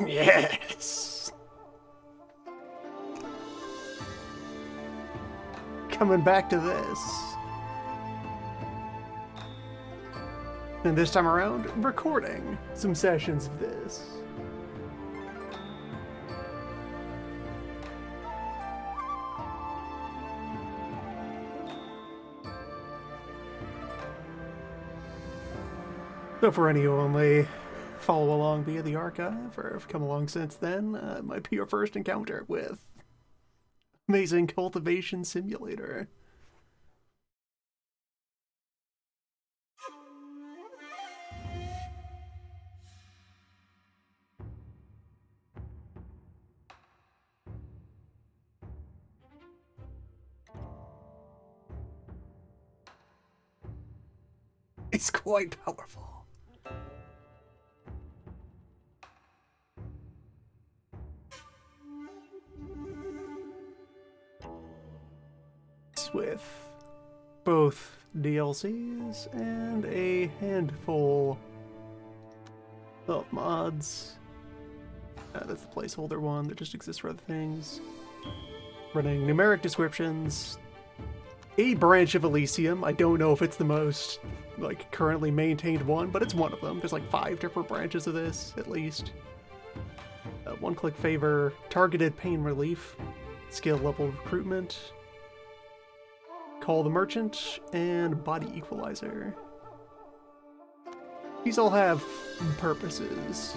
Yes! Coming back to this. And this time around, recording some sessions of this. So for any who only follow along via the archive, or have come along since then, it might be your first encounter with amazing Cultivation Simulator. It's quite powerful. It's with both DLCs and a handful of mods. That's the placeholder one that just exists for other things. Running numeric descriptions. A branch of Elysium. I don't know if it's the most currently maintained one, but it's one of them. There's like 5 different branches of this, at least. One-click favor, targeted pain relief, skill level recruitment, call the merchant, and body equalizer. These all have purposes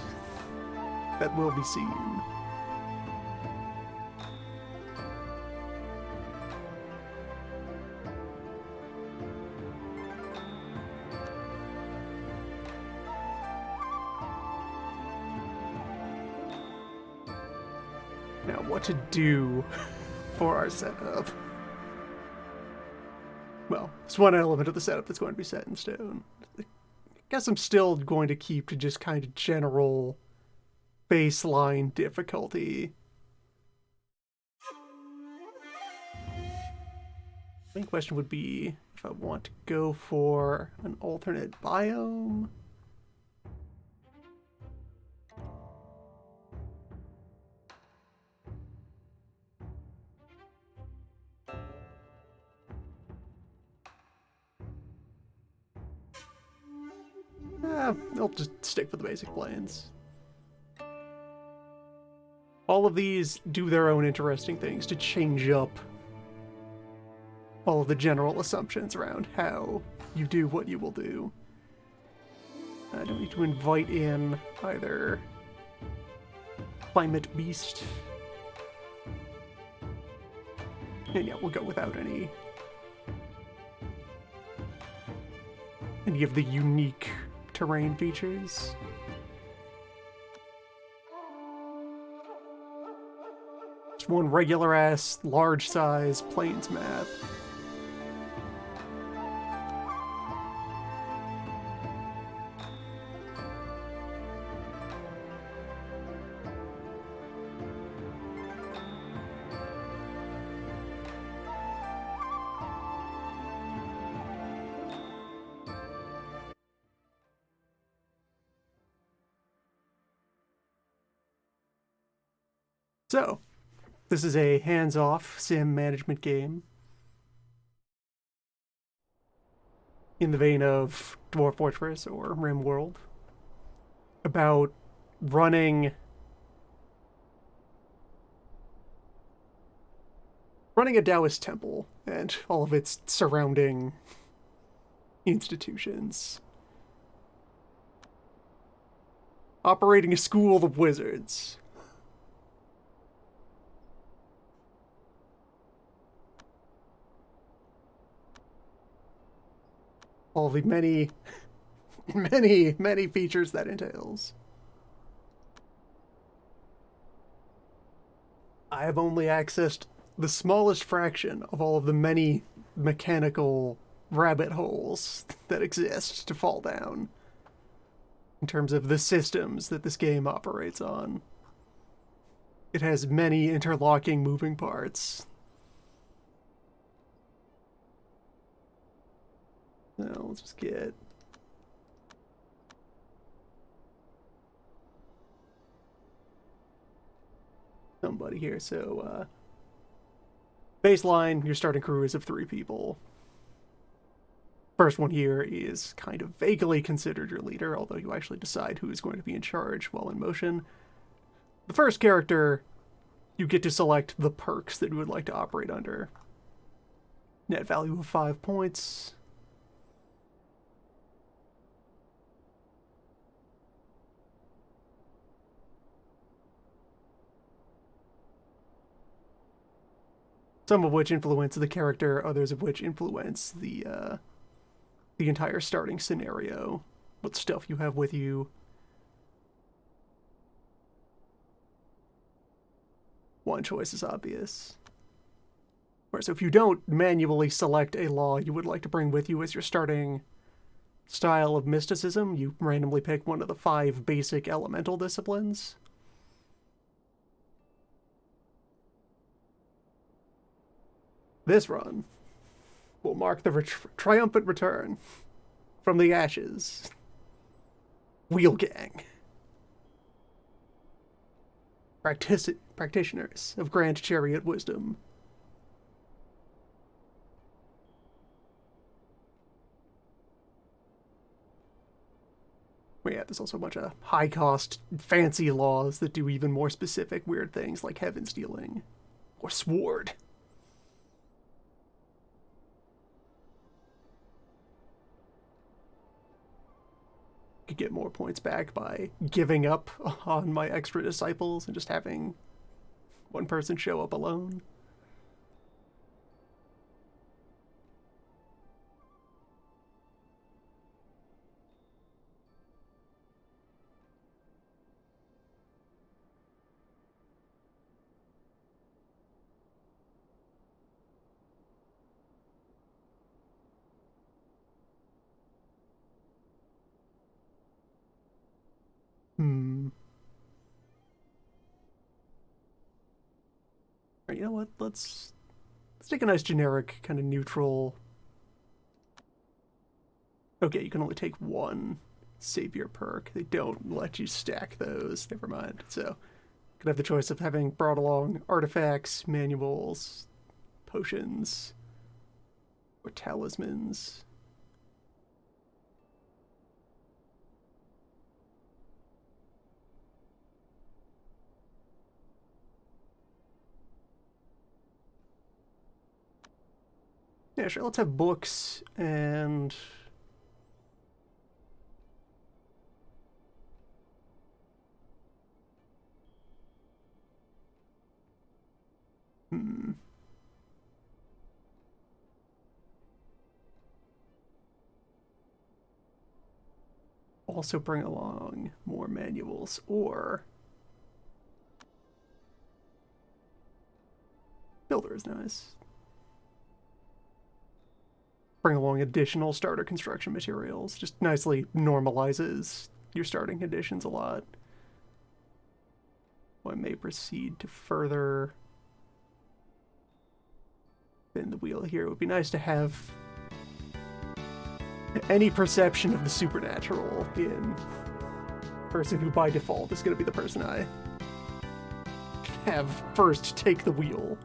that will be seen. Now, what to do for our setup? Well, it's one element of the setup that's going to be set in stone. I guess I'm still going to keep to just kind of general baseline difficulty. The main question would be if I want to go for an alternate biome. I'll just stick with the basic plains. All of these do their own interesting things to change up all of the general assumptions around how you do what you will do. I don't need to invite in either Climate Beast. And yeah, we'll go without any of the unique terrain features. Just one regular ass large size plains map. So, this is a hands-off sim management game in the vein of Dwarf Fortress or RimWorld, about running a Taoist temple and all of its surrounding institutions. Operating a school of wizards. All the many, many features that entails. I have only accessed the smallest fraction of all of the many mechanical rabbit holes that exist to fall down in terms of the systems that this game operates on. It has many interlocking moving parts. Now, let's just get somebody here. So, baseline, your starting crew is of 3 people. First one here is kind of vaguely considered your leader, although you actually decide who is going to be in charge while in motion. The first character, you get to select the perks that you would like to operate under. Net value of 5 points. Some of which influence the character, others of which influence the entire starting scenario. What stuff you have with you. One choice is obvious. So if you don't manually select a law you would like to bring with you as your starting style of mysticism, you randomly pick one of the 5 basic elemental disciplines. This run will mark the triumphant return from the ashes. Wheel Gang. Practitioners of Grand Chariot Wisdom. Yeah, there's also a bunch of high-cost, fancy laws that do even more specific weird things like heaven stealing or sword. Could get more points back by giving up on my extra disciples and just having one person show up alone. Right, you know what? Let's take a nice generic kind of neutral. Okay, you can only take 1 savior perk. They don't let you stack those. Never mind. So, you could have the choice of having brought along artifacts, manuals, potions, or talismans. Yeah, sure. Let's have books and also bring along more manuals, or builder is nice. Bring along additional starter construction materials. Just nicely normalizes your starting conditions a lot. I may proceed to further spin the wheel here. It would be nice to have any perception of the supernatural in person who by default is going to be the person I have first take the wheel.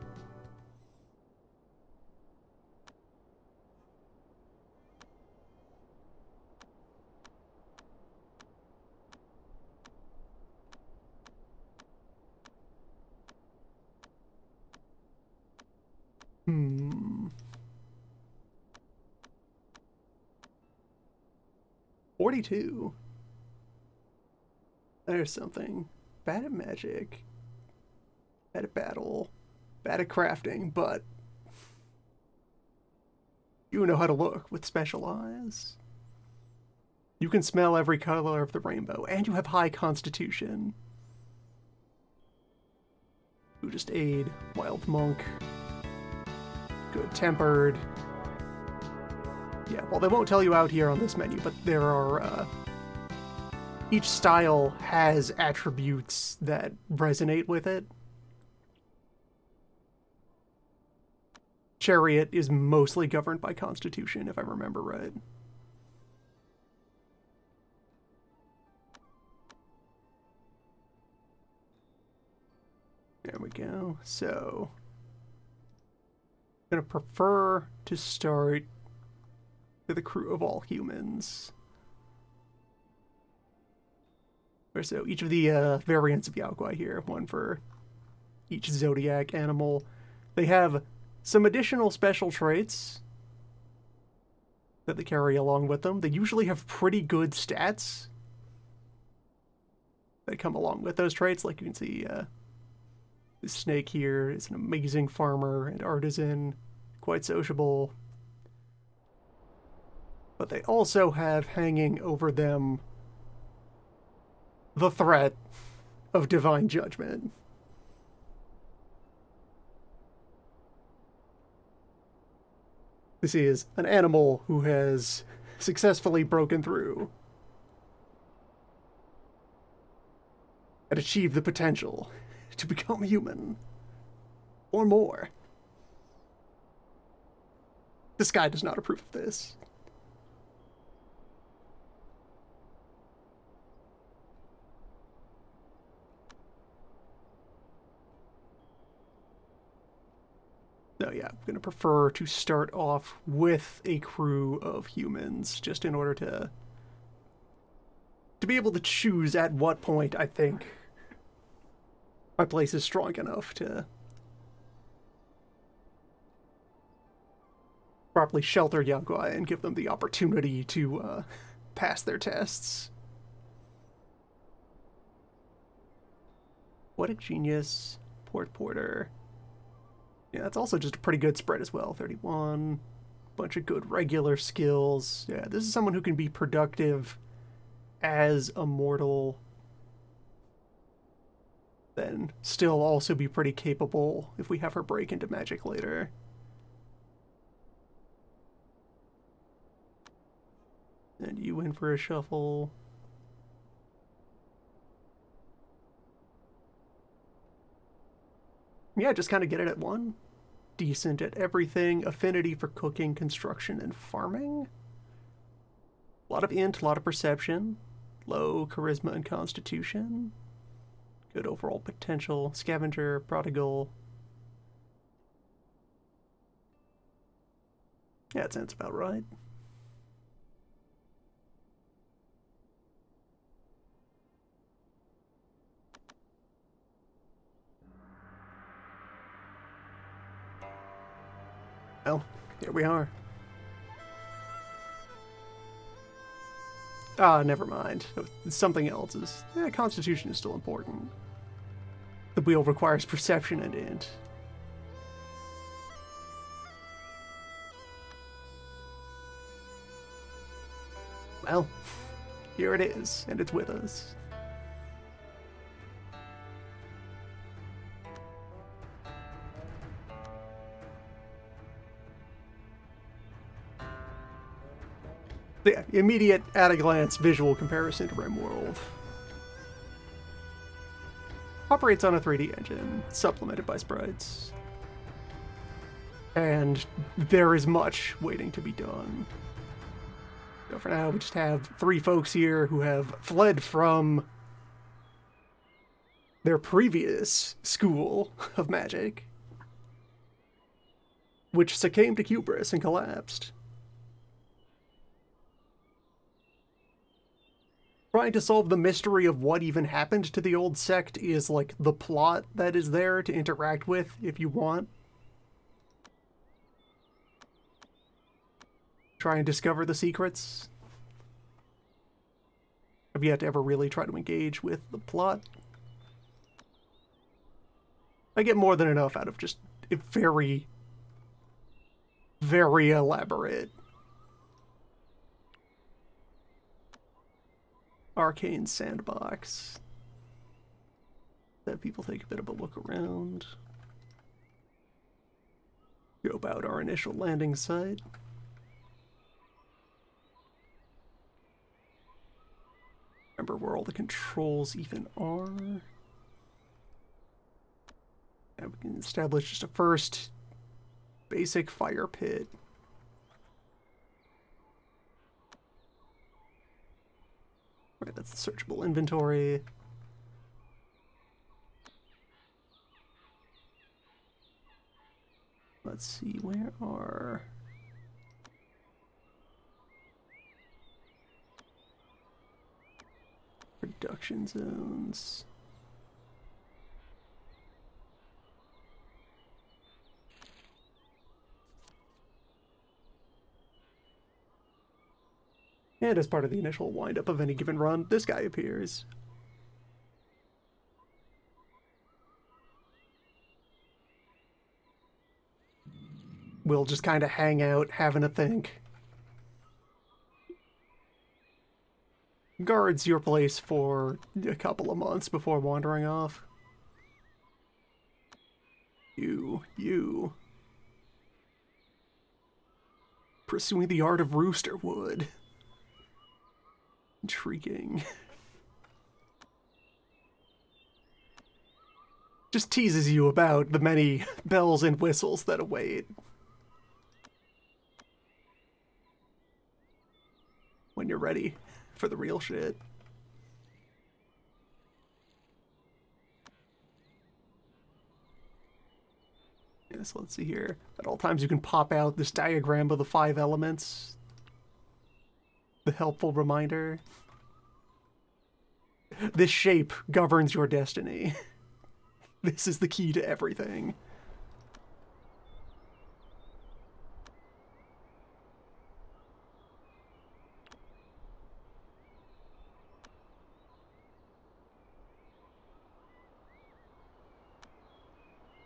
Hmm. 42. There's something. Bad at magic. Bad at battle. Bad at crafting, but you know how to look with special eyes. You can smell every color of the rainbow, and you have high constitution. You just aid. Wild monk. Good tempered. Yeah, well, they won't tell you out here on this menu, but there are, each style has attributes that resonate with it. Chariot is mostly governed by constitution, if I remember right. Yeah, we go. So, I'm going to prefer to start with a crew of all humans. Or so, each of the variants of Yao Guai here, one for each zodiac animal. They have some additional special traits that they carry along with them. They usually have pretty good stats that come along with those traits. Like you can see, this snake here is an amazing farmer and artisan, quite sociable. But they also have hanging over them the threat of divine judgment. This is an animal who has successfully broken through and achieved the potential to become human or more. This guy does not approve of this. So yeah, I'm going to prefer to start off with a crew of humans, just in order to be able to choose at what point I think my place is strong enough to properly shelter Yao Guai and give them the opportunity to pass their tests. Poetic Genius, Port Porter. Yeah, that's also just a pretty good spread as well. 31, bunch of good regular skills. Yeah, this is someone who can be productive as a mortal, then still also be pretty capable if we have her break into magic later. And you in for a shuffle. Yeah, just kind of get it at one. Decent at everything. Affinity for cooking, construction, and farming. A lot of int, a lot of perception. Low charisma and constitution. Good overall potential. Scavenger, prodigal. Yeah, that sounds about right. Well, here we are. Ah, never mind. Something else is... Yeah, constitution is still important. The wheel requires perception and int. Well, here it is, and it's with us. Yeah, immediate, at-a-glance visual comparison to RimWorld. Operates on a 3D engine, supplemented by sprites. And there is much waiting to be done. So for now, we just have 3 folks here who have fled from their previous school of magic, which succumbed to hubris and collapsed. Trying to solve the mystery of what even happened to the old sect is like the plot that is there to interact with if you want. Try and discover the secrets. I've yet to ever really try to engage with the plot. I get more than enough out of just a very, very elaborate arcane sandbox. Let people take a bit of a look around. Go about our initial landing site. Remember where all the controls even are. And we can establish just a first basic fire pit. Right, that's the searchable inventory. let's see, where are... production zones? And as part of the initial windup of any given run, this guy appears. We'll just kind of hang out, having a think. Guards your place for a couple of months before wandering off. You. Pursuing the art of roosterwood. Intriguing. Just teases you about the many bells and whistles that await. When you're ready for the real shit. Yes, let's see here. At all times you can pop out this diagram of the 5 elements. The helpful reminder. This shape governs your destiny. This is the key to everything.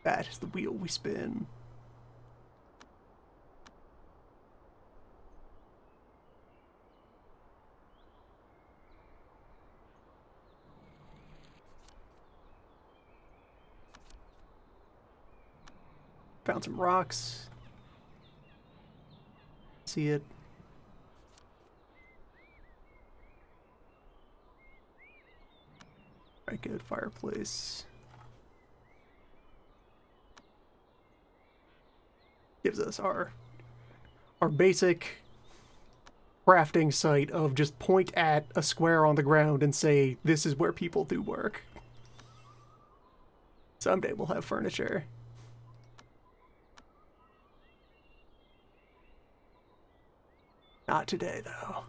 That is the wheel we spin. Found some rocks. See it. Right, good. Fireplace. Gives us our basic crafting site of just point at a square on the ground and say, this is where people do work. Someday we'll have furniture. Not today, though.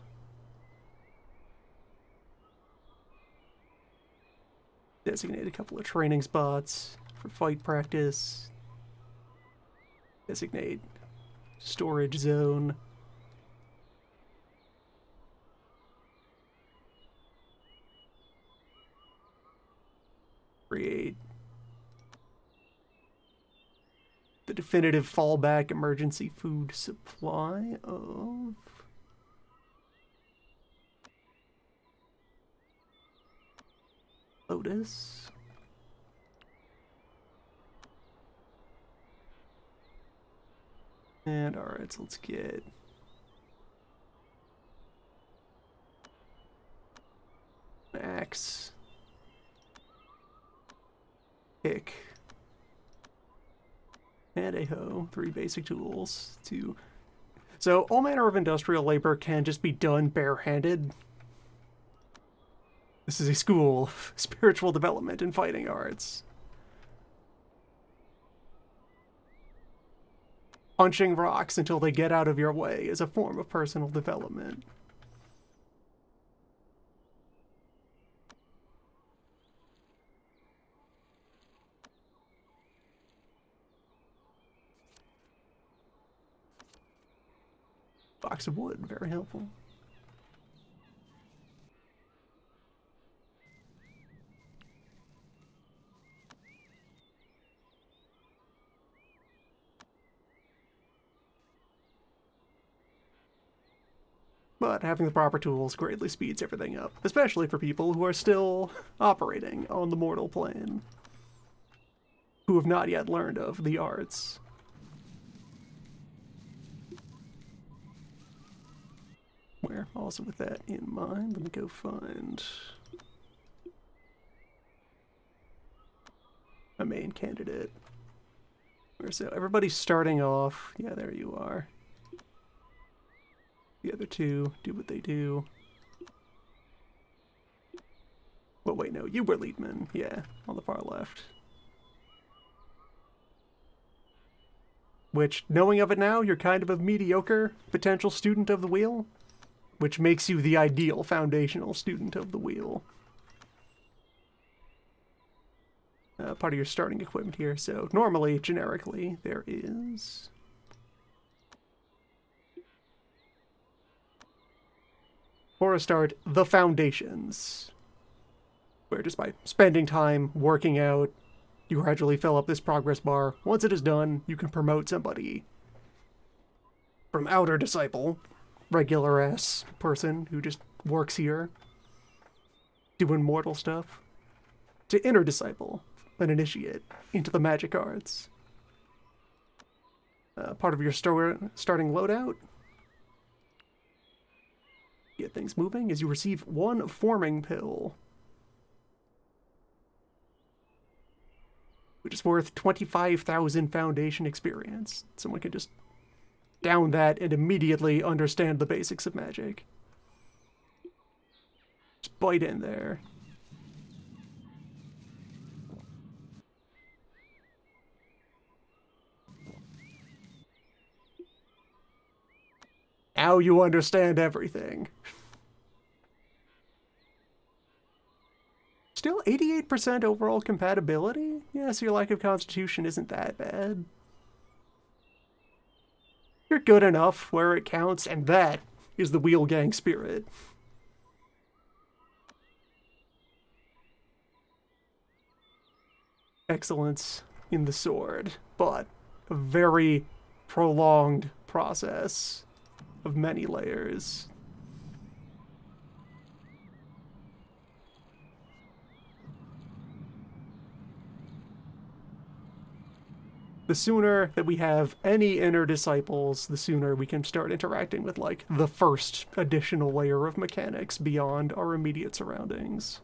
Designate a couple of training spots for fight practice. Designate storage zone. Create the definitive fallback emergency food supply of Lotus. And alright, so let's get an axe, pick, and a hoe. 3 basic tools. So all manner of industrial labor can just be done barehanded. This is a school of spiritual development in fighting arts. Punching rocks until they get out of your way is a form of personal development. Box of wood, very helpful. But having the proper tools greatly speeds everything up, especially for people who are still operating on the mortal plane, who have not yet learned of the arts. Where, also with that in mind, let me go find a main candidate. So everybody's starting off. Yeah, there you are. The other two do what they do. Well, wait, no, you were Leadman. Yeah, on the far left. which, knowing of it now, you're kind of a mediocre potential student of the wheel, which makes you the ideal foundational student of the wheel. Part of your starting equipment here. So normally, generically, there is... For a start, the foundations, where just by spending time working out, you gradually fill up this progress bar. Once it is done, you can promote somebody from outer disciple, regular ass person who just works here, doing mortal stuff, to inner disciple, an initiate into the magic arts. Part of your starting loadout, get things moving, is you receive one forming pill, which is worth 25,000 foundation experience. Someone can just down that and immediately understand the basics of magic. Just bite in there. Now you understand everything. Still 88% overall compatibility? Yeah, so your lack of constitution isn't that bad. You're good enough where it counts, and that is the wheel gang spirit. Excellence in the sword, but a very prolonged process of many layers. The sooner that we have any inner disciples, the sooner we can start interacting with, like, the first additional layer of mechanics beyond our immediate surroundings.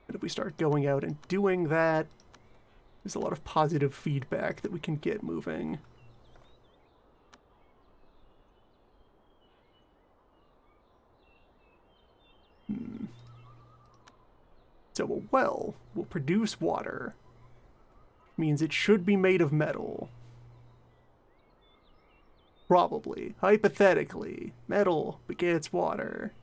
And if we start going out and doing that, there's a lot of positive feedback that we can get moving. So a well will produce water. Means it should be made of metal. Probably. Hypothetically. Metal begets water.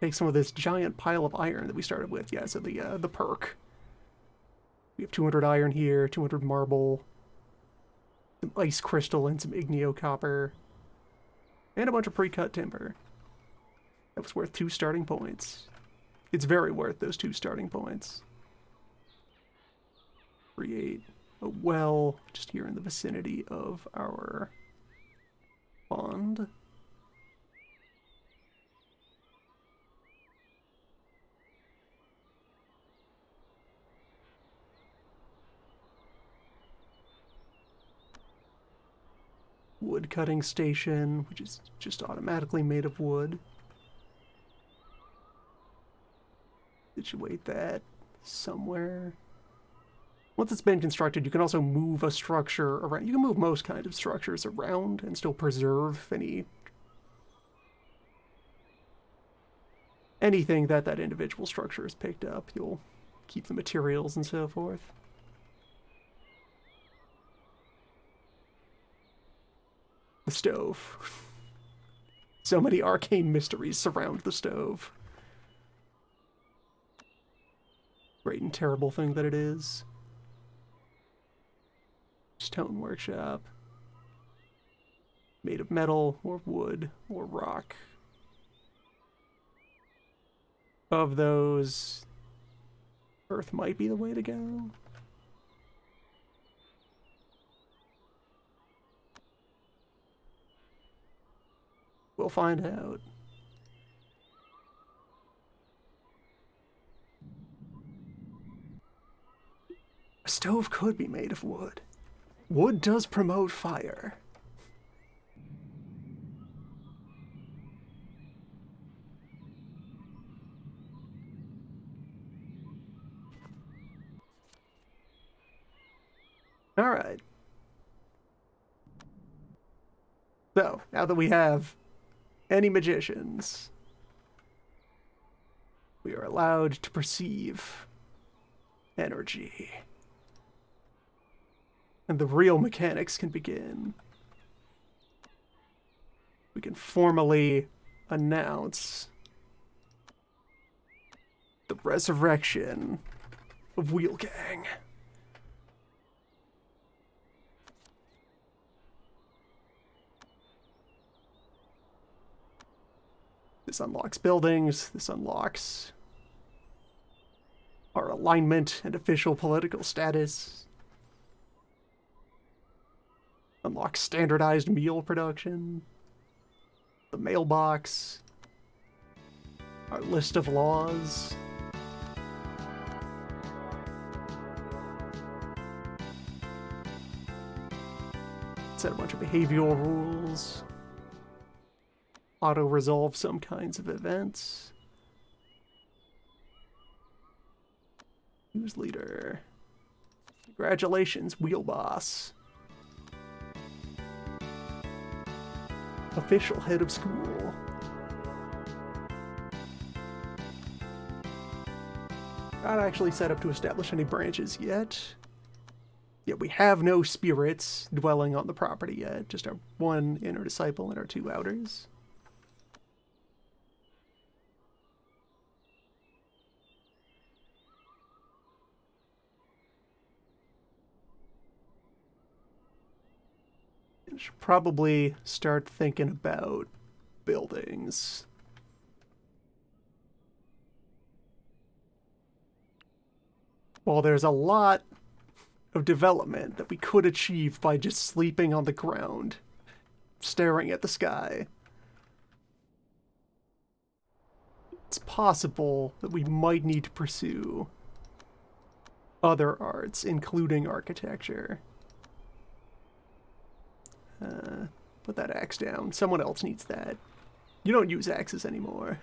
Take some of this giant pile of iron that we started with. Yeah, so the perk. We have 200 iron here, 200 marble, some ice crystal, and some igneo copper. And a bunch of pre-cut timber. That was worth 2 starting points. It's very worth those 2 starting points. Create a well just here in the vicinity of our pond. Wood cutting station, which is just automatically made of wood. Situate that somewhere. Once it's been constructed, you can also move a structure around. You can move most kinds of structures around and still preserve anything that individual structure has picked up. You'll keep the materials and so forth. The stove. So many arcane mysteries surround the stove. Great and terrible thing that it is. Stone workshop. Made of metal or wood or rock. Of those, earth might be the way to go. We'll find out. A stove could be made of wood. Wood does promote fire. All right. So, now that we have any magicians, we are allowed to perceive energy. And the real mechanics can begin. We can formally announce the resurrection of Wheelgang. This unlocks buildings, this unlocks our alignment and official political status, unlocks standardized meal production, the mailbox, our list of laws. Set a bunch of behavioral rules. Auto-resolve some kinds of events. News leader. Congratulations, Wheel Boss. Official head of school. Not actually set up to establish any branches yet. Yeah, we have no spirits dwelling on the property yet. Just our one inner disciple and our two outers. Should probably start thinking about buildings. While there's a lot of development that we could achieve by just sleeping on the ground, staring at the sky, it's possible that we might need to pursue other arts, including architecture. Put that axe down. Someone else needs that. You don't use axes anymore.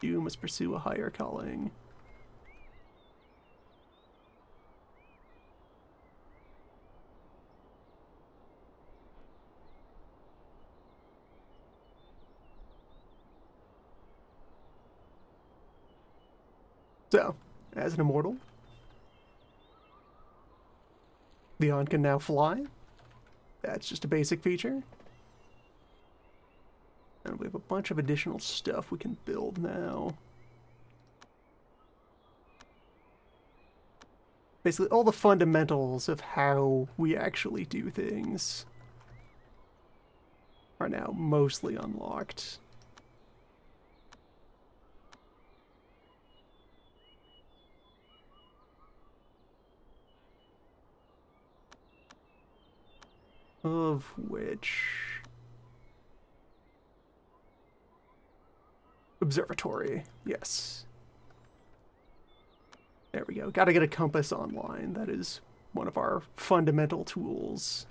You must pursue a higher calling. So, as an immortal, Leon can now fly. That's just a basic feature. And we have a bunch of additional stuff we can build now. Basically, all the fundamentals of how we actually do things are now mostly unlocked. Of which... Observatory, yes. There we go. Gotta get a compass online. That is one of our fundamental tools.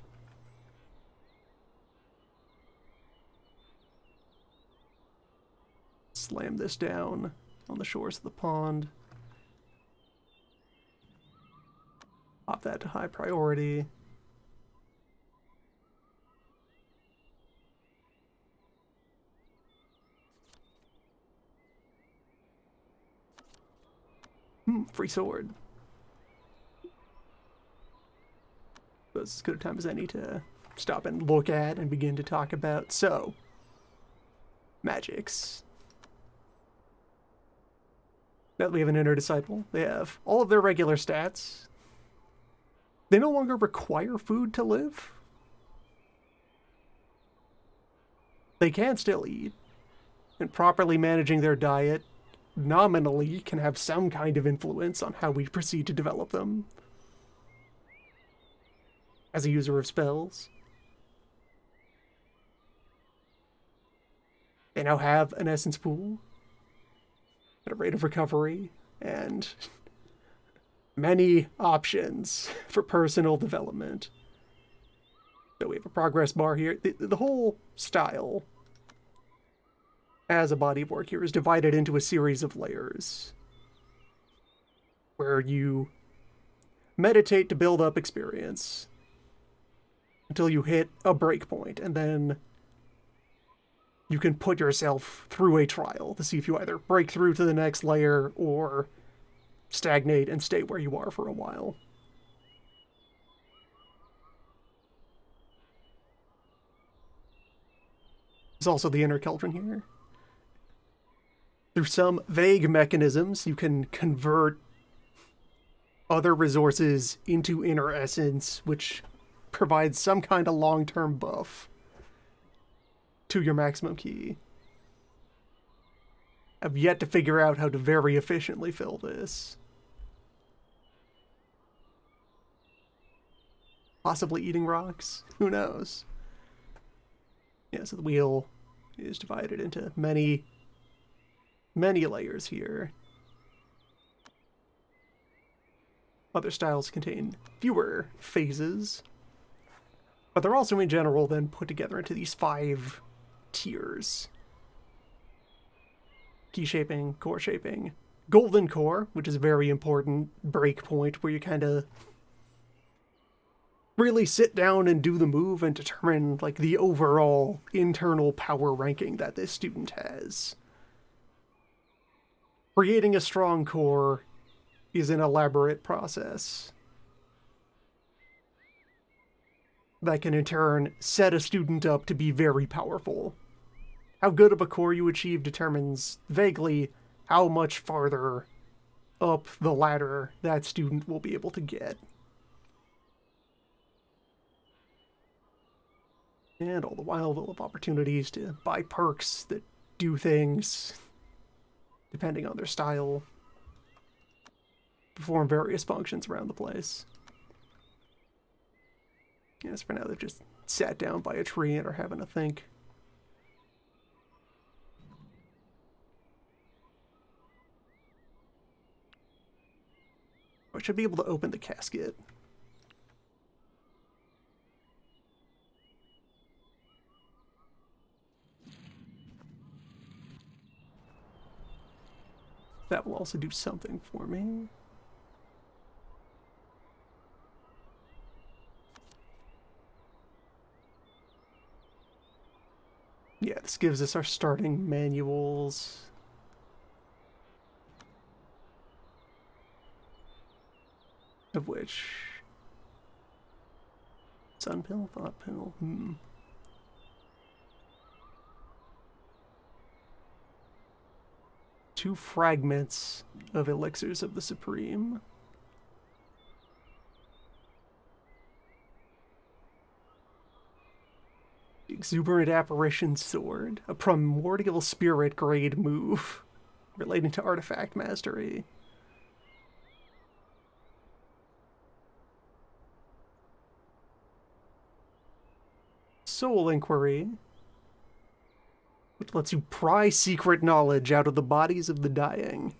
Slam this down on the shores of the pond. Pop that to high priority. Free sword. But it's as good a time as any to stop and look at and begin to talk about. So, magics. Now that we have an inner disciple, they have all of their regular stats. They no longer require food to live. They can still eat, and properly managing their diet nominally can have some kind of influence on how we proceed to develop them as a user of spells. They now have an essence pool at a rate of recovery and many options for personal development. So we have a progress bar here. The whole style as a body of work here is divided into a series of layers where you meditate to build up experience, until you hit a breakpoint, and then you can put yourself through a trial to see if you either break through to the next layer or stagnate and stay where you are for a while. There's also the inner cauldron here. Through some vague mechanisms, you can convert other resources into inner essence, which provides some kind of long-term buff to your maximum key. I've yet to figure out how to very efficiently fill this. Possibly eating rocks? Who knows? Yeah, so the wheel is divided into many layers here. Other styles contain fewer phases, but they're also in general then put together into these 5 tiers. Key shaping, core shaping, golden core, which is a very important breakpoint where you kind of really sit down and do the move and determine like the overall internal power ranking that this student has. Creating a strong core is an elaborate process that can in turn set a student up to be very powerful. How good of a core you achieve determines vaguely how much farther up the ladder that student will be able to get. And all the while they'll have opportunities to buy perks that do things depending on their style, perform various functions around the place. Yes, for now they've just sat down by a tree and are having a think. I should be able to open the casket. That will also do something for me. Yeah, this gives us our starting manuals. Of which... Sun pill? Thought pill? 2 fragments of elixirs of the Supreme. Exuberant Apparition Sword, a primordial spirit grade move relating to artifact mastery. Soul Inquiry, which lets you pry secret knowledge out of the bodies of the dying.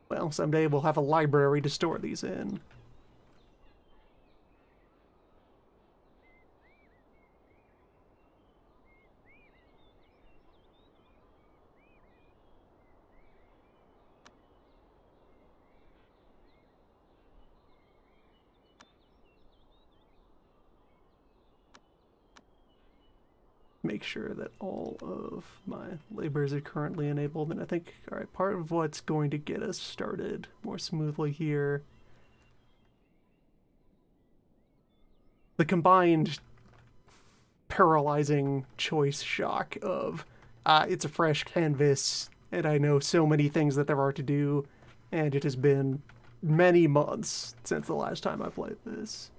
Well, someday we'll have a library to store these in. Make sure that all of my labors are currently enabled, and I think, alright, part of what's going to get us started more smoothly here, the combined paralyzing choice shock of it's a fresh canvas and I know so many things that there are to do, and it has been many months since the last time I played this.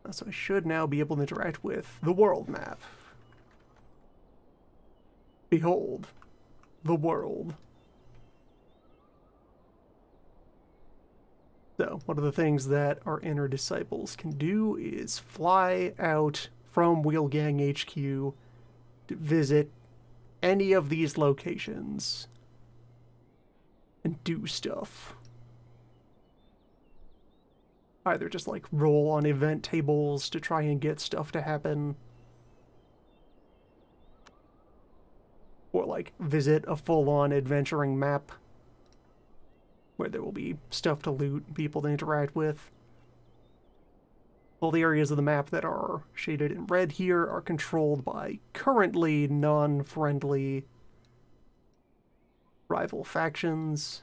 So I should now be able to interact with the world map. Behold, the world. So, one of the things that our inner disciples can do is fly out from Wheelgang HQ to visit any of these locations and do stuff. Either just like roll on event tables to try and get stuff to happen, or like visit a full-on adventuring map where there will be stuff to loot, people to interact with. All the areas of the map that are shaded in red here are controlled by currently non-friendly rival factions.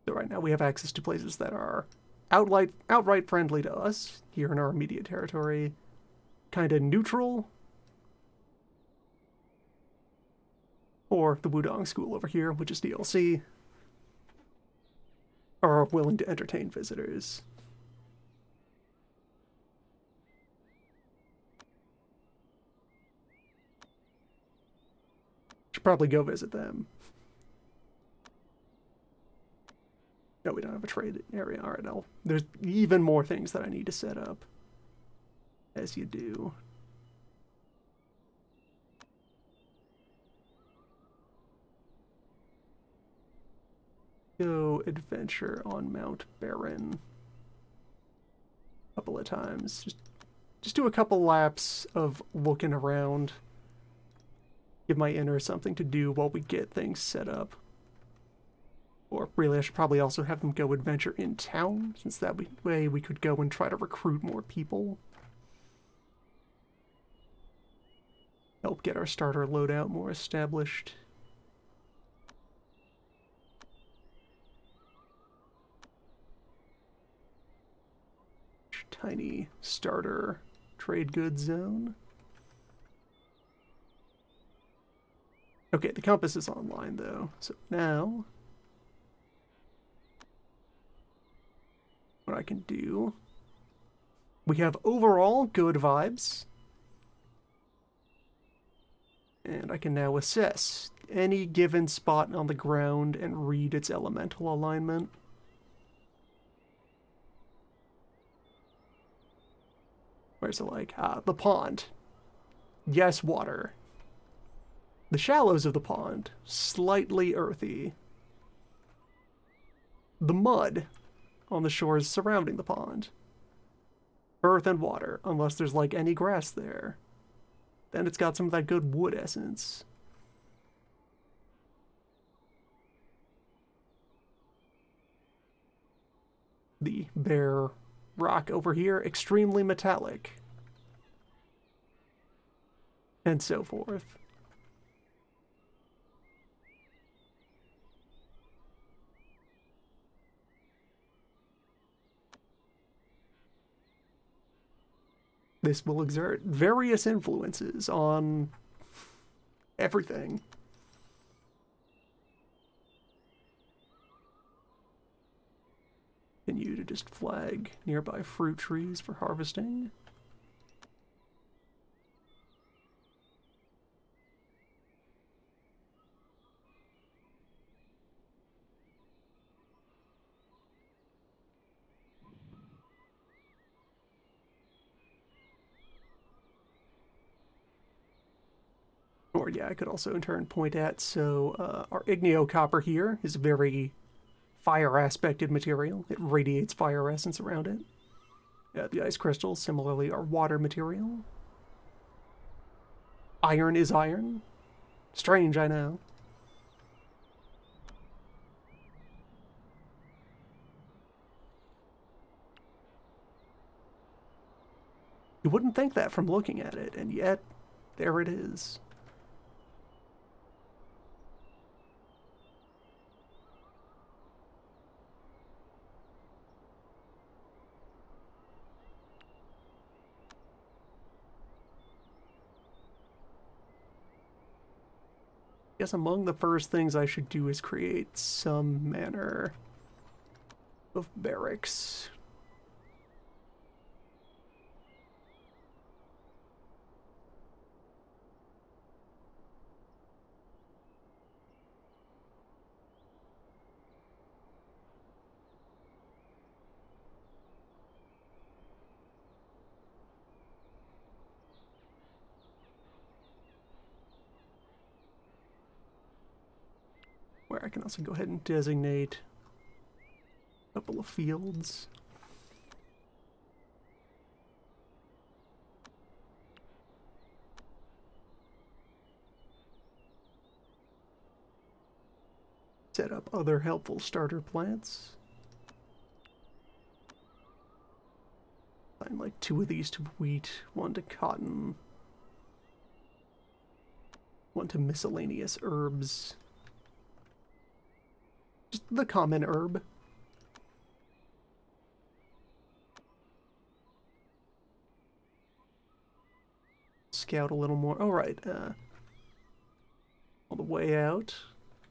So right now we have access to places that are outright friendly to us here in our immediate territory. Kind of neutral. Or the Wudong School over here, which is DLC, are willing to entertain visitors. Should probably go visit them. No, we don't have a trade area. All right, now there's even more things that I need to set up. As you do. Go adventure on Mount Barren a couple of times. Just do a couple laps of looking around. Give my inner something to do while we get things set up. Or really, I should probably also have them go adventure in town, since that way we could go and try to recruit more people. Help get our starter loadout more established. Tiny starter trade goods zone. Okay, the compass is online though, so now what I can do, we have overall good vibes, and I can now assess any given spot on the ground and read its elemental alignment. Where's it like? The pond. Yes, water. The shallows of the pond, slightly earthy. The mud on the shores surrounding the pond. Earth and water, unless there's like any grass there. Then it's got some of that good wood essence. The bare rock over here, extremely metallic. And so forth. This will exert various influences on everything. Continue to just flag nearby fruit trees for harvesting. Or yeah, I could also in turn point at, so our igneo copper here is very fire aspected material. It radiates fire essence around it. The ice crystals similarly are water material. Iron is iron. Strange, I know. You wouldn't think that from looking at it, and yet there it is. I guess among the first things I should do is create some manner of barracks. Where I can also go ahead and designate a couple of fields. Set up other helpful starter plants. 2 of these to wheat, 1 to cotton, 1 to miscellaneous herbs. Just the common herb. Scout a little more. Alright, all the way out,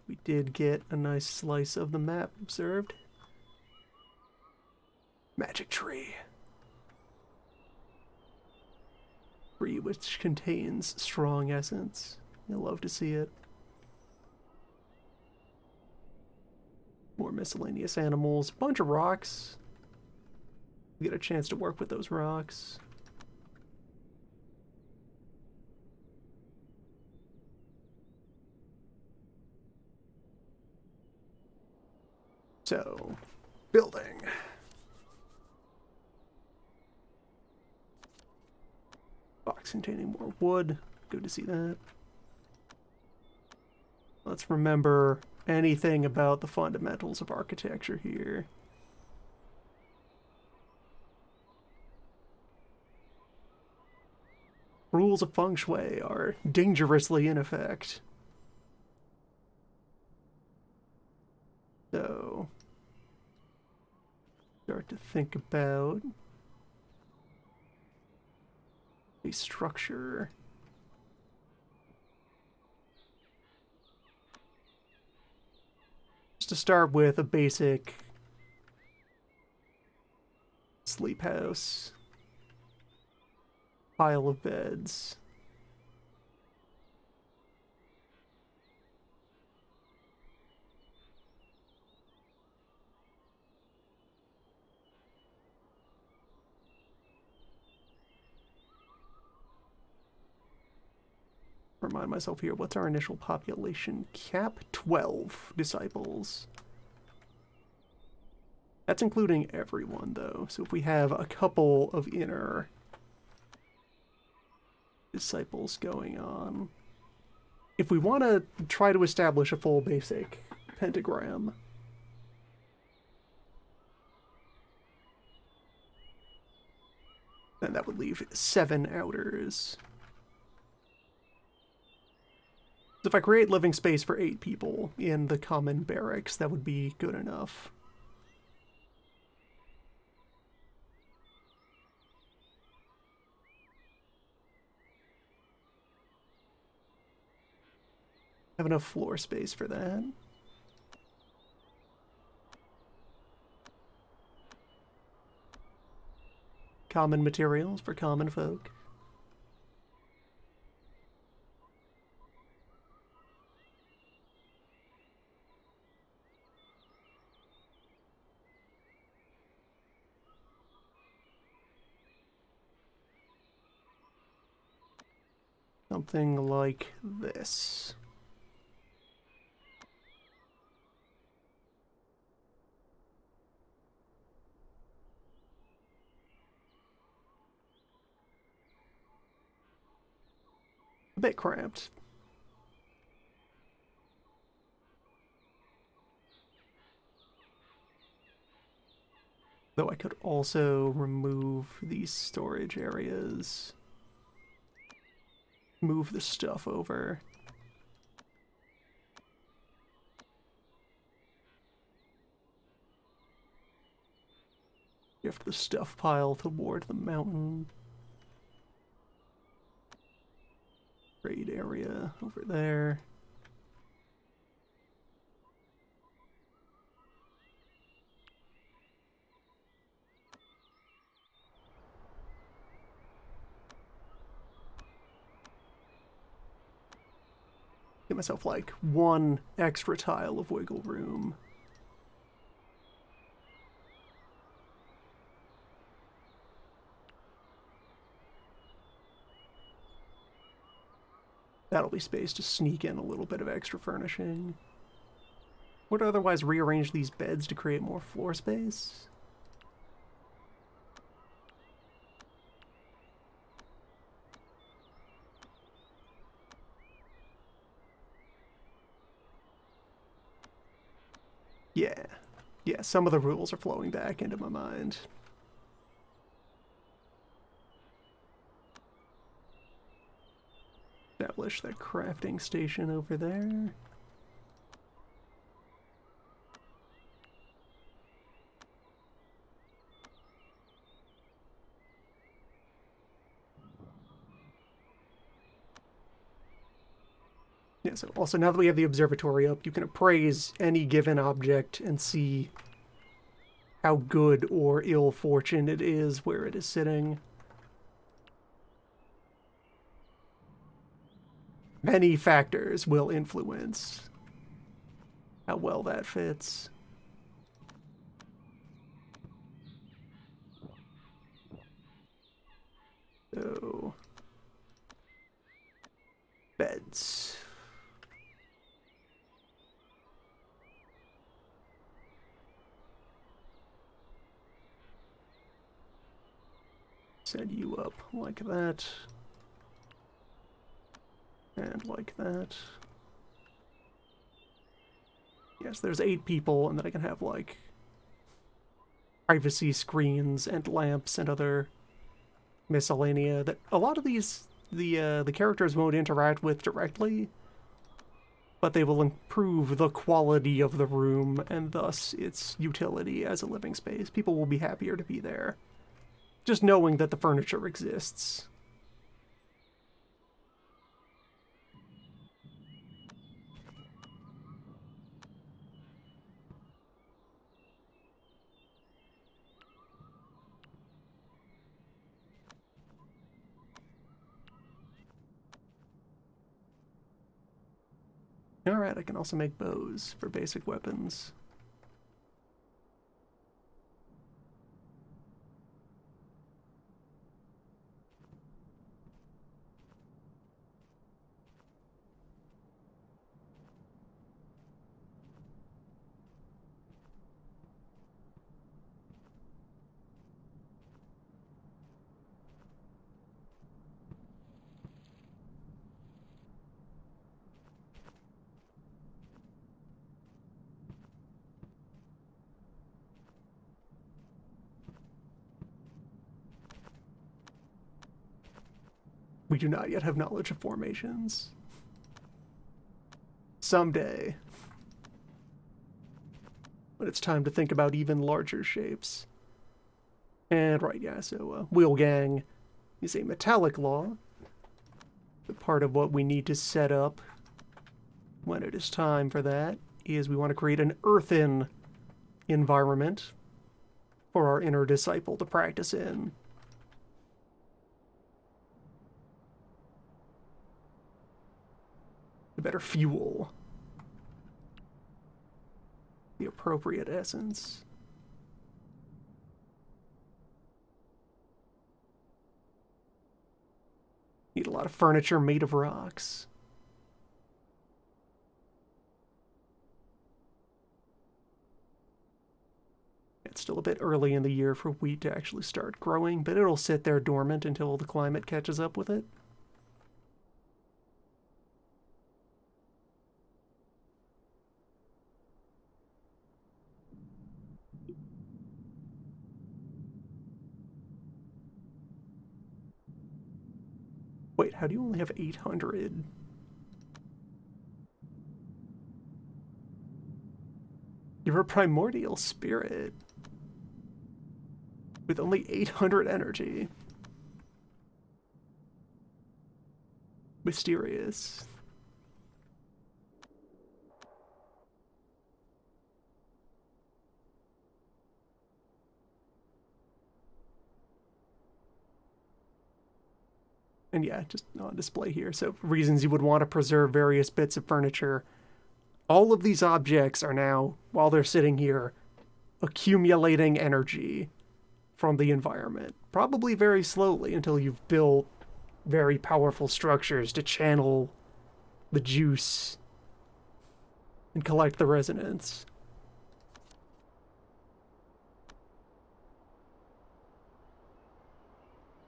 we did get a nice slice of the map observed. Magic tree. Tree which contains strong essence. You'll love to see it. More miscellaneous animals. Bunch of rocks. We get a chance to work with those rocks. So, building. Box containing more wood. Good to see that. Let's remember anything about the fundamentals of architecture here. Rules of feng shui are dangerously in effect. So, start to think about a structure. Just to start with a basic sleep house, pile of beds. Remind myself here, what's our initial population cap? 12 disciples. That's including everyone, though. So if we have a couple of inner disciples going on, if we want to try to establish a full basic pentagram, then that would leave 7 outers. So if I create living space for 8 people in the common barracks, that would be good enough. Have enough floor space for that. Common materials for common folk. Something like this. A bit cramped. Though I could also remove these storage areas. Move the stuff over. Shift the stuff pile toward the mountain. Trade area over there. Give myself like 1 extra tile of wiggle room. That'll be space to sneak in a little bit of extra furnishing. Would otherwise rearrange these beds to create more floor space. Yeah, some of the rules are flowing back into my mind. Establish that crafting station over there. Yeah, so also now that we have the observatory up, you can appraise any given object and see how good or ill fortune it is where it is sitting. Many factors will influence how well that fits. So, beds. Set you up like that. And like that. Yes, there's 8 people, and then I can have, like, privacy screens and lamps and other miscellanea that a lot of these the characters won't interact with directly, but they will improve the quality of the room and thus its utility as a living space. People will be happier to be there, just knowing that the furniture exists. Alright, I can also make bows for basic weapons. We do not yet have knowledge of formations. Someday. But it's time to think about even larger shapes. And right, yeah, so wheel gang is a metallic law. The part of what we need to set up when it is time for that is we want to create an earthen environment for our inner disciple to practice in. To better fuel the appropriate essence. Need a lot of furniture made of rocks. It's still a bit early in the year for wheat to actually start growing, but it'll sit there dormant until the climate catches up with it. Wait, how do you only have 800? You're a primordial spirit with only 800 energy. Mysterious. And yeah, just on display here. So reasons you would want to preserve various bits of furniture. All of these objects are now, while they're sitting here, accumulating energy from the environment. Probably very slowly until you've built very powerful structures to channel the juice and collect the resonance.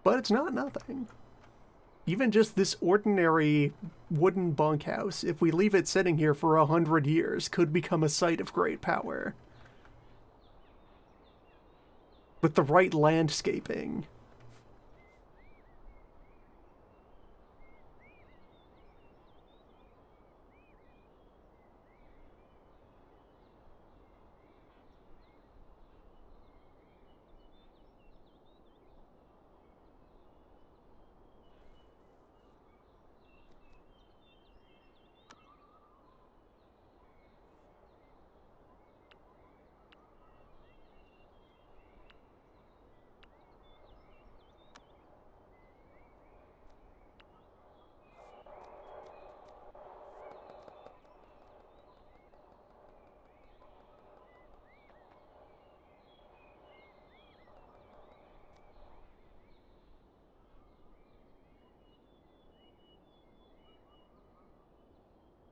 But it's not nothing. Even just this ordinary wooden bunkhouse, if we leave it sitting here for 100 years, could become a site of great power. With the right landscaping.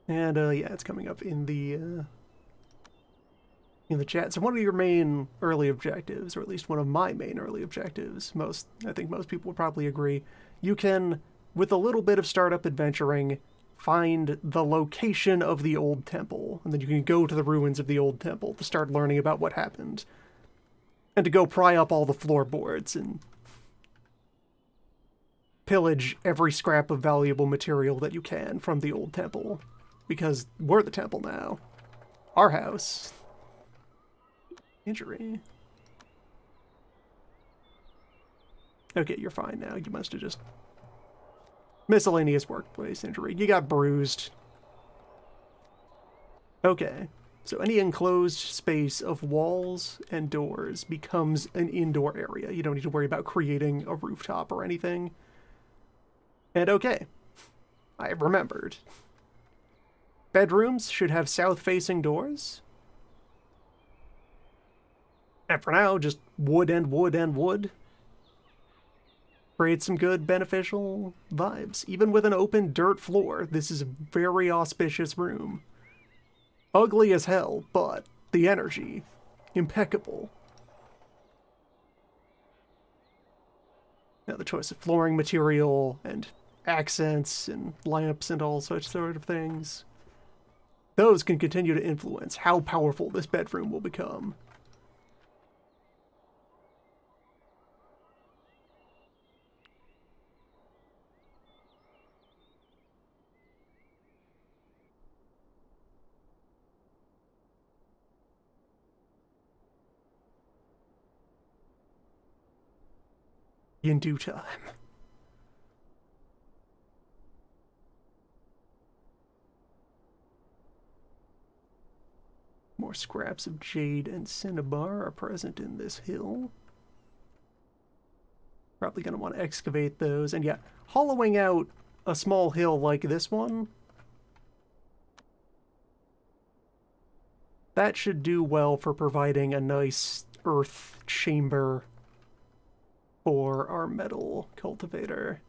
And yeah, it's coming up in the chat. So one of your main early objectives, or at least one of my main early objectives, I think most people would probably agree, you can, with a little bit of startup adventuring, find the location of the old temple, and then you can go to the ruins of the old temple to start learning about what happened, and to go pry up all the floorboards and pillage every scrap of valuable material that you can from the old temple, because we're the temple now. Our house. Injury. Okay, you're fine now. You must have just... Miscellaneous workplace injury. You got bruised. Okay. So any enclosed space of walls and doors becomes an indoor area. You don't need to worry about creating a rooftop or anything. And okay. I remembered. Bedrooms should have south-facing doors. And for now, just wood and wood and wood. Create some good, beneficial vibes. Even with an open dirt floor, this is a very auspicious room. Ugly as hell, but the energy, impeccable. Now the choice of flooring material and accents and lamps and all such sort of things. Those can continue to influence how powerful this bedroom will become. In due time. More scraps of jade and cinnabar are present in this hill. Probably going to want to excavate those. And yeah, hollowing out a small hill like this one, that should do well for providing a nice earth chamber for our metal cultivator.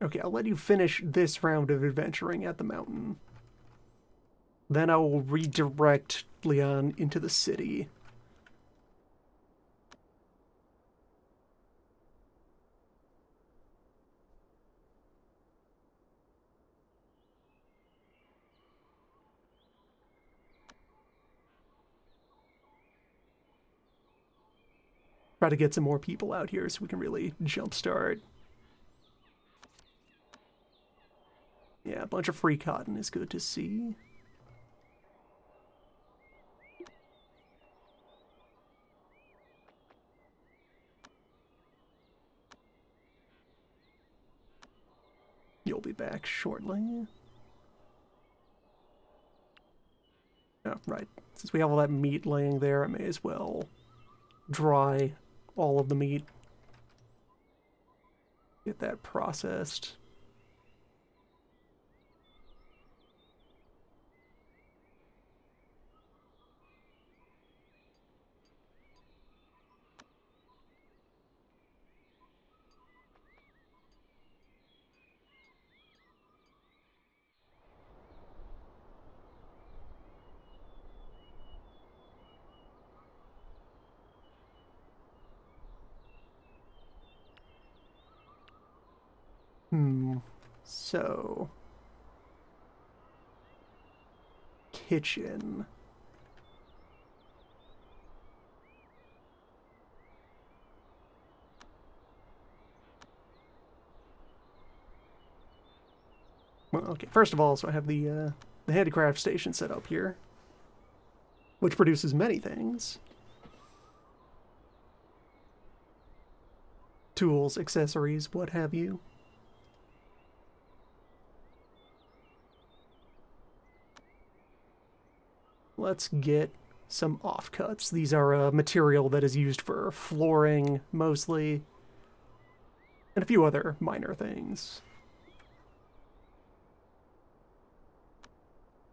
Okay, I'll let you finish this round of adventuring at the mountain. Then I will redirect Leon into the city. Try to get some more people out here so we can really jumpstart. Yeah, a bunch of free cotton is good to see. You'll be back shortly. Oh, right. Since we have all that meat laying there, I may as well dry all of the meat. Get that processed. So... kitchen. Well, okay, first of all, so I have the handicraft station set up here, which produces many things. tools, accessories, what have you. Let's get some offcuts. These are a material that is used for flooring, mostly, and a few other minor things.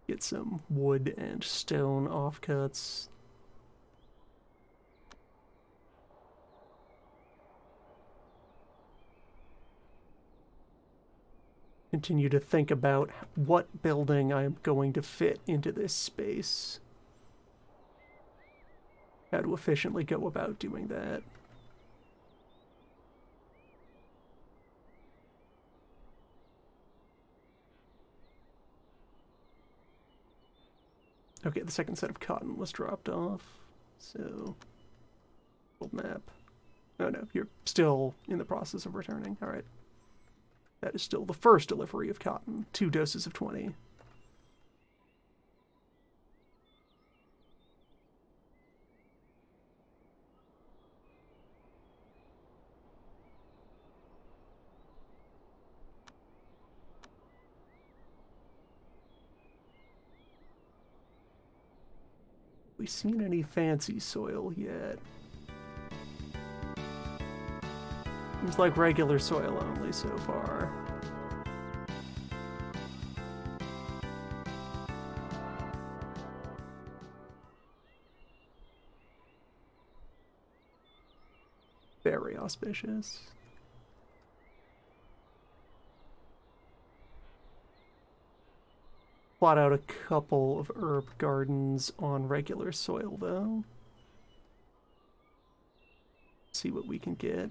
Get some wood and stone offcuts. Continue to think about what building I'm going to fit into this space. How to efficiently go about doing that. Okay, the second set of cotton was dropped off. So, old map. Oh no, you're still in the process of returning. All right. That is still the first delivery of cotton. 2 doses of 20. We seen any fancy soil yet? Seems like regular soil only so far. Very auspicious. Plot out a couple of herb gardens on regular soil, though. See what we can get.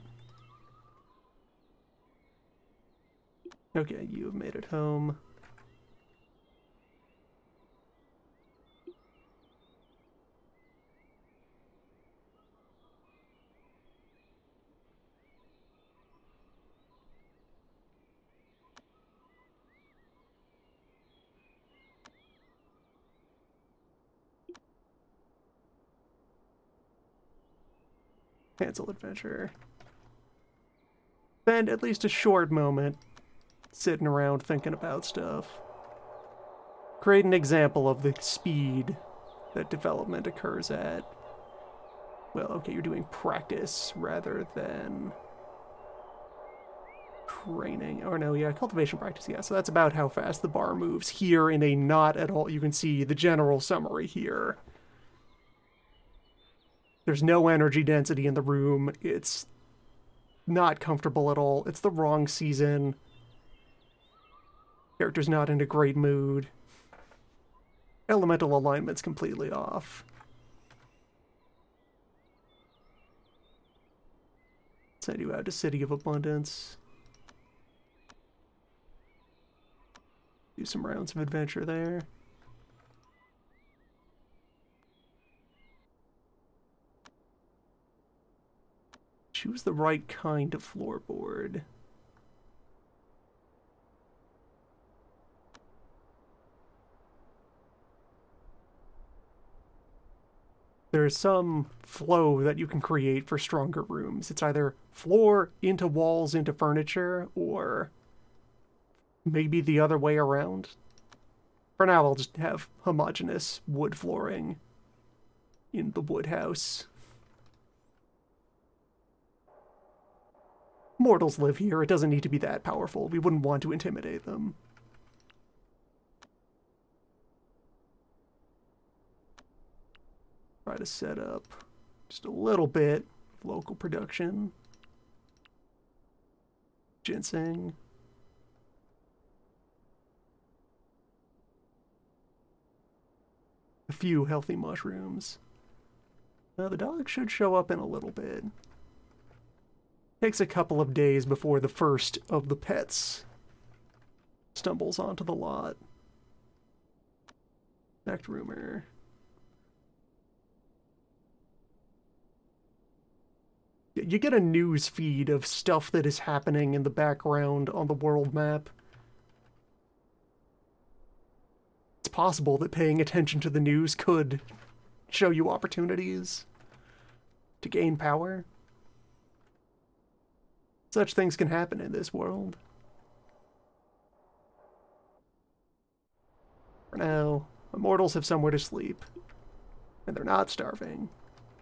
Okay, you have made it home. Cancel adventure. Spend at least a short moment sitting around thinking about stuff. Create an example of the speed that development occurs at. Well, okay, you're doing practice rather than training. Or no, yeah, cultivation practice, yeah. So that's about how fast the bar moves here in a not at all. You can see the general summary here. There's no energy density in the room. It's not comfortable at all. It's the wrong season. Character's not in a great mood. Elemental alignment's completely off. Send you out to City of Abundance. Do some rounds of adventure there. Choose the right kind of floorboard. There's some flow that you can create for stronger rooms. It's either floor into walls into furniture, or maybe the other way around. For now, I'll just have homogeneous wood flooring in the wood house. Mortals live here. It doesn't need to be that powerful. We wouldn't want to intimidate them. Try to set up just a little bit of local production. Ginseng. A few healthy mushrooms. Now the dog should show up in a little bit. Takes a couple of days before the first of the pets stumbles onto the lot. Fact rumor. You get a news feed of stuff that is happening in the background on the world map. It's possible that paying attention to the news could show you opportunities to gain power. Such things can happen in this world. For now, immortals have somewhere to sleep. And they're not starving.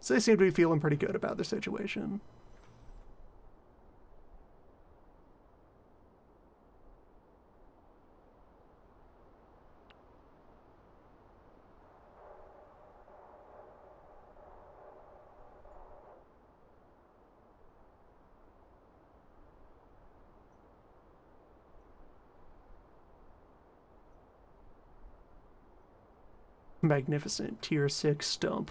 So they seem to be feeling pretty good about their situation. Magnificent tier 6 stump.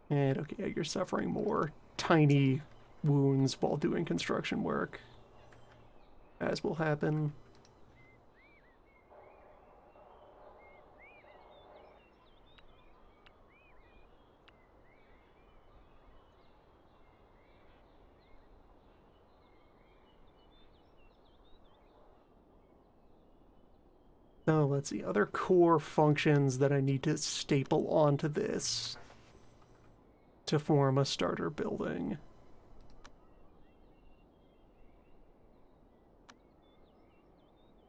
And okay, you're suffering more tiny wounds while doing construction work, as will happen. Oh, let's see. Other core functions that I need to staple onto this to form a starter building.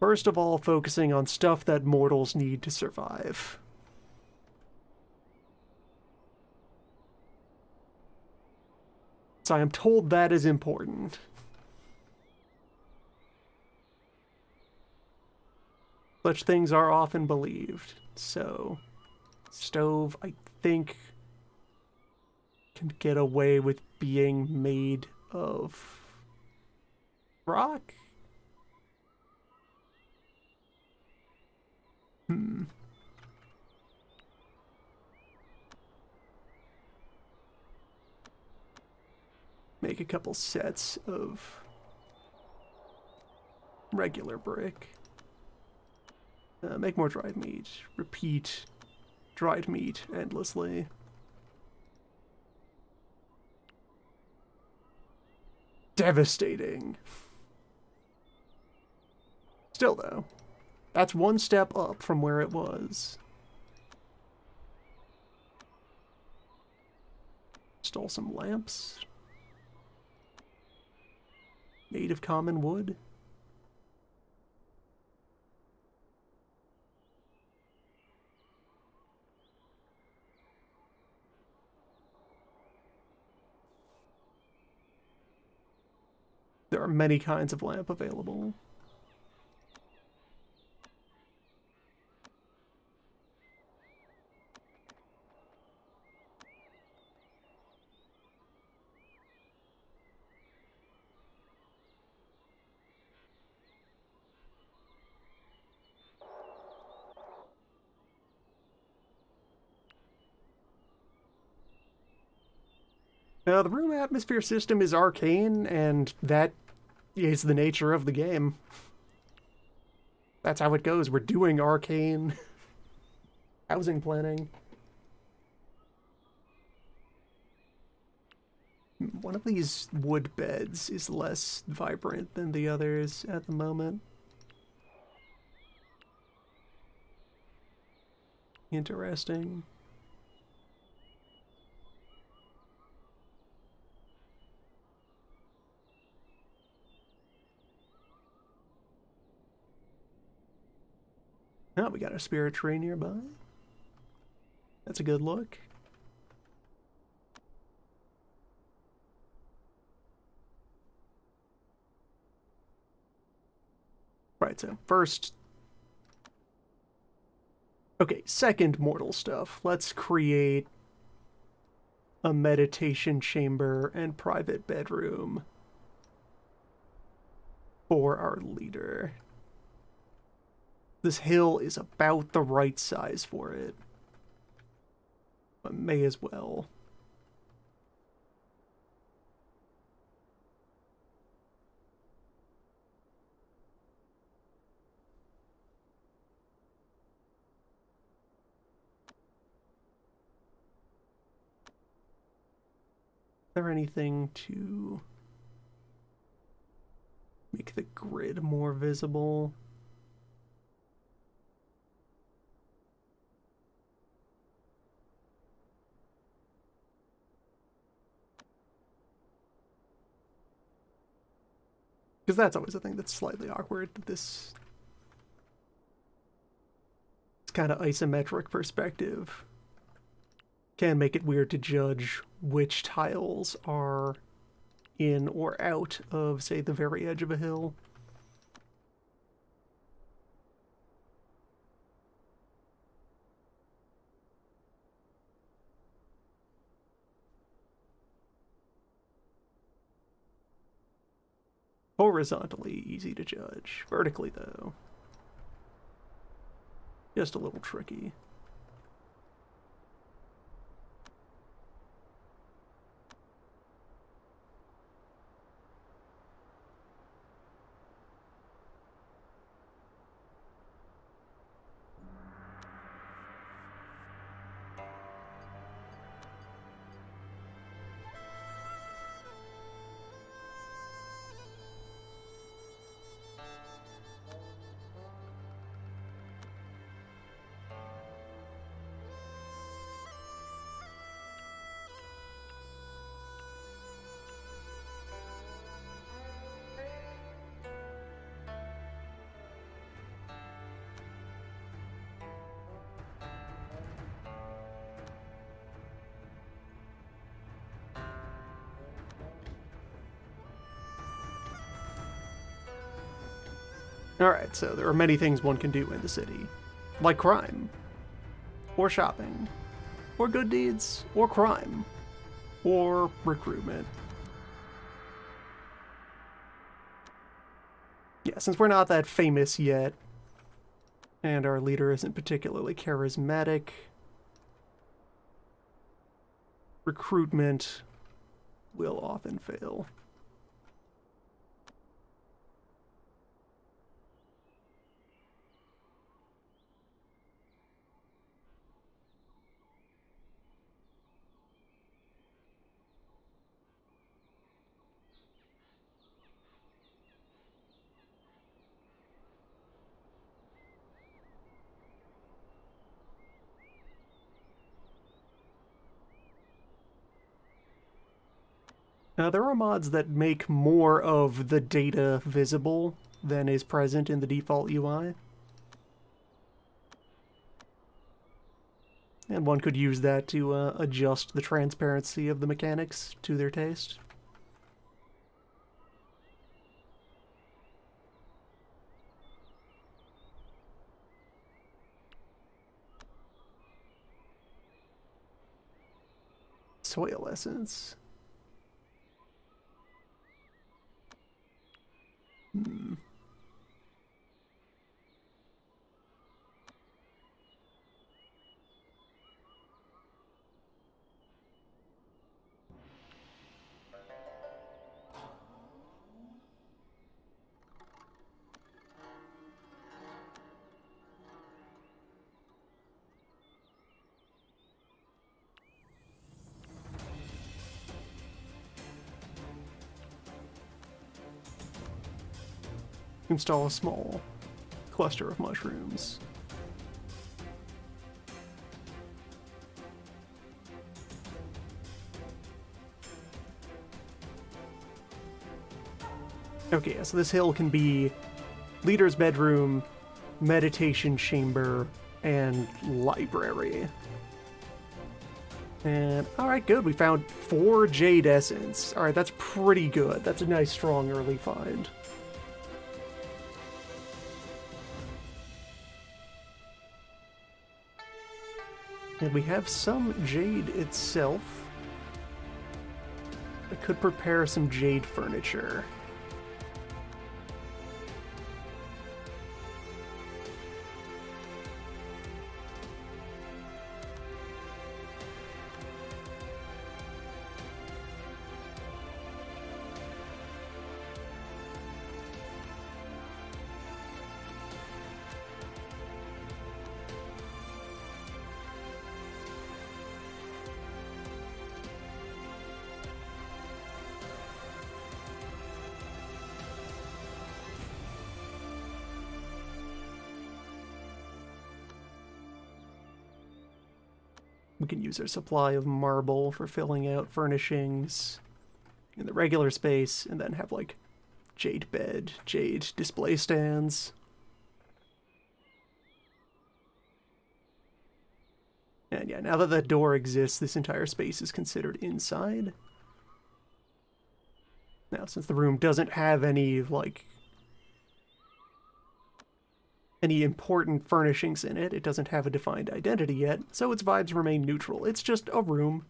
First of all, focusing on stuff that mortals need to survive. So I am told that is important. Such things are often believed. So, stove, I think, can get away with being made of rock? Hmm. Make a couple sets of regular brick. Make more dried meat. Repeat dried meat endlessly. Devastating. Still, though, that's one step up from where it was. Stole some lamps. Made of common wood. There are many kinds of lamp available. Now, the room atmosphere system is arcane, and that is the nature of the game. That's how it goes. We're doing arcane housing planning. One of these wood beds is less vibrant than the others at the moment. Interesting. Oh, we got a spirit tree nearby. That's a good look. Right, so first... Okay, second mortal stuff. Let's create a meditation chamber and private bedroom for our leader. This hill is about the right size for it. But may as well. Is there anything to make the grid more visible? Because that's always a thing that's slightly awkward. This kind of isometric perspective can make it weird to judge which tiles are in or out of, say, the very edge of a hill. Horizontally easy to judge. Vertically, though, just a little tricky. Alright, so there are many things one can do in the city. Like crime, or shopping, or good deeds, or crime, or recruitment. Yeah, since we're not that famous yet, and our leader isn't particularly charismatic, recruitment will often fail. Now, there are mods that make more of the data visible than is present in the default UI. And one could use that to adjust the transparency of the mechanics to their taste. Soil essence. Hmm. Install a small cluster of mushrooms. Okay, so this hill can be leader's bedroom, meditation chamber, and library. And, alright, good. We found 4 Jade Essence. Alright, that's pretty good. That's a nice, strong early find. And we have some Jade itself. I could prepare some Jade furniture. We can use our supply of marble for filling out furnishings in the regular space, and then have, like, jade bed, jade display stands. And yeah, now that that door exists, this entire space is considered inside. Now, since the room doesn't have any, like, any important furnishings in it, it doesn't have a defined identity yet, so its vibes remain neutral. It's just a room.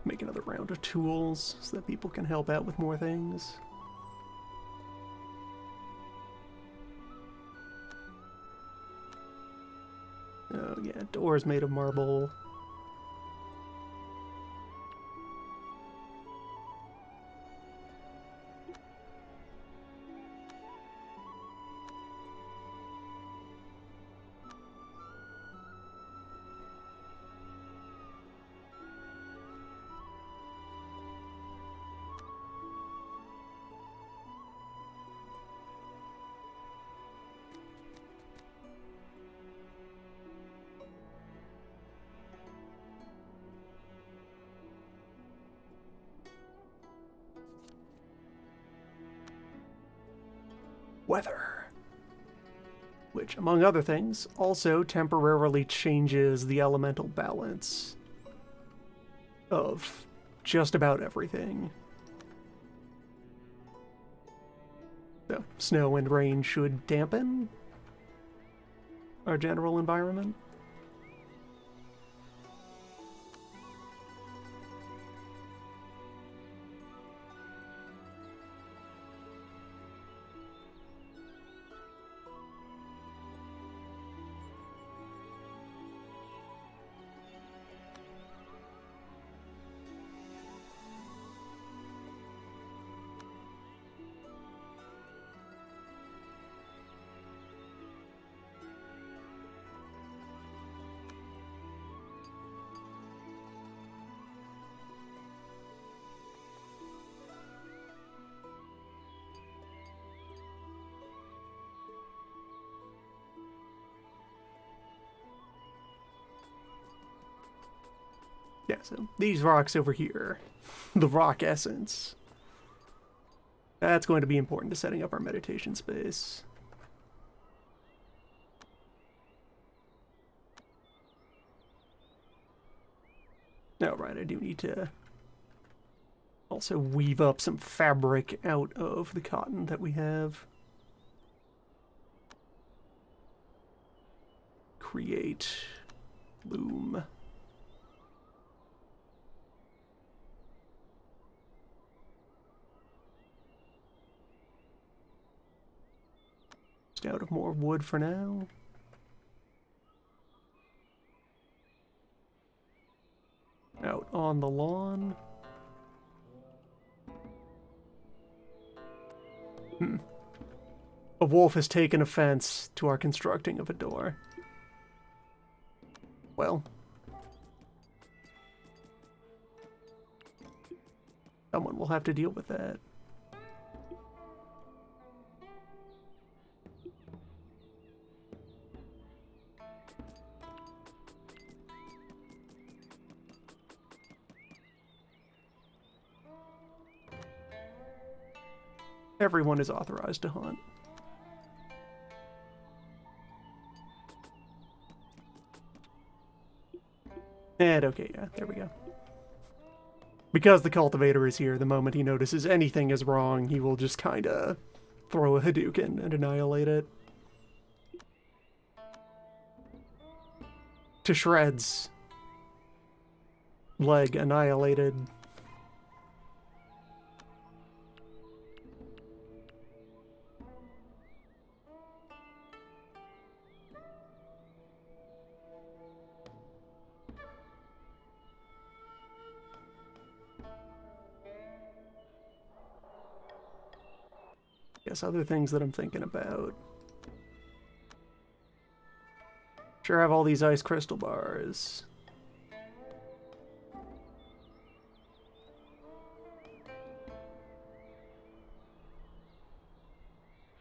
Make another round of tools so that people can help out with more things. Oh yeah, doors made of marble. Weather, which, among other things, also temporarily changes the elemental balance of just about everything. So, snow and rain should dampen our general environment. Yeah, so these rocks over here, the rock essence, that's going to be important to setting up our meditation space. Oh, right, I do need to also weave up some fabric out of the cotton that we have. Create loom. Just out of more wood for now. Out on the lawn. A wolf has taken offense to our constructing of a door. Well, someone will have to deal with that. Everyone is authorized to hunt. And okay, yeah, there we go. Because the cultivator is here, the moment he notices anything is wrong, he will just kinda throw a Hadouken and annihilate it. To shreds. Leg annihilated. Guess other things that I'm thinking about. Sure, I have all these ice crystal bars.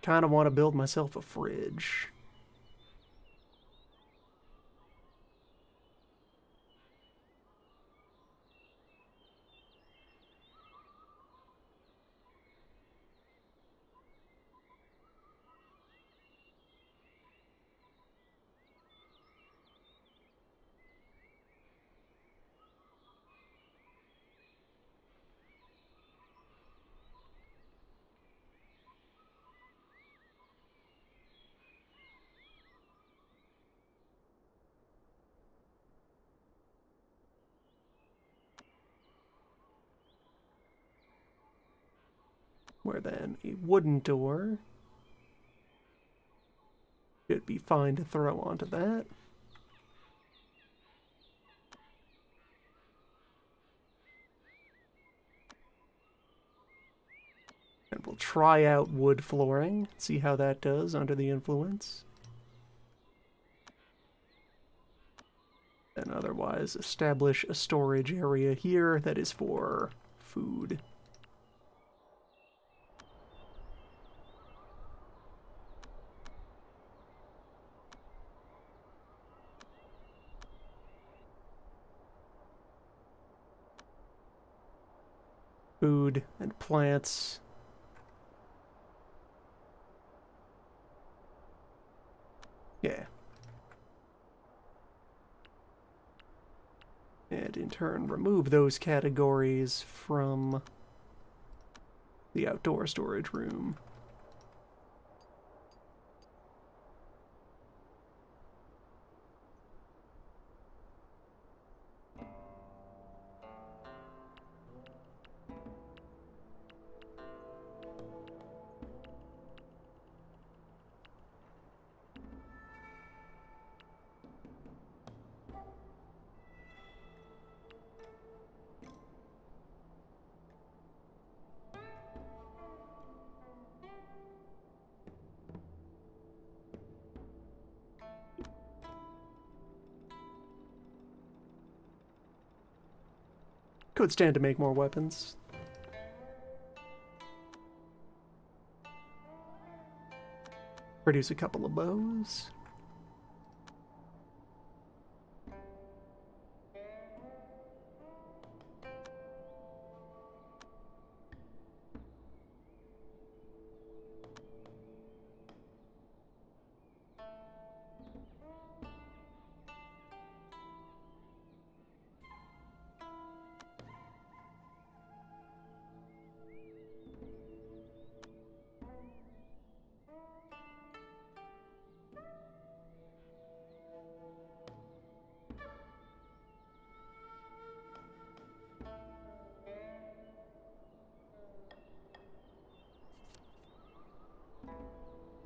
Kind of want to build myself a fridge. Where then a wooden door should be fine to throw onto that. And we'll try out wood flooring, see how that does under the influence. And otherwise establish a storage area here that is for food. Food and plants. Yeah. And in turn, remove those categories from the outdoor storage room. Could stand to make more weapons. Produce a couple of bows.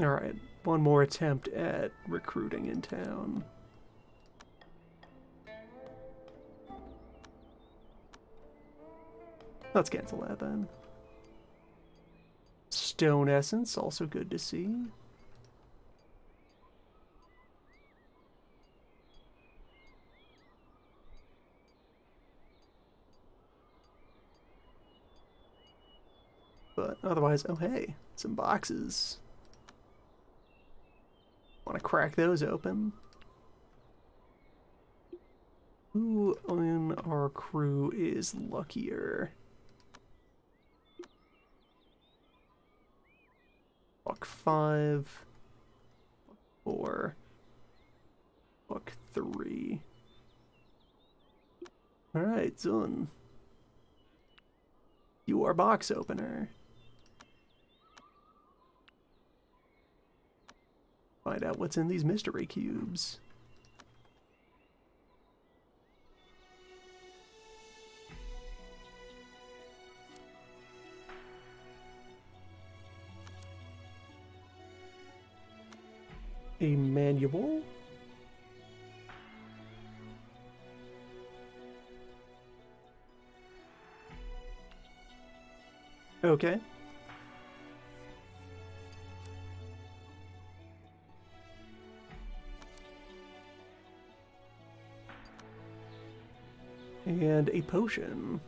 Alright, one more attempt at recruiting in town. Let's cancel that then. Stone essence, also good to see. But otherwise, oh hey, some boxes. Want to crack those open? Who on our crew is luckier? Buck 5. Buck 4. Buck 3. Alright, Zun. You are box opener. Find out what's in these mystery cubes. A manual. Okay. And a potion.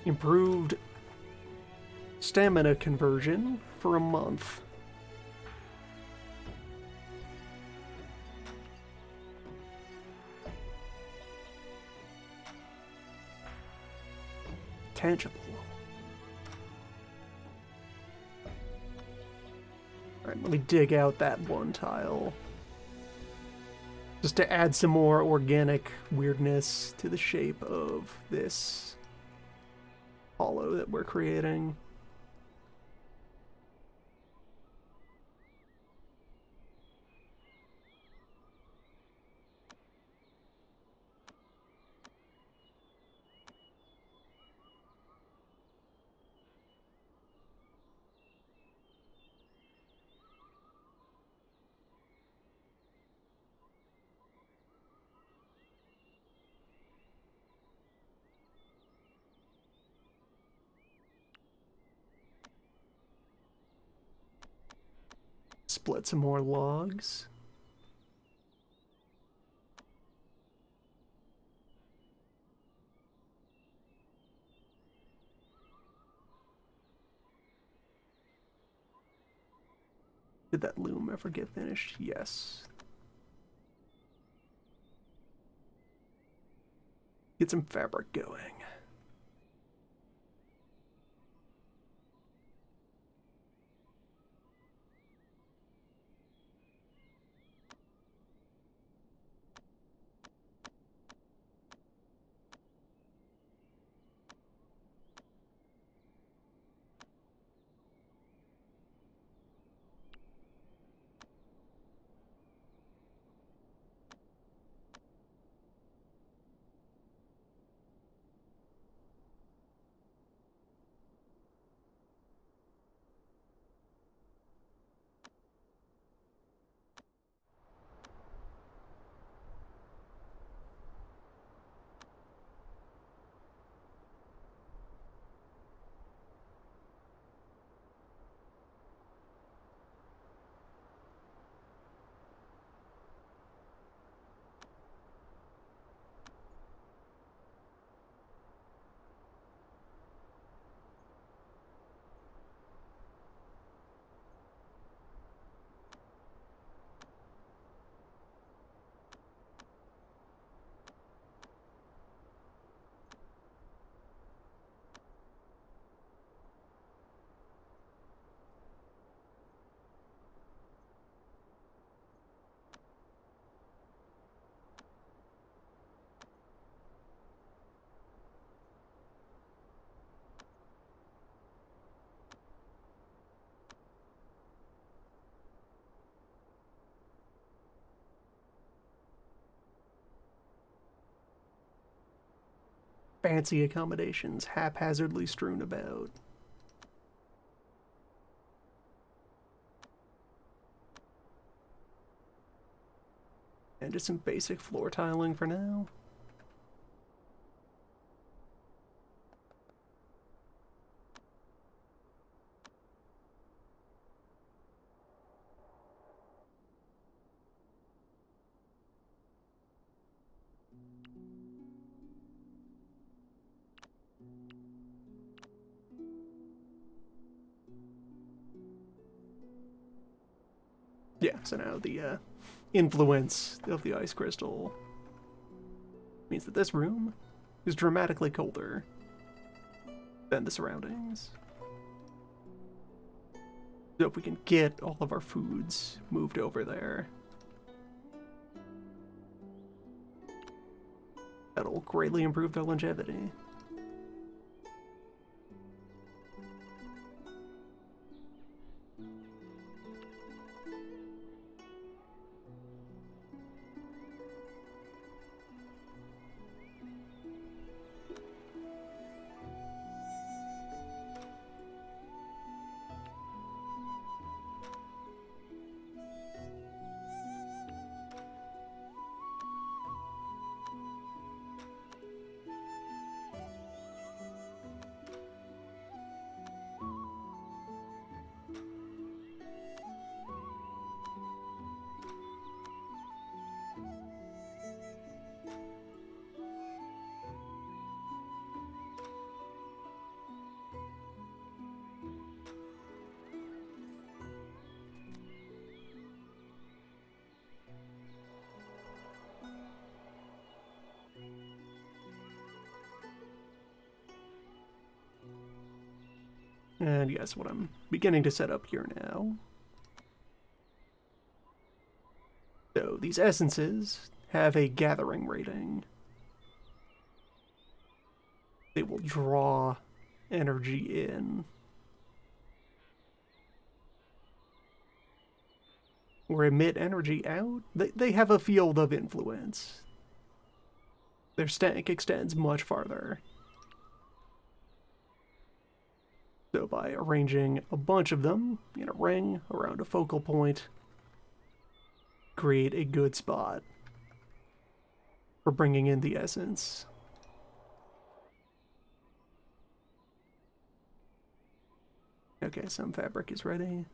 Improved stamina conversion for a month. Tangible. Alright, let me dig out that one tile. Just to add some more organic weirdness to the shape of this hollow that we're creating. Split some more logs. Did that loom ever get finished? Yes. Get some fabric going. Fancy accommodations haphazardly strewn about. And just some basic floor tiling for now. Yeah, so now the influence of the ice crystal means that this room is dramatically colder than the surroundings. So if we can get all of our foods moved over there, that'll greatly improve their longevity. And yes, what I'm beginning to set up here now. So these essences have a gathering rating. They will draw energy in, or emit energy out. They have a field of influence. Their stank extends much farther. So by arranging a bunch of them in a ring around a focal point, create a good spot for bringing in the essence. Okay, some fabric is ready.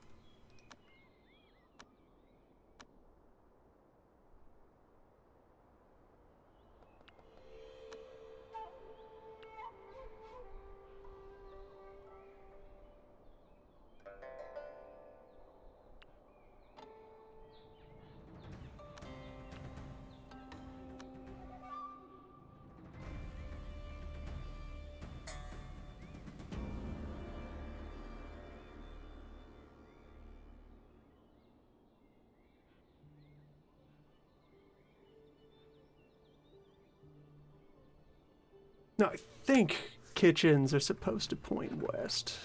No, I think kitchens are supposed to point west.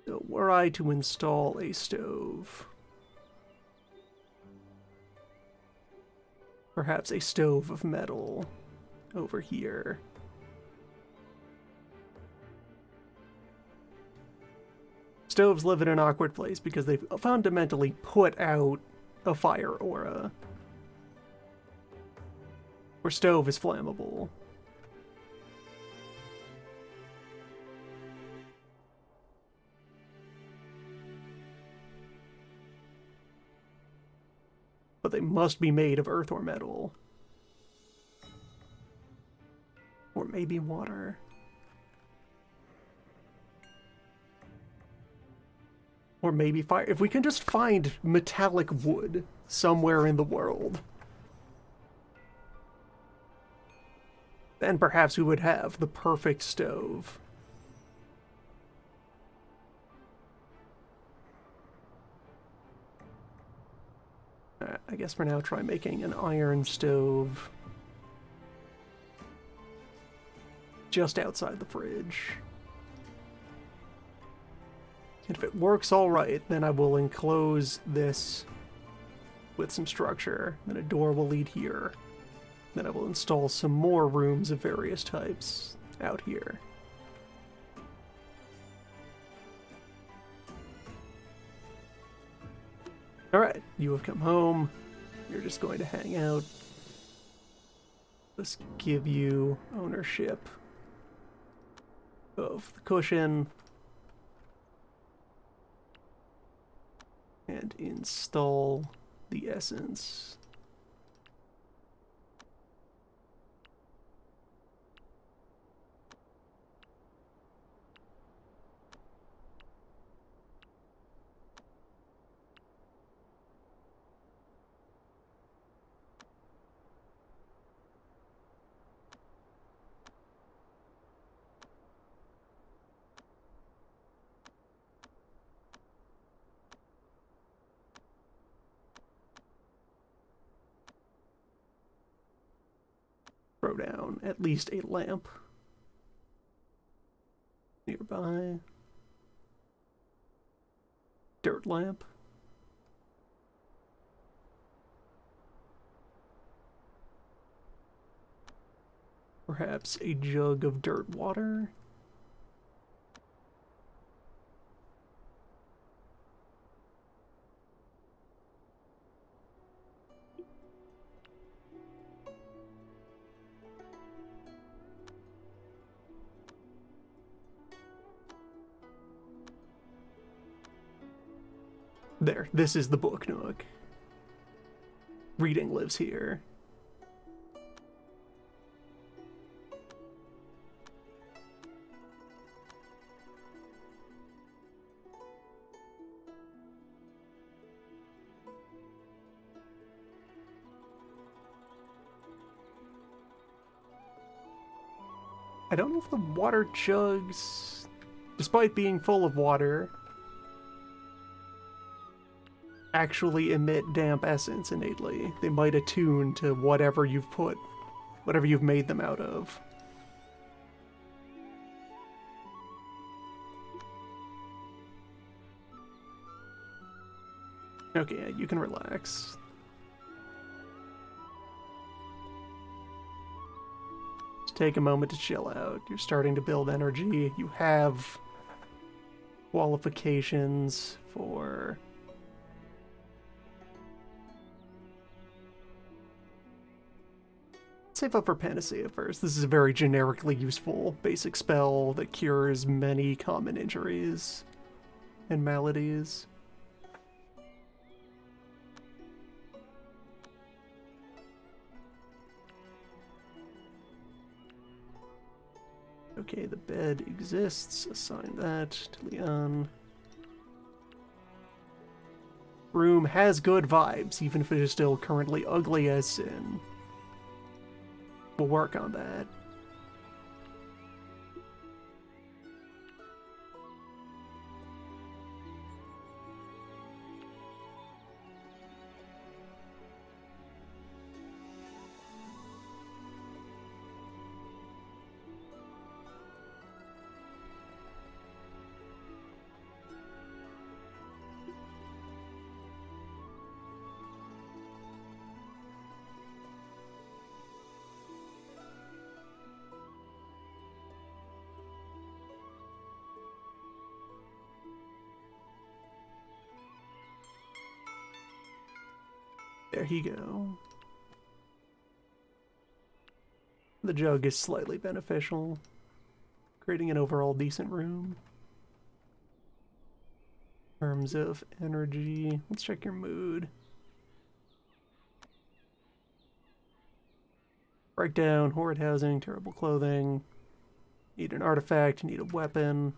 So were I to install a stove, perhaps a stove of metal over here. Stoves live in an awkward place because they fundamentally put out a fire aura. Where stove is flammable. But they must be made of earth or metal. Or maybe water. Or maybe fire. If we can just find metallic wood somewhere in the world, then perhaps we would have the perfect stove. I guess for now, try making an iron stove just outside the fridge. And if it works all right, then I will enclose this with some structure. Then a door will lead here. Then I will install some more rooms of various types out here. Alright, you have come home. You're just going to hang out. Let's give you ownership of the cushion. And install the essence. Throw down at least a lamp nearby. Dirt lamp. Perhaps a jug of dirt water. There, this is the book nook. Reading lives here. I don't know if the water jugs, despite being full of water, actually emit damp essence innately. They might attune to whatever you've made them out of. Okay, yeah, you can relax. Just take a moment to chill out. You're starting to build energy. You have qualifications for save up for Panacea first. This is a very generically useful basic spell that cures many common injuries and maladies. Okay, the bed exists. Assign that to Leon. Room has good vibes, even if it is still currently ugly as sin. We'll work on that. There you go. The jug is slightly beneficial, creating an overall decent room. In terms of energy, let's check your mood. Breakdown, horrid housing, terrible clothing. Need an artifact, need a weapon.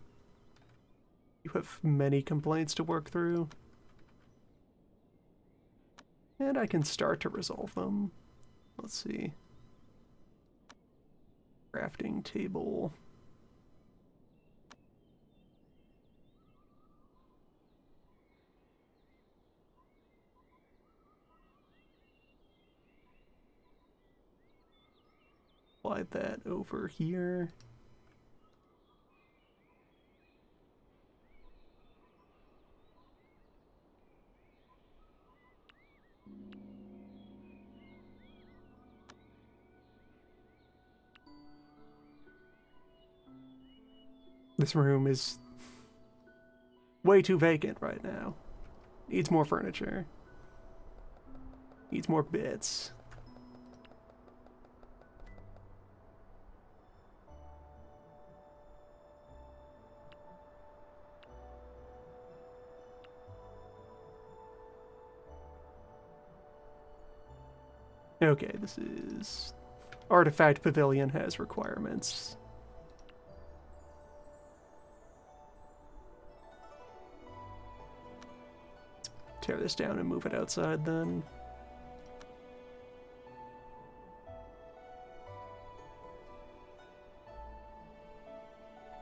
You have many complaints to work through. And I can start to resolve them. Let's see. Crafting table. Slide that over here. This room is way too vacant right now. Needs more furniture. Needs more bits. Okay, this is... Artifact Pavilion has requirements. Tear this down and move it outside then.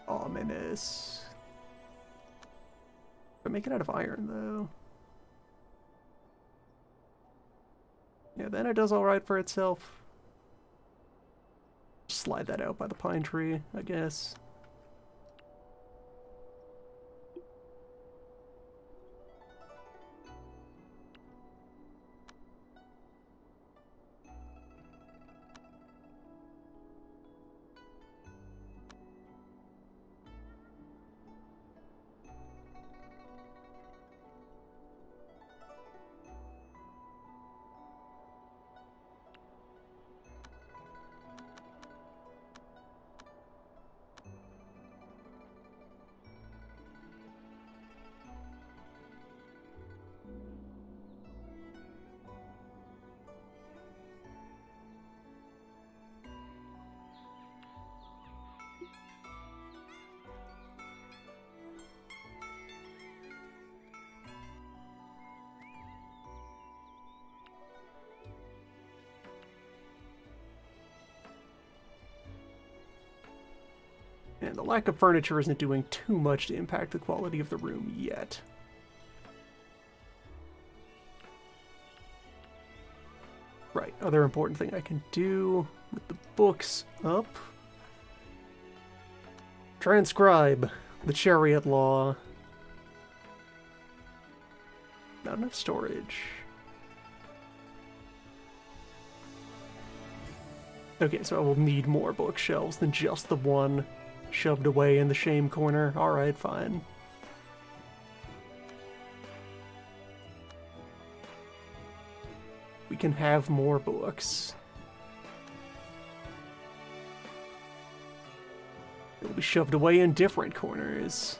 Ominous. But make it out of iron though. Yeah, then it does alright for itself. Slide that out by the pine tree, I guess. Again, the lack of furniture isn't doing too much to impact the quality of the room yet. Right, other important thing I can do with the books up. Transcribe the Chariot Law. Not enough storage. Okay, so I will need more bookshelves than just the one shoved away in the shame corner. Alright, fine. We can have more books. It'll be shoved away in different corners.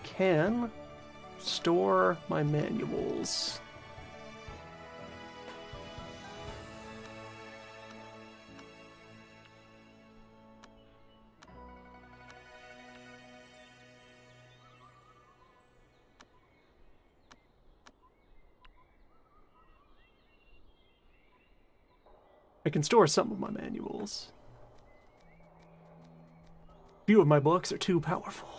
Can store my manuals. I can store some of my manuals. Few of my books are too powerful.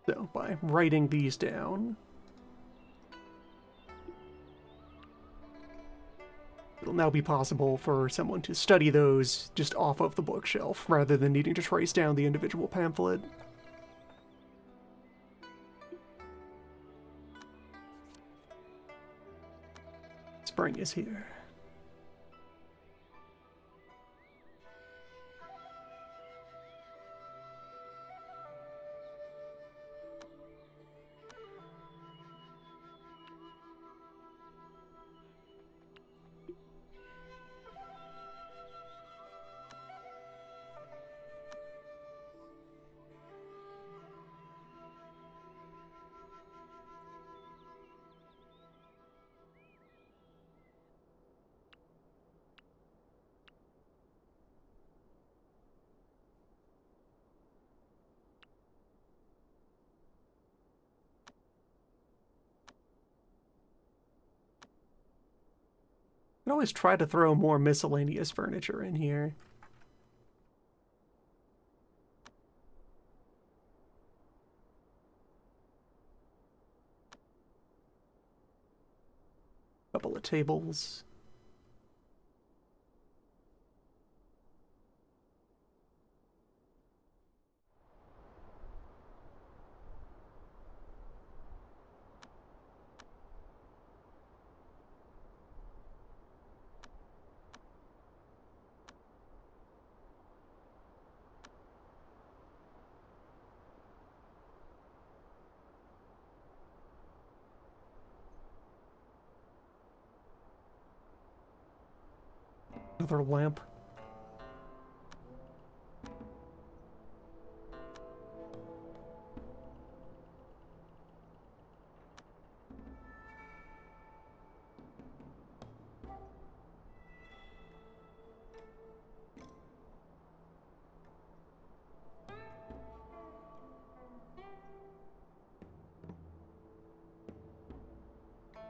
So, by writing these down, it'll now be possible for someone to study those just off of the bookshelf, rather than needing to trace down the individual pamphlet. Spring is here. I can always try to throw more miscellaneous furniture in here. Couple of tables. Another lamp.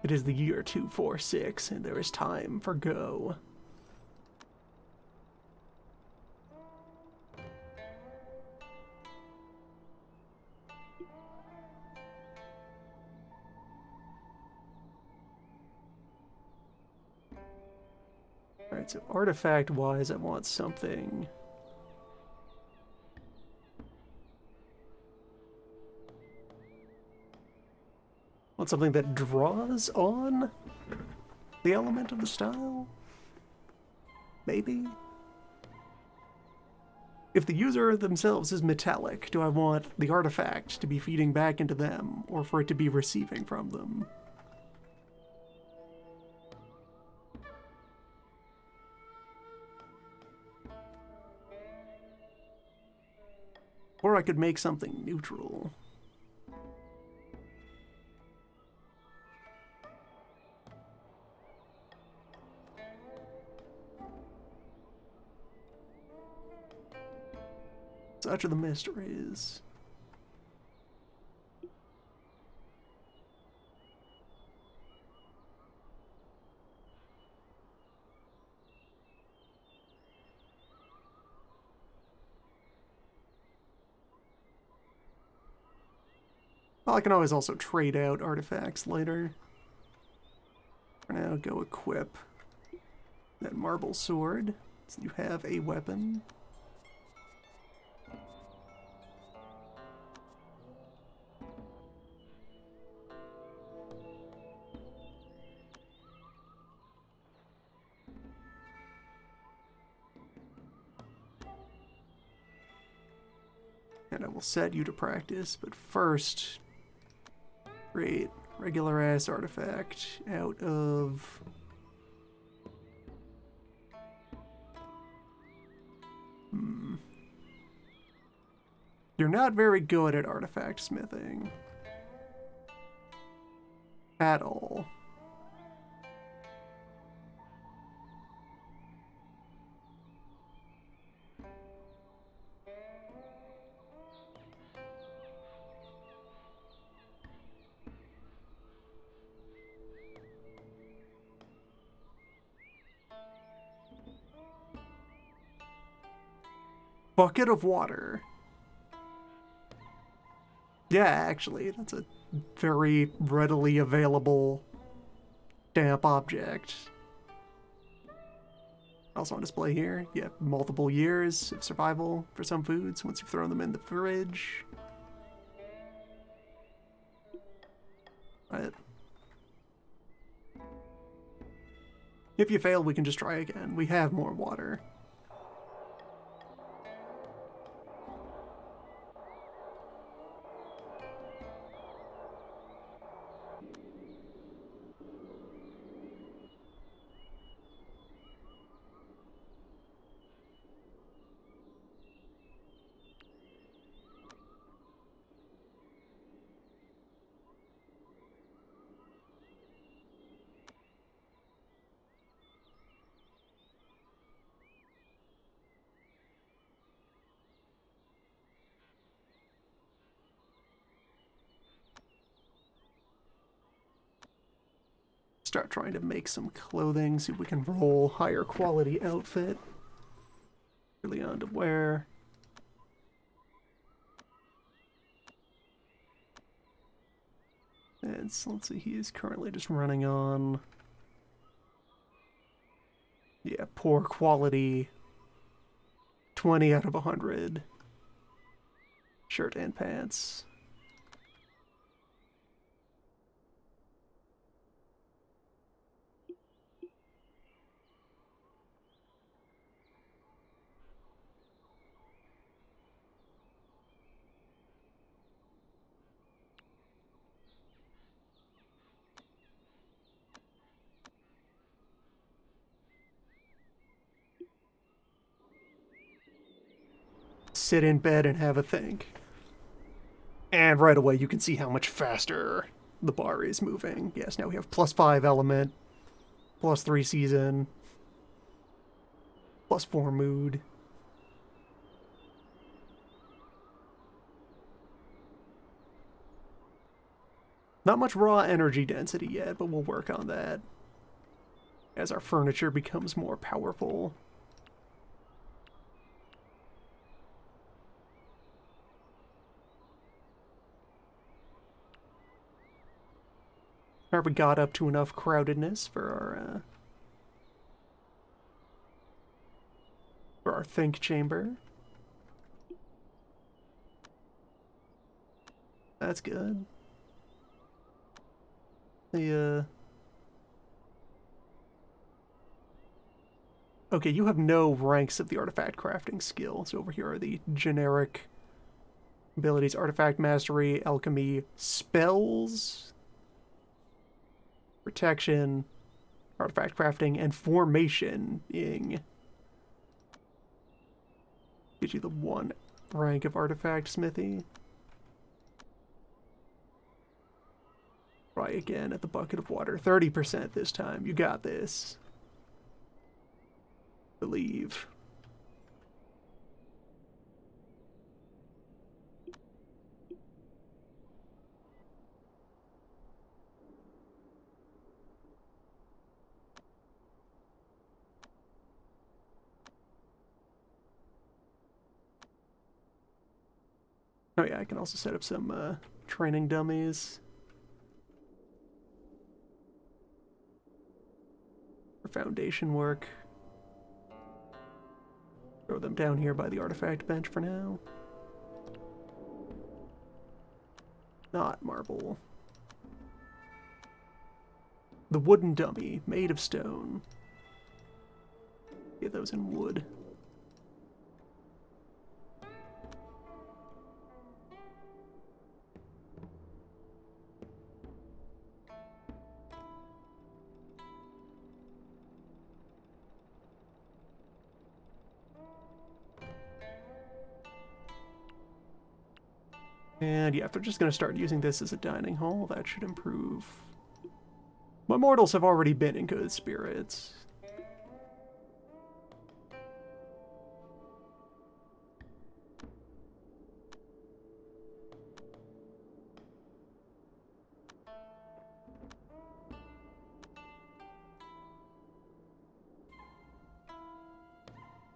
It is the year 246, and there is time for go. Alright, so artifact-wise, I want something. Want something that draws on the element of the style? Maybe? If the user themselves is metallic, do I want the artifact to be feeding back into them, or for it to be receiving from them? Or I could make something neutral. Such are the mysteries. Well, I can always also trade out artifacts later. For now, go equip that marble sword, so you have a weapon. And I will set you to practice, but first, create regular ass artifact out of You're not very good at artifact smithing. At all. Bucket of water. Yeah, actually, that's a very readily available damp object. Also on display here, you have multiple years of survival for some foods once you've thrown them in the fridge. Right. If you fail, we can just try again. We have more water. Start trying to make some clothing, see if we can roll higher quality outfit. Really on to wear. And so let's see, he is currently just running on, yeah, poor quality 20 out of 100 shirt and pants. Sit in bed and have a think. And right away you can see how much faster the bar is moving. Yes, now we have +5 element, +3 season, +4 mood. Not much raw energy density yet, but we'll work on that as our furniture becomes more powerful. Or we got up to enough crowdedness for our think chamber. That's good. The Okay, you have no ranks of the artifact crafting skill. So over here are the generic abilities: artifact mastery, alchemy, spells, protection, artifact crafting, and formation-ing. Gives you the one rank of artifact smithy. Try again at the bucket of water. 30% this time. You got this. Believe. Oh yeah, I can also set up some training dummies for foundation work. Throw them down here by the artifact bench for now. Not marble. The wooden dummy, made of stone. Get those in wood. And yeah, if they're just going to start using this as a dining hall, that should improve. My mortals have already been in good spirits.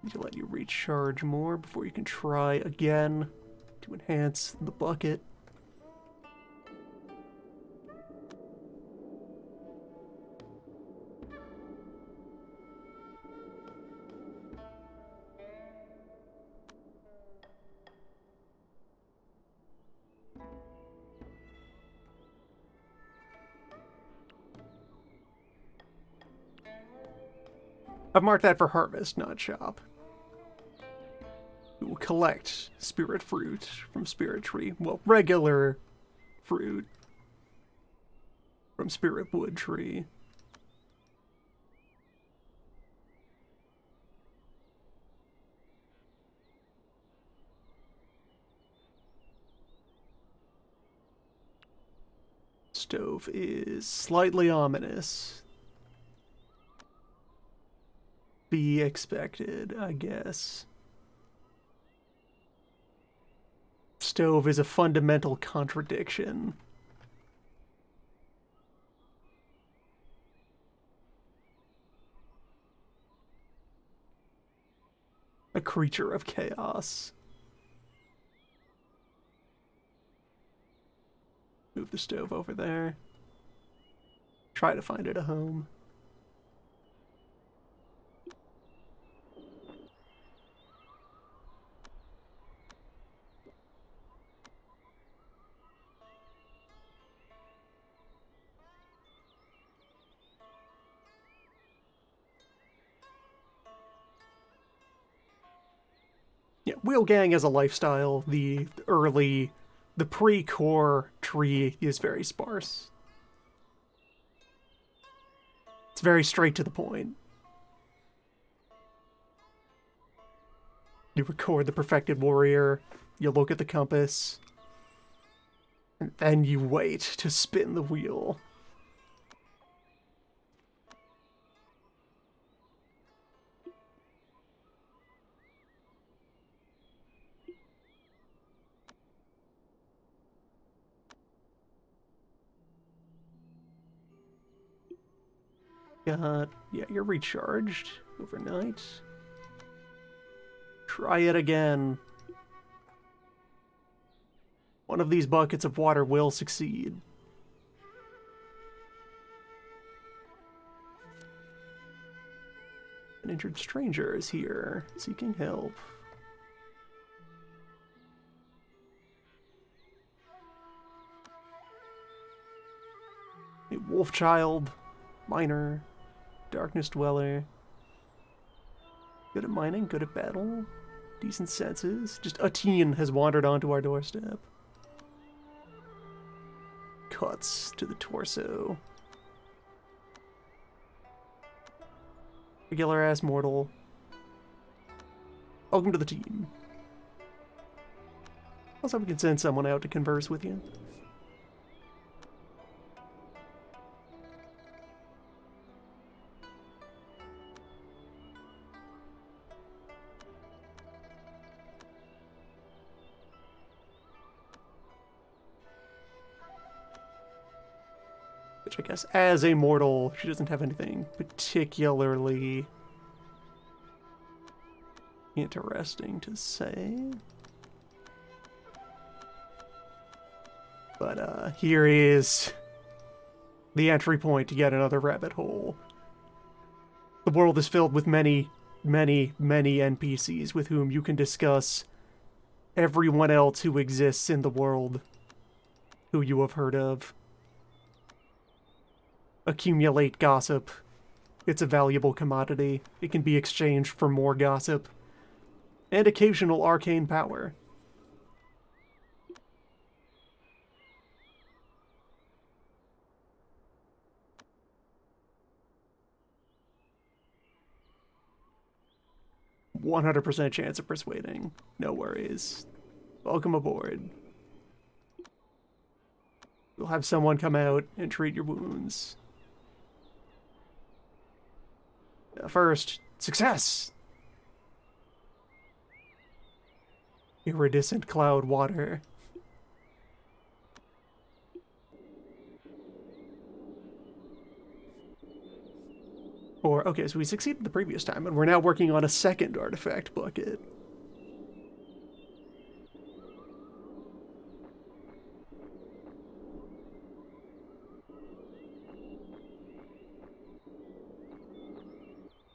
Need to let you recharge more before you can try again to enhance the bucket. I've marked that for harvest, not shop. We will collect spirit fruit from spirit tree. Well, regular fruit from spirit wood tree. Stove is slightly ominous. Be expected, I guess. Stove is a fundamental contradiction. A creature of chaos. Move the stove over there. Try to find it a home. Yeah, Wheel Gang as a lifestyle, the pre-core tree is very sparse. It's very straight to the point. You record the perfected warrior, you look at the compass, and then you wait to spin the wheel. Yeah, you're recharged overnight. Try it again. One of these buckets of water will succeed. An injured stranger is here, seeking help. A wolf child, miner, darkness dweller. Good at mining, good at battle, decent senses. Just a teen has wandered onto our doorstep. Cuts to the torso. Regular ass mortal. Welcome to the team. Also, we can send someone out to converse with you. Which I guess, as a mortal, she doesn't have anything particularly interesting to say. But here is the entry point to yet another rabbit hole. The world is filled with many, many, many NPCs with whom you can discuss everyone else who exists in the world who you have heard of. Accumulate gossip. It's a valuable commodity. It can be exchanged for more gossip. And occasional arcane power. 100% chance of persuading. No worries. Welcome aboard. You'll have someone come out and treat your wounds. First, success! Iridescent cloud water. Or, okay, so we succeeded the previous time, and we're now working on a second artifact bucket.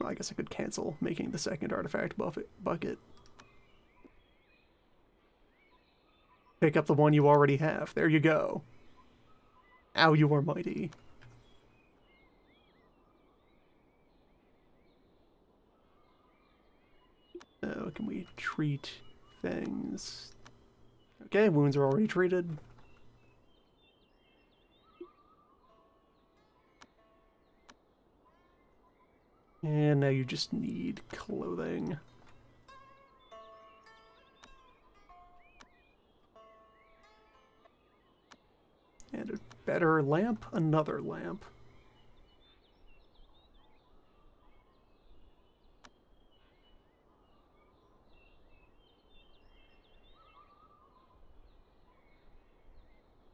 Well, I guess I could cancel making the second artifact bucket. Pick up the one you already have. There you go. Ow, you are mighty. Oh, can we treat things? Okay, wounds are already treated. And now you just need clothing. And a better lamp, another lamp.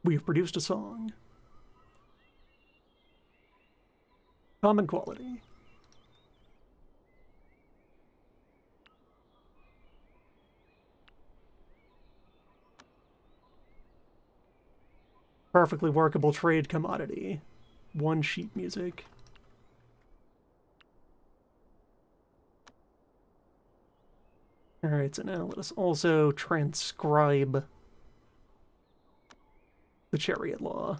We have produced a song. Common quality. Perfectly workable trade commodity. One sheet music. Alright, so now let us also transcribe the chariot law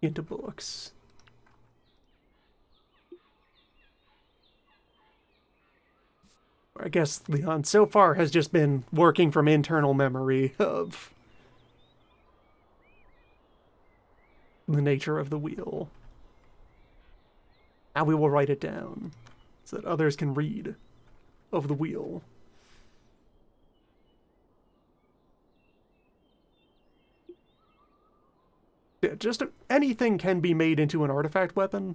into books. I guess Leon so far has just been working from internal memory of the nature of the wheel. Now we will write it down so that others can read of the wheel. Yeah, just anything can be made into an artifact weapon.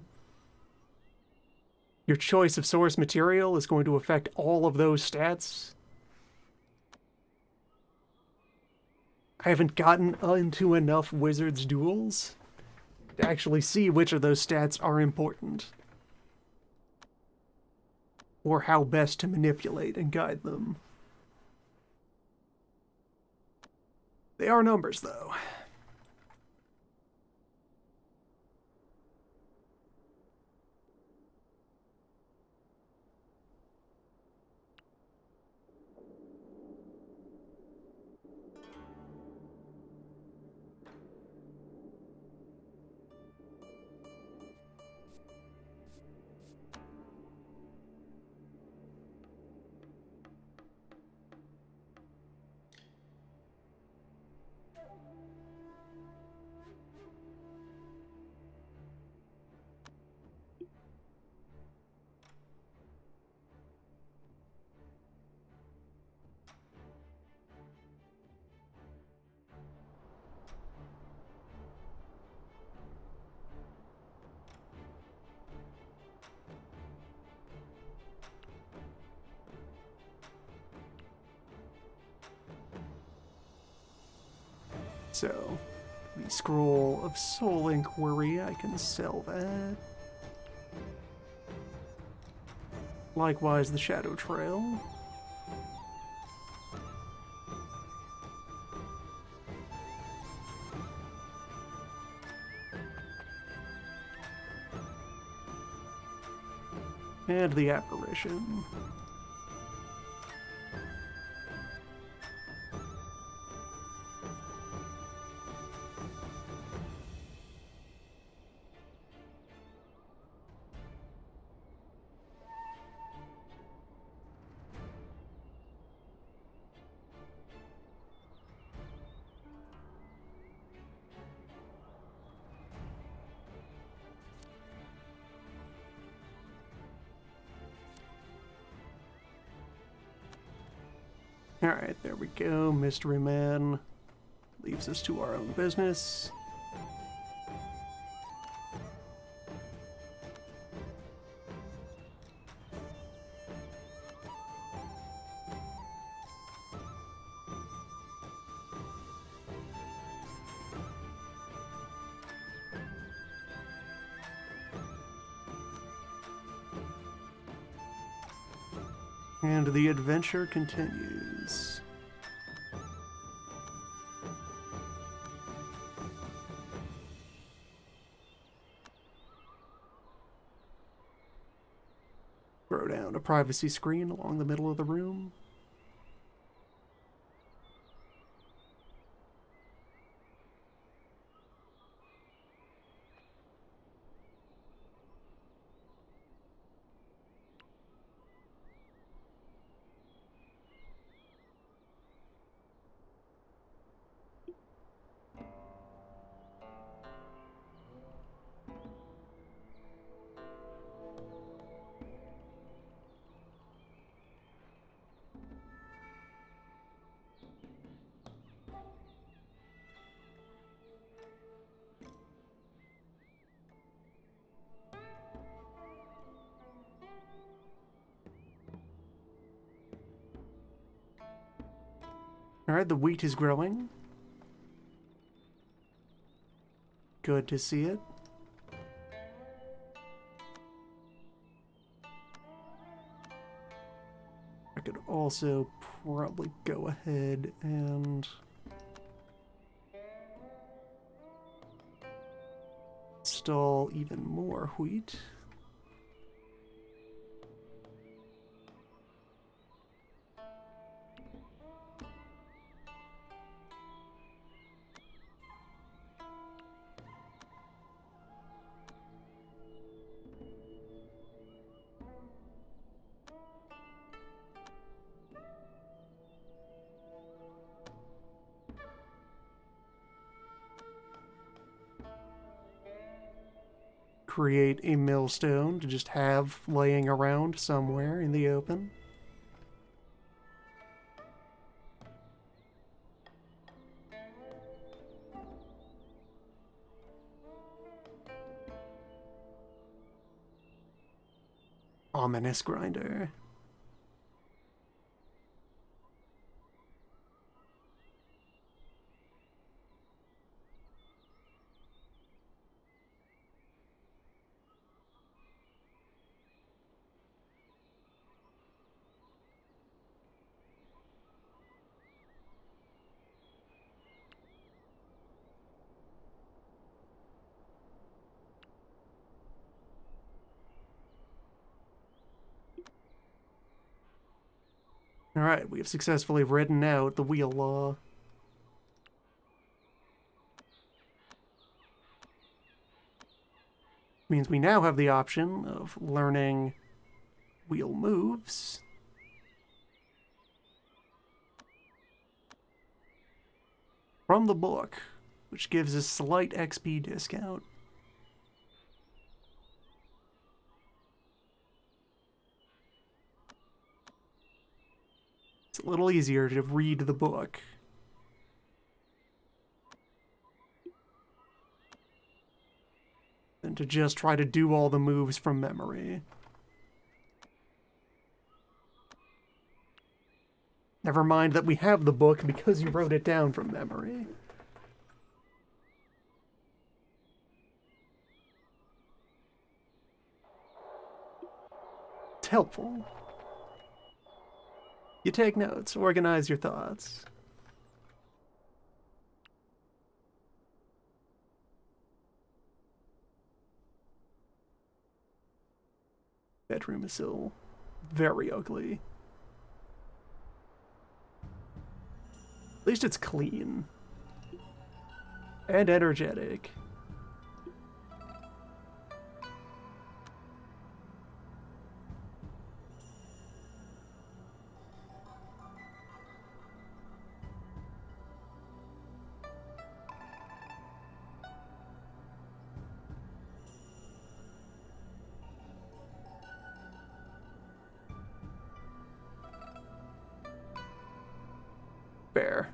Your choice of source material is going to affect all of those stats. I haven't gotten into enough Wizards duels to actually see which of those stats are important. Or how best to manipulate and guide them. They are numbers, though. So, the Scroll of Soul Inquiry, I can sell that. Likewise, the Shadow Trail. And the Apparition. Alright, there we go. Mystery Man leaves us to our own business. And the adventure continues. Throw down a privacy screen along the middle of the room. Alright, the wheat is growing. Good to see it. I could also probably go ahead and install even more wheat. Create a millstone to just have laying around somewhere in the open. Ominous grinder. Alright, we have successfully written out the wheel law. Means we now have the option of learning wheel moves. From the book, which gives a slight XP discount. It's a little easier to read the book. Than to just try to do all the moves from memory. Never mind that we have the book because you wrote it down from memory. It's helpful. You take notes, organize your thoughts. Bedroom is still very ugly. At least it's clean. And energetic. Fair.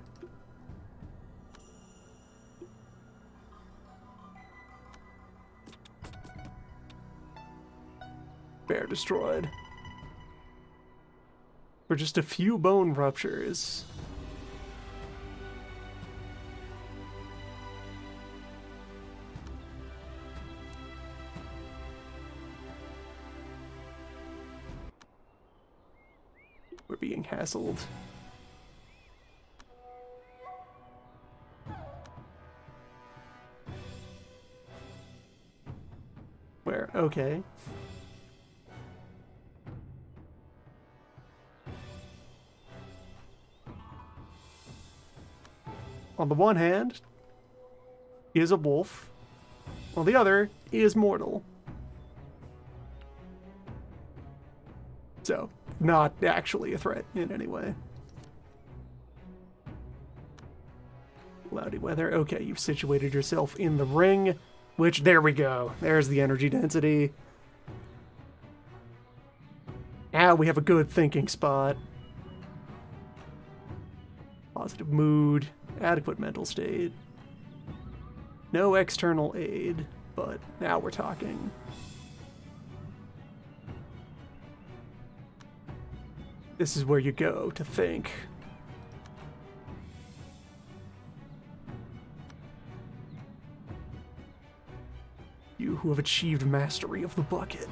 Bear destroyed. For just a few bone ruptures. We're being hassled. Where? Okay. On the one hand, he is a wolf. On the other, he is mortal. So, not actually a threat in any way. Cloudy weather. Okay, you've situated yourself in the ring, which, there we go. There's the energy density. Now we have a good thinking spot. Positive mood, adequate mental state. No external aid, but now we're talking. This is where you go to think. You who have achieved mastery of the bucket.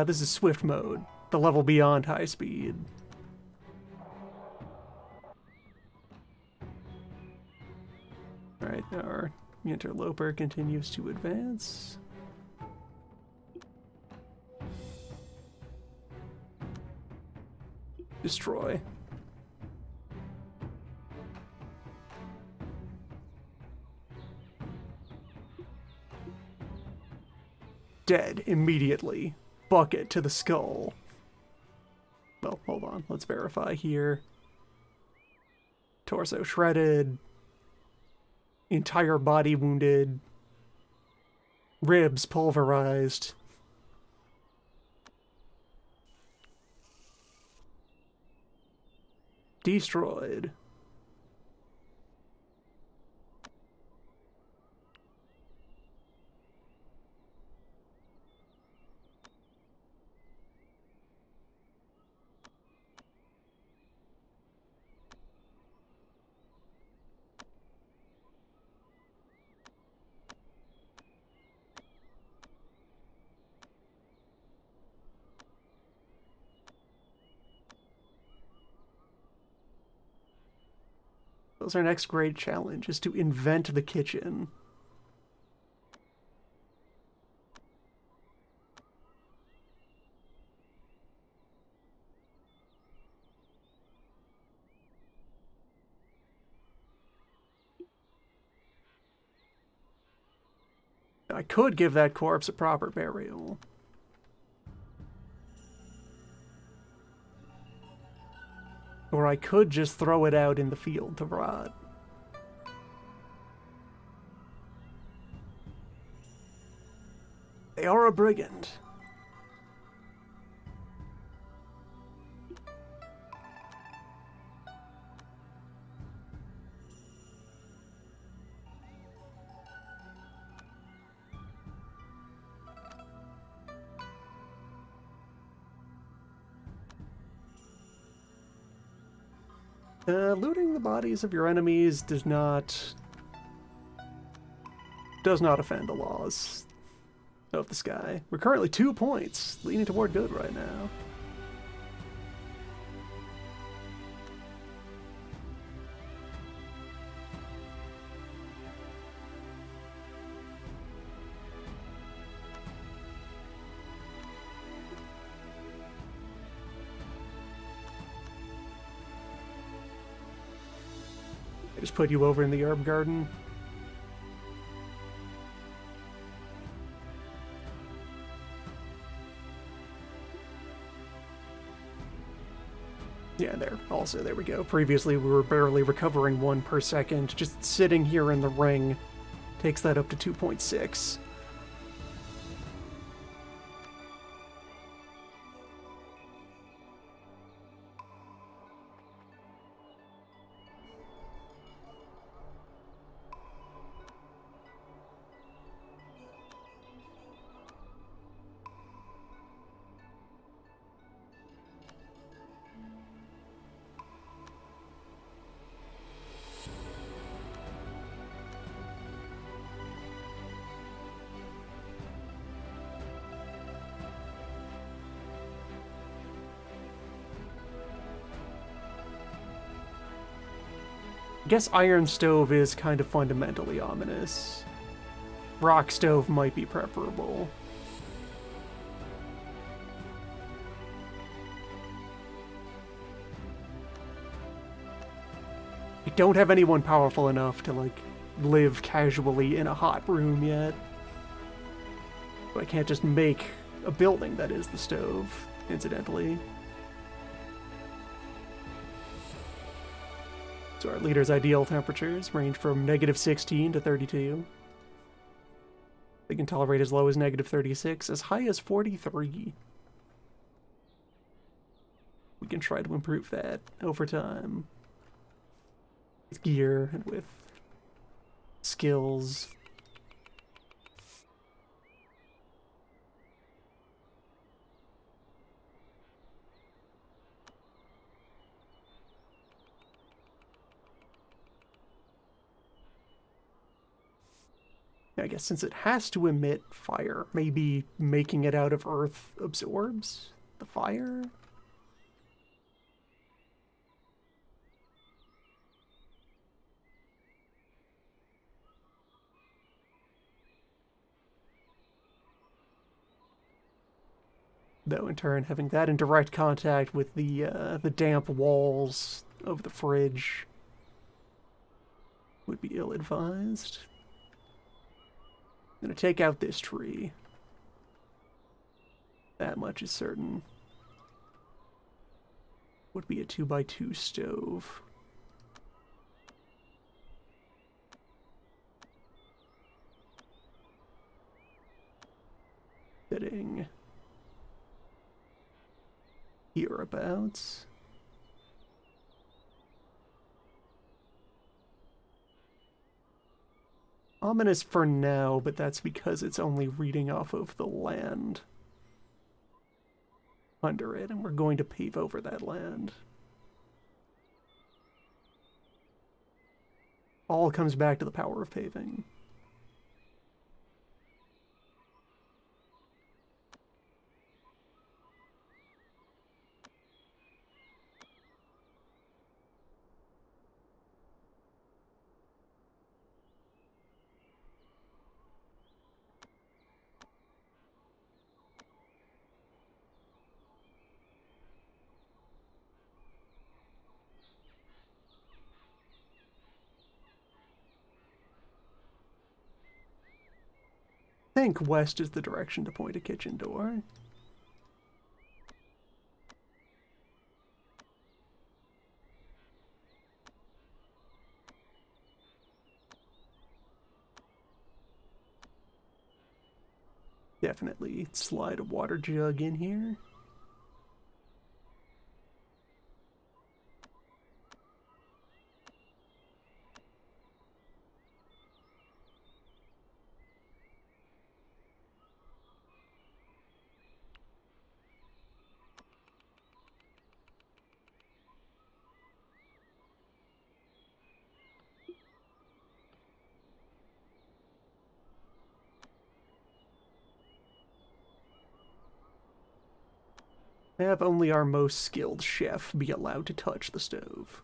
This is Swift mode, the level beyond high speed. Alright, our interloper continues to advance. Destroy. Dead immediately. Bucket to the skull. Well, hold on. Let's verify here. Torso shredded. Entire body wounded. Ribs pulverized. Destroyed. That's our next great challenge, is to invent the kitchen. I could give that corpse a proper burial. Or I could just throw it out in the field to rot. They are a brigand. Looting the bodies of your enemies does not offend the laws of the sky. We're currently 2 points, leaning toward good right now. I just put you over in the herb garden. Yeah, there. Also, there we go. Previously, we were barely recovering 1 per second. Just sitting here in the ring takes that up to 2.6. I guess Iron Stove is kind of fundamentally ominous. Rock Stove might be preferable. I don't have anyone powerful enough to, like, live casually in a hot room yet. So I can't just make a building that is the stove, incidentally. So our leader's ideal temperatures range from -16 to 32. They can tolerate as low as -36, as high as 43. We can try to improve that over time. With gear and with skills. I guess since it has to emit fire, maybe making it out of earth absorbs the fire? Though in turn, having that in direct contact with the damp walls of the fridge would be ill-advised. I'm gonna take out this tree. That much is certain. Would be a 2x2 stove. Fitting. Hereabouts. Ominous for now, but that's because it's only reading off of the land under it, and we're going to pave over that land. All comes back to the power of paving. I think west is the direction to point a kitchen door. Definitely slide a water jug in here. Have only our most skilled chef be allowed to touch the stove.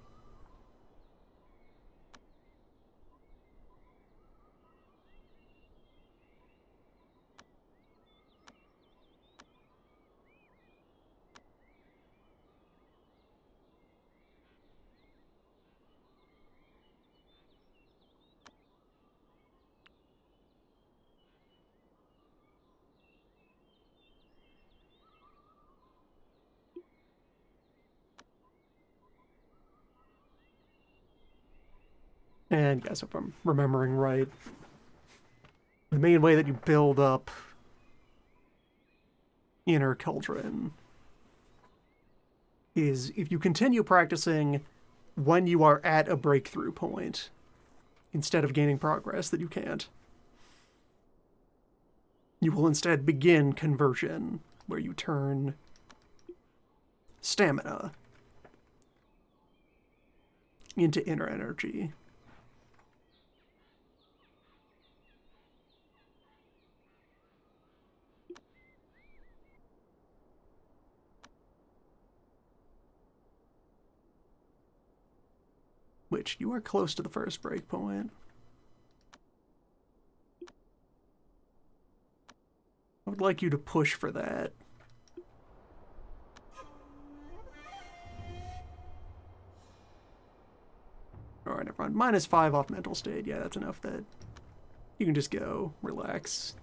And yes, if I'm remembering right, the main way that you build up inner cauldron is if you continue practicing when you are at a breakthrough point, instead of gaining progress that you can't. You will instead begin conversion, where you turn stamina into inner energy. Which you are close to the first breakpoint. I would like you to push for that. Alright, everyone. -5 off mental state. Yeah, that's enough that you can just go. Relax.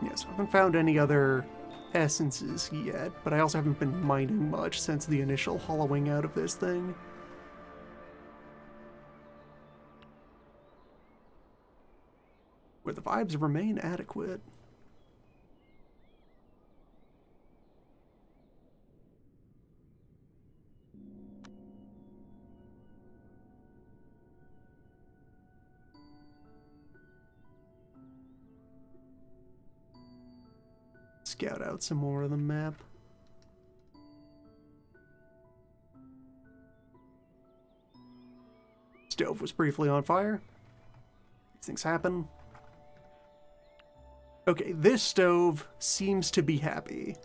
Yes, I haven't found any other essences yet, but I also haven't been mining much since the initial hollowing out of this thing. Where the vibes remain adequate. Scout out some more of the map. Stove was briefly on fire. These things happen. Okay, this stove seems to be happy.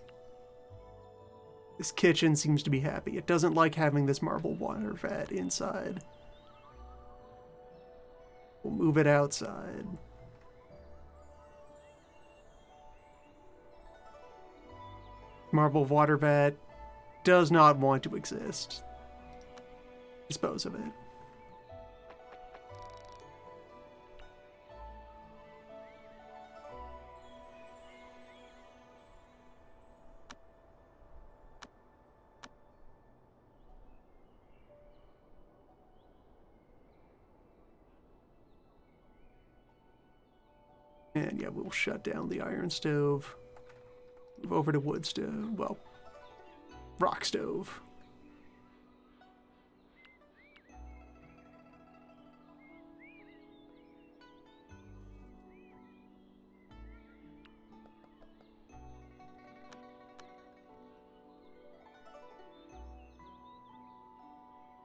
This kitchen seems to be happy. It doesn't like having this marble water vat inside. We'll move it outside. Marble water vat does not want to exist. Dispose of it. And yeah, we'll shut down the iron stove. Move over to wood stove. Well, rock stove.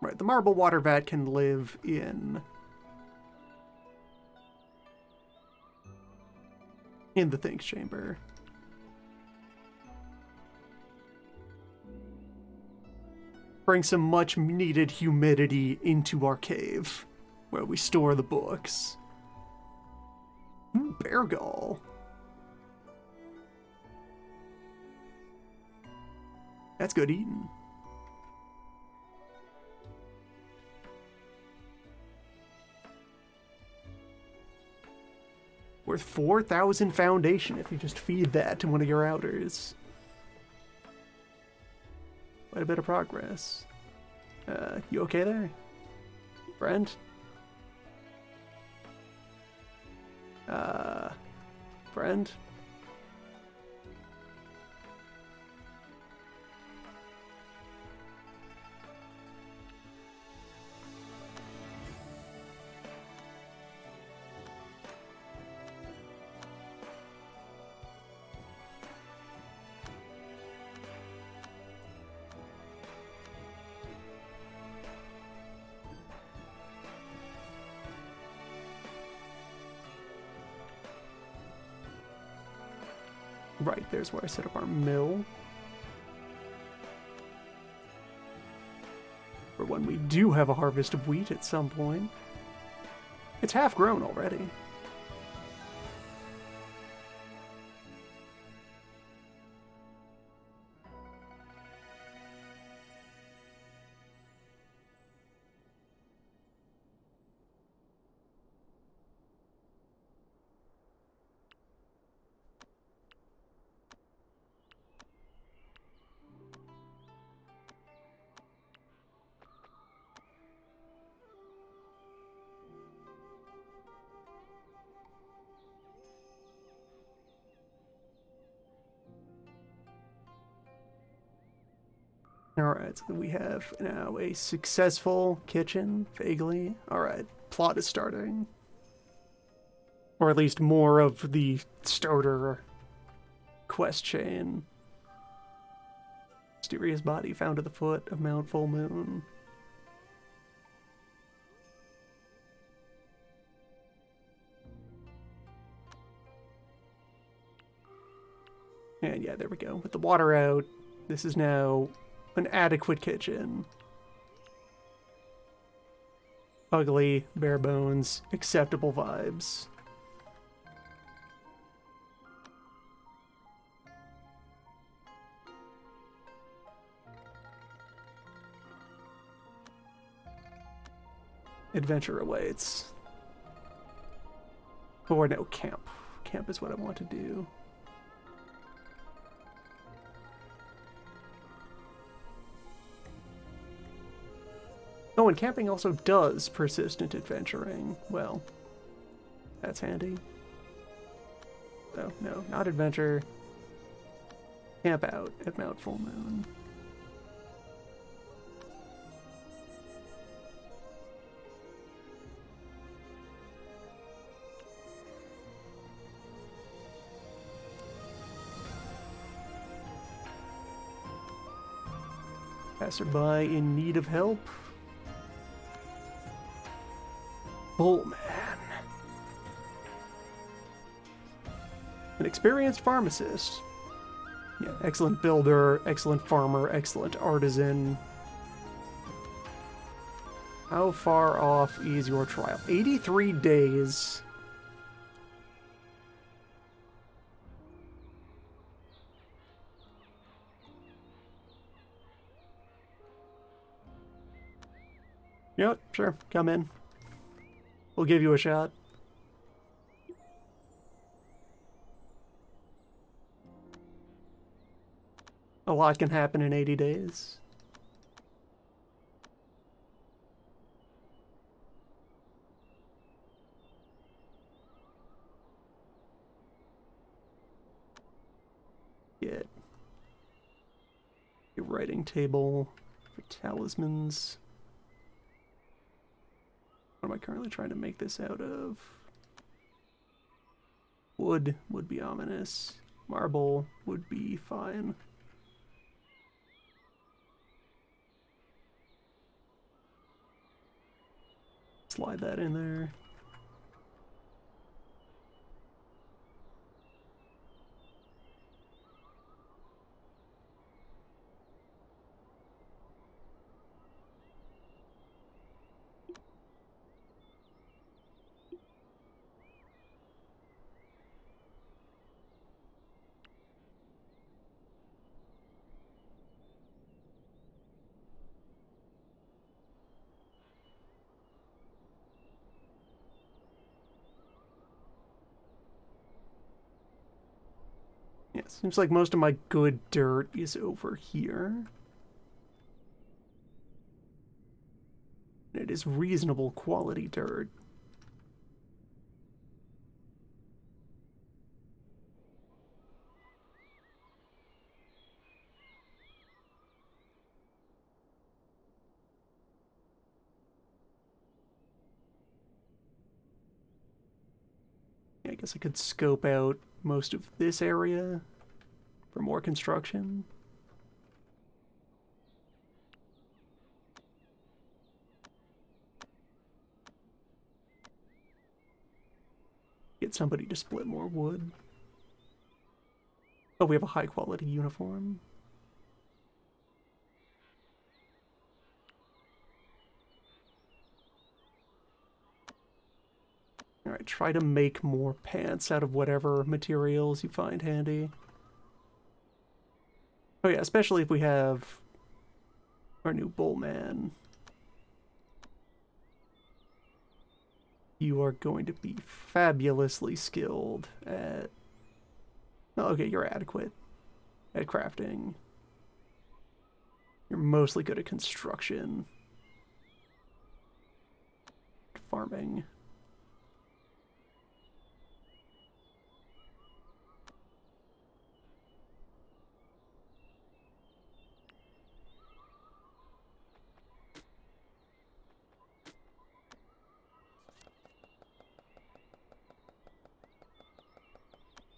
Right, the marble water vat can live in the Think Chamber. Bring some much needed humidity into our cave, where we store the books. bear gall. That's good eating. Worth 4,000 foundation if you just feed that to one of your outers. Quite a bit of progress. You okay there? Friend? Friend? Right, there's where I set up our mill. For when we do have a harvest of wheat at some point. It's half grown already. Alright, so we have now a successful kitchen, vaguely. Alright, plot is starting. Or at least more of the starter quest chain. Mysterious body found at the foot of Mount Full Moon. And yeah, there we go. With the water out, this is now an adequate kitchen. Ugly, bare bones, acceptable vibes. Adventure awaits. Or no, camp. Camp is what I want to do. Oh, and camping also does persistent adventuring. Well, that's handy. So, no, not adventure. Camp out at Mount Full Moon. Passerby in need of help. Bullman. An experienced pharmacist. Yeah, excellent builder, excellent farmer, excellent artisan. How far off is your trial? 83 days. Yep, sure, come in. We'll give you a shot. A lot can happen in 80 days. Get a writing table for talismans. What am I currently trying to make this out of? Wood would be ominous. Marble would be fine. Slide that in there. Yeah, seems like most of my good dirt is over here. It is reasonable quality dirt. I guess I could scope out most of this area for more construction. Get somebody to split more wood. Oh, we have a high quality uniform. Alright, try to make more pants out of whatever materials you find handy. Oh yeah, especially if we have our new bullman. You are going to be fabulously skilled at... Oh, okay, you're adequate at crafting. You're mostly good at construction. Farming.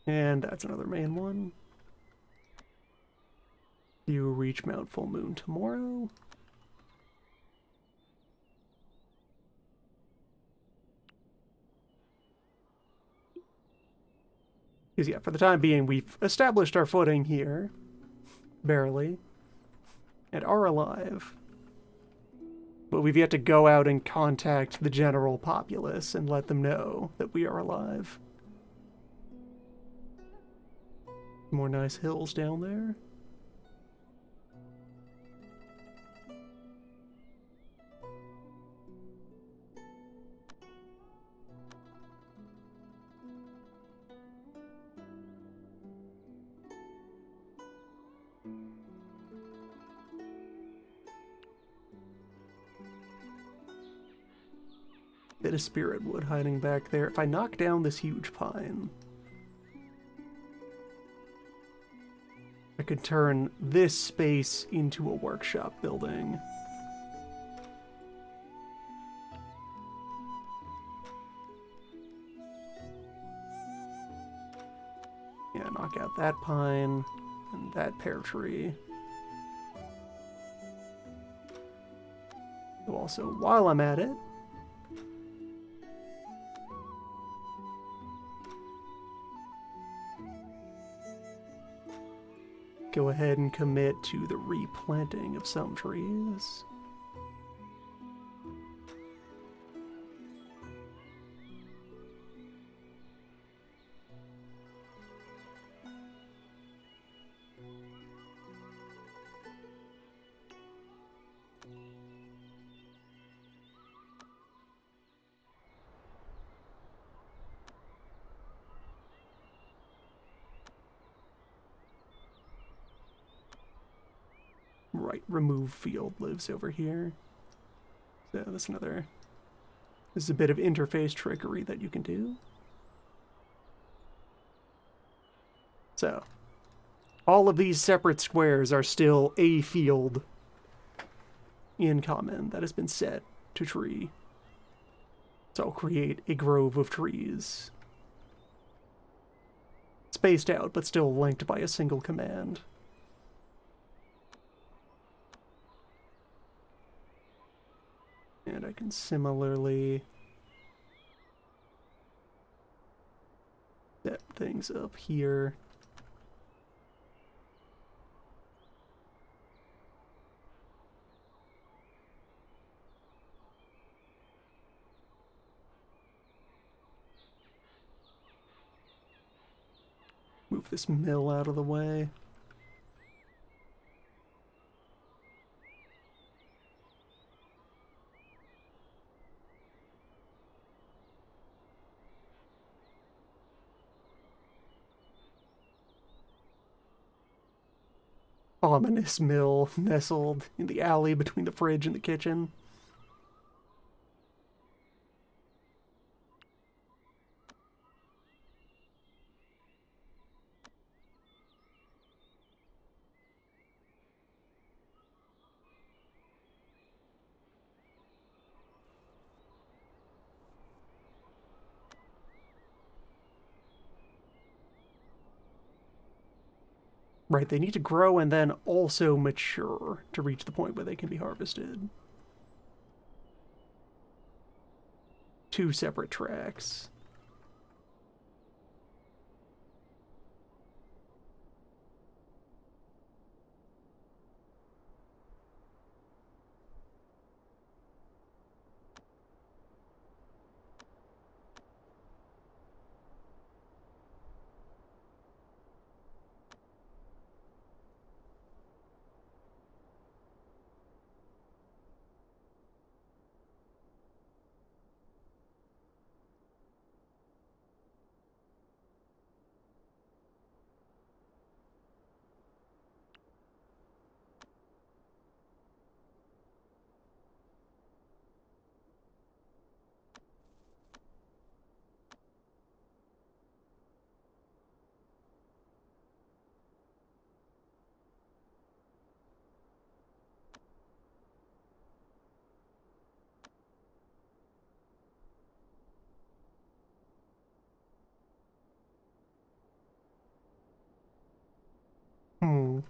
And that's another main one. You reach Mount Full Moon tomorrow. Because yeah, for the time being, we've established our footing here. Barely. And are alive. But we've yet to go out and contact the general populace and let them know that we are alive. More nice hills down there. Bit of spirit wood hiding back there. If I knock down this huge pine, I could turn this space into a workshop building. Yeah, knock out that pine and that pear tree. So also, while I'm at it, go ahead and commit to the replanting of some trees. Right, remove field lives over here. So that's another... This is a bit of interface trickery that you can do. So, all of these separate squares are still a field in common that has been set to tree. So I'll create a grove of trees. Spaced out, but still linked by a single command. And I can similarly set things up here. Move this mill out of the way. ominous mill nestled in the alley between the fridge and the kitchen. Right, they need to grow and then also mature to reach the point where they can be harvested. Two separate tracks. Hmm.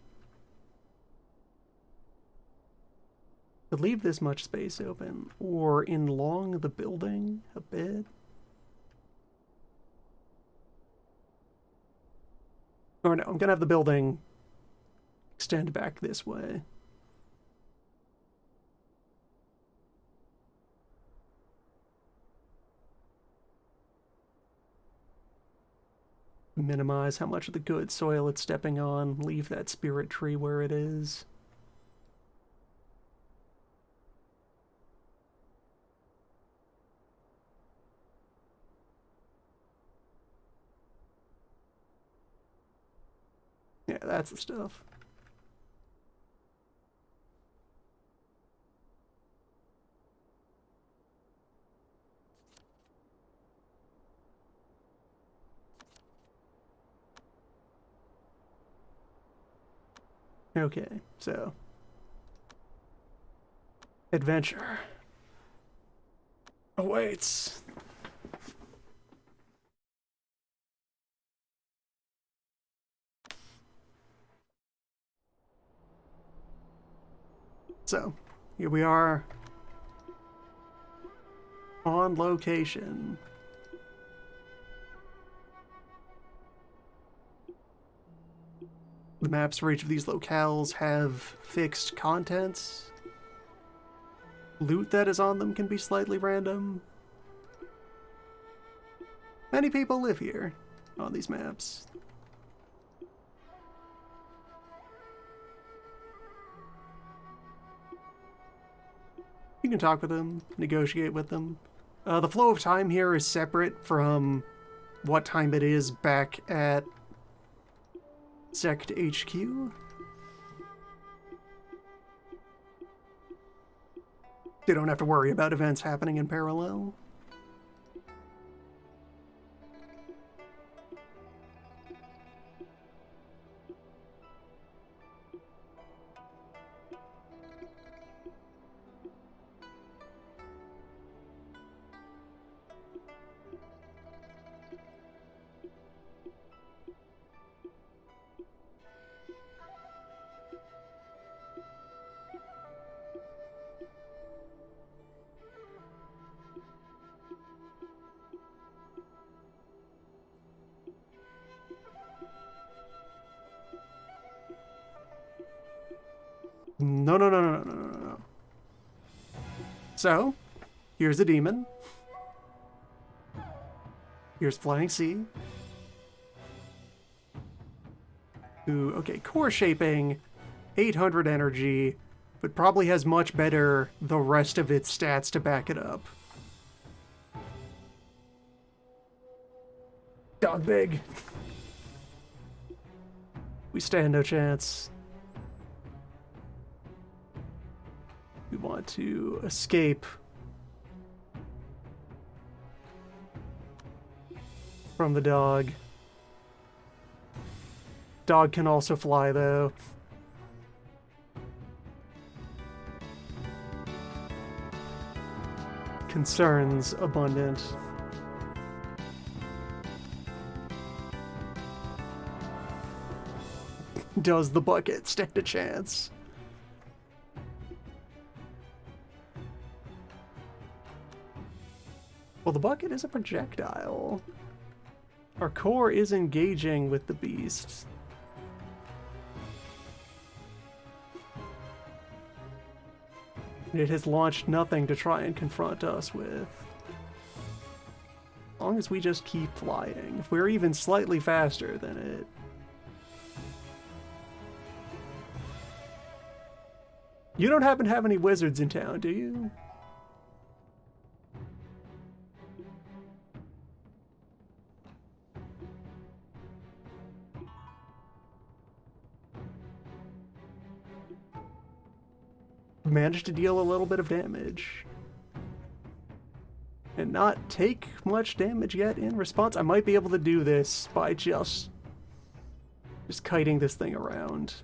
To leave this much space open or enlong the building a bit. Or no, I'm gonna have the building extend back this way. Minimize how much of the good soil it's stepping on. Leave that spirit tree where it is. Yeah, that's the stuff. Okay, so adventure awaits. So, here we are on location. The maps for each of these locales have fixed contents. Loot that is on them can be slightly random. Many people live here on these maps. You can talk with them, negotiate with them. The flow of time here is separate from what time it is back at Sect HQ. They don't have to worry about events happening in parallel. No, no, no, no, no, no, no, no. So, here's a demon. Here's Flying Sea. Who, okay, core shaping, 800 energy, but probably has much better the rest of its stats to back it up. Dog big. We stand no chance. want to escape from the dog. Dog can also fly, though. Concerns abundant. Does the bucket stand a chance? Well, the bucket is a projectile. Our core is engaging with the beast. It has launched nothing to try and confront us with. As long as we just keep flying. If we're even slightly faster than it. You don't happen to have any wizards in town, do you? Managed to deal a little bit of damage. And not take much damage yet in response. I might be able to do this by just kiting this thing around.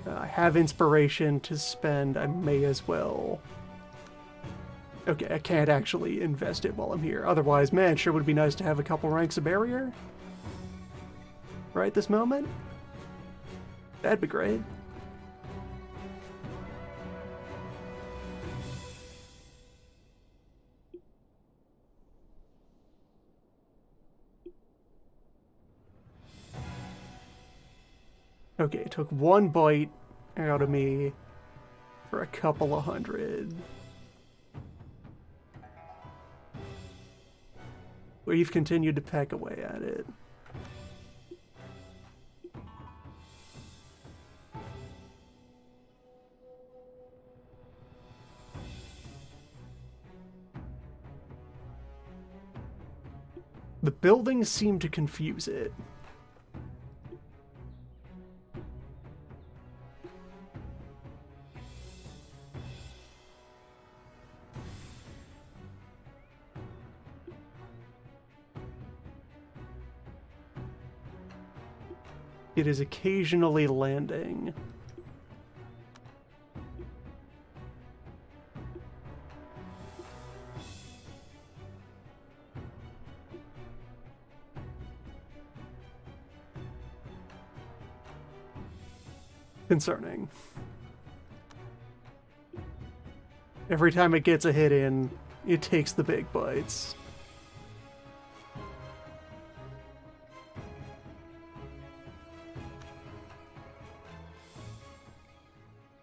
I have inspiration to spend. I may as well. Okay, I can't actually invest it while I'm here. Otherwise, man, sure would be nice to have a couple ranks of barrier. Right this moment? That'd be great. Okay, it took one bite out of me for a couple of hundred. We've continued to peck away at it. The buildings seem to confuse it. It is occasionally landing. Concerning. Every time it gets a hit in, it takes the big bites.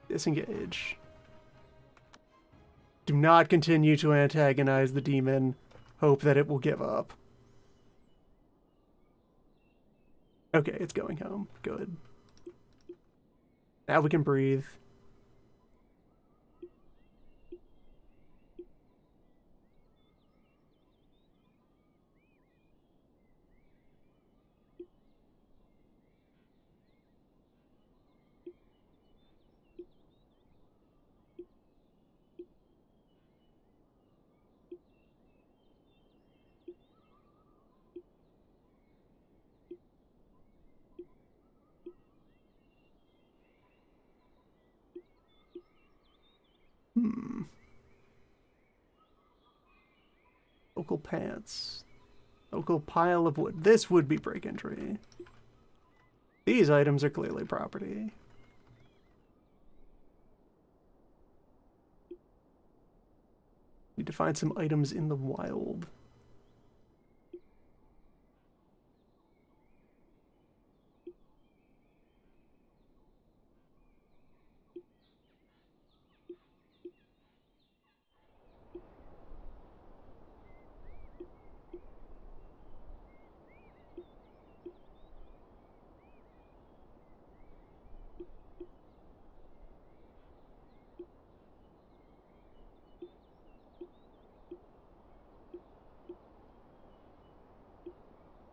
Disengage. Do not continue to antagonize the demon. Hope that it will give up. Okay, it's going home. Good. Now we can breathe. Local pants. Local pile of wood. This would be break entry. These items are clearly property. Need to find some items in the wild.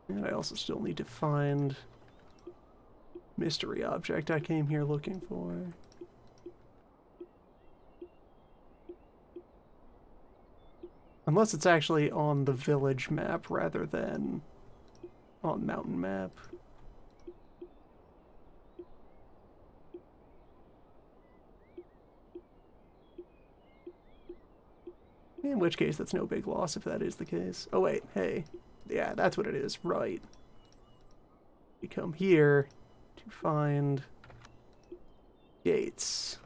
And I also still need to find mystery object I came here looking for. Unless it's actually on the village map rather than on mountain map. In which case, that's no big loss if that is the case. Oh wait, hey. Yeah, that's what it is, right. We come here to find gates.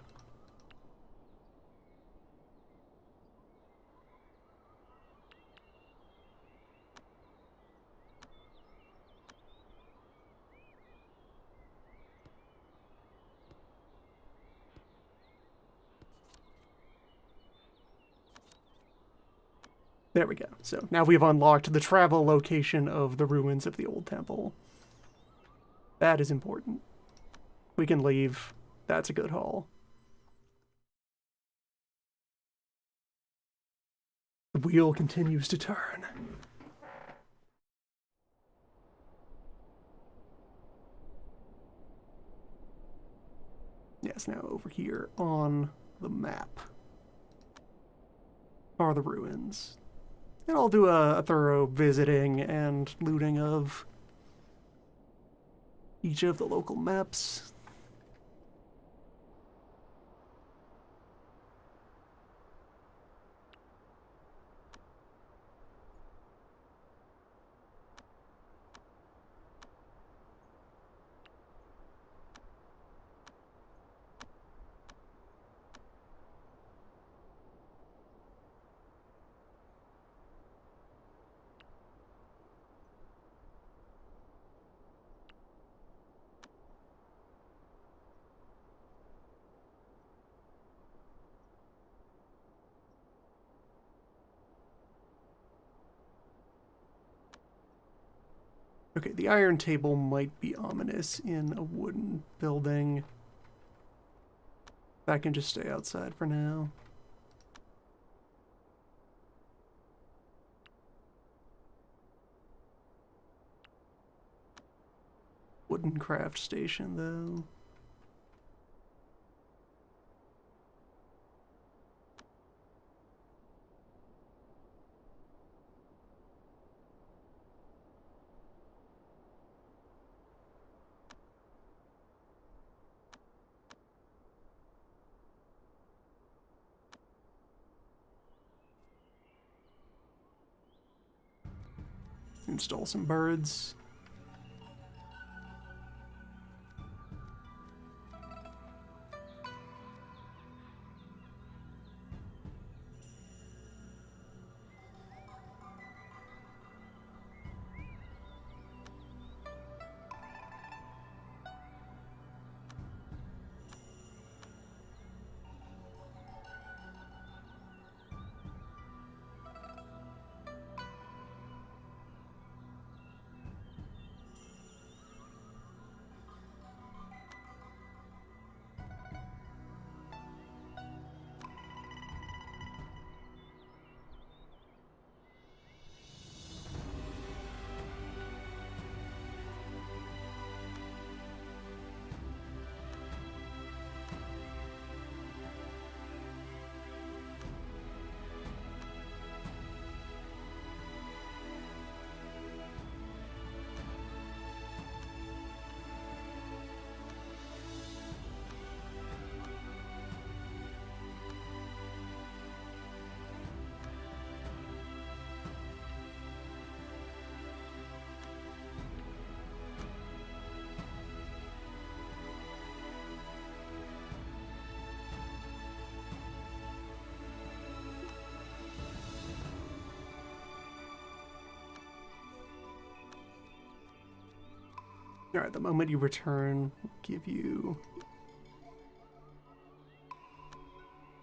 There we go. So now we've unlocked the travel location of the ruins of the old temple. That is important. We can leave. That's a good haul. The wheel continues to turn. Yes, now over here on the map are the ruins. And I'll do a thorough visiting and looting of each of the local maps. Okay, the iron table might be ominous in a wooden building. That can just stay outside for now. Wooden craft station, though. Install some birds. Alright, the moment you return, we'll give you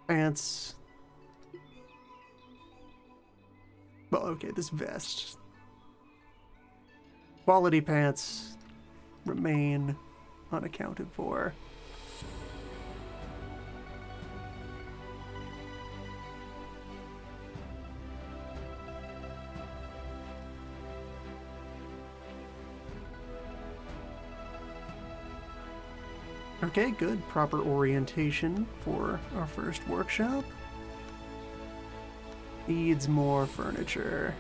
pants. Well, okay, this vest. Quality pants remain unaccounted for. Okay, good. Proper orientation for our first workshop. Needs more furniture.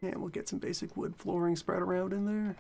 And we'll get some basic wood flooring spread around in there.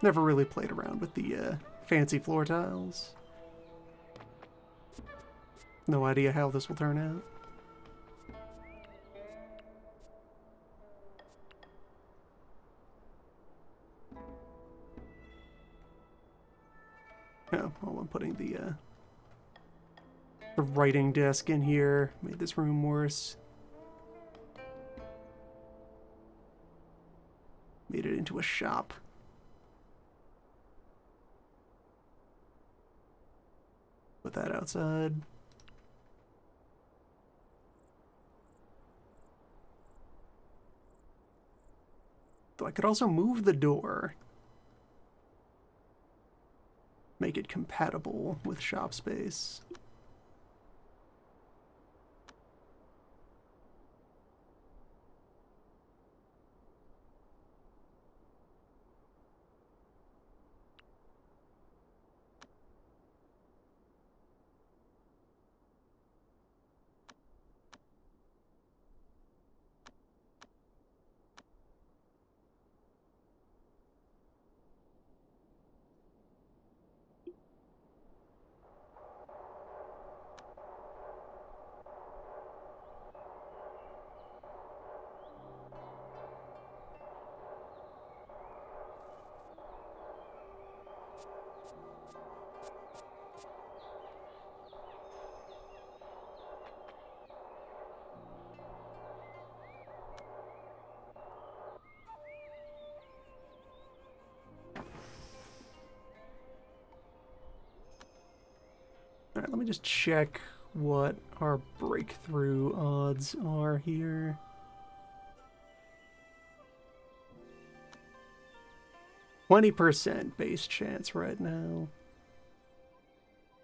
Never really played around with the fancy floor tiles. No idea how this will turn out. Oh, well, I'm putting the writing desk in here. Made this room worse. Made it into a shop. Put that outside. Though I could also move the door. Make it compatible with shop space. Alright, let me just check what our breakthrough odds are here. 20% base chance right now.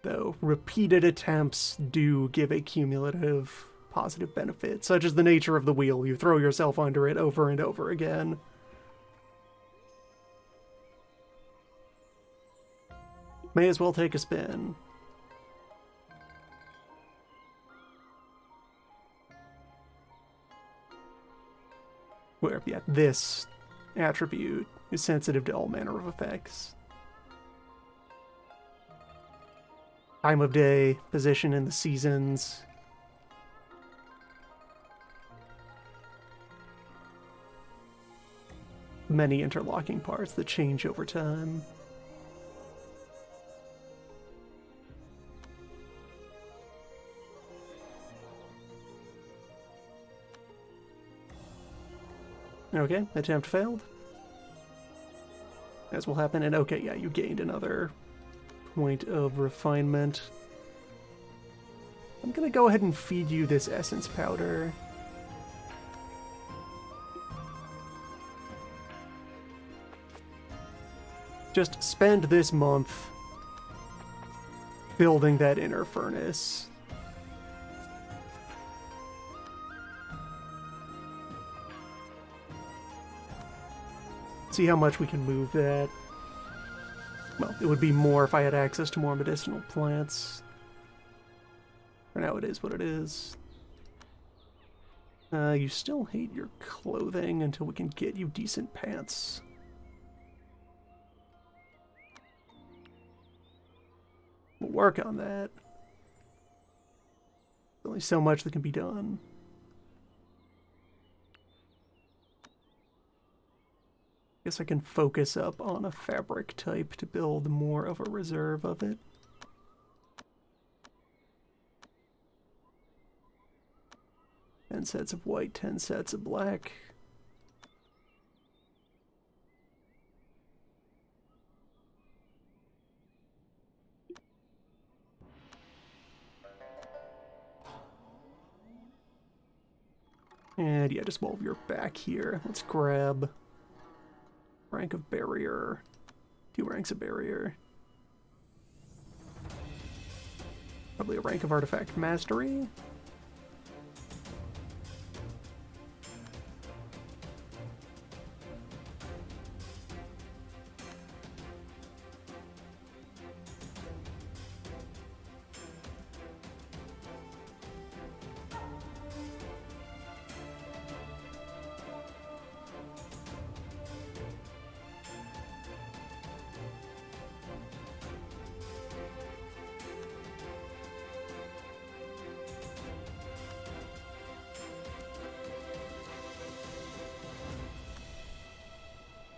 Though repeated attempts do give a cumulative positive benefit, such as the nature of the wheel. You throw yourself under it over and over again. May as well take a spin. Where, yeah, this attribute is sensitive to all manner of effects. Time of day, position in the seasons. Many interlocking parts that change over time. Okay, attempt failed. as will happen. And okay, yeah, you gained another point of refinement. I'm gonna go ahead and feed you this essence powder. Just spend this month building that inner furnace. See how much we can move that. Well, it would be more if I had access to more medicinal plants. For now, it is what it is. You still hate your clothing until we can get you decent pants. We'll work on that. There's only so much that can be done. Guess I can focus up on a fabric type to build more of a reserve of it. Ten sets of white, 10 sets of black. And yeah, just while you're back here, let's grab rank of barrier. 2 ranks of barrier. Probably a rank of artifact mastery.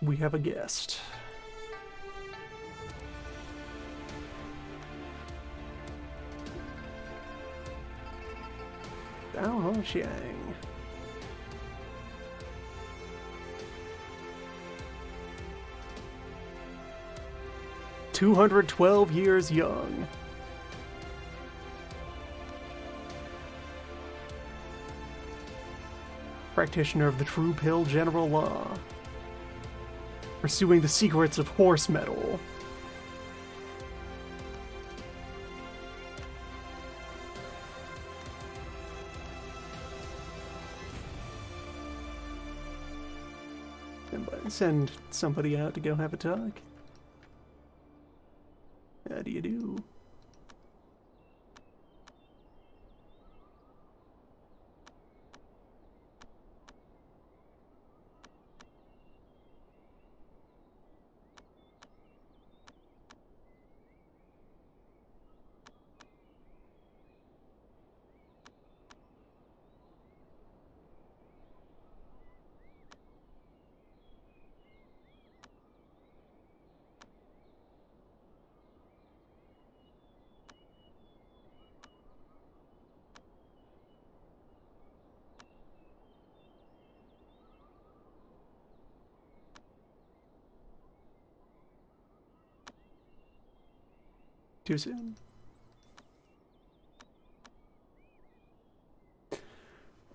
We have a guest. Dao Hongxiang. 212 years young. Practitioner of the True Pill General Law. Pursuing the secrets of horse metal. Send somebody out to go have a talk. How do you do? Too soon.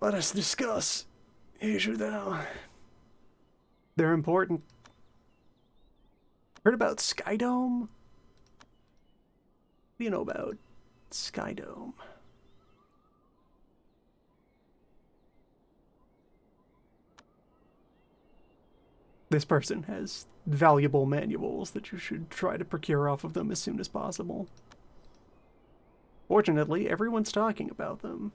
Let us discuss. Issue thou. They're important. Heard about Skydome? What do you know about Skydome? This person has valuable manuals that you should try to procure off of them as soon as possible. Fortunately, everyone's talking about them.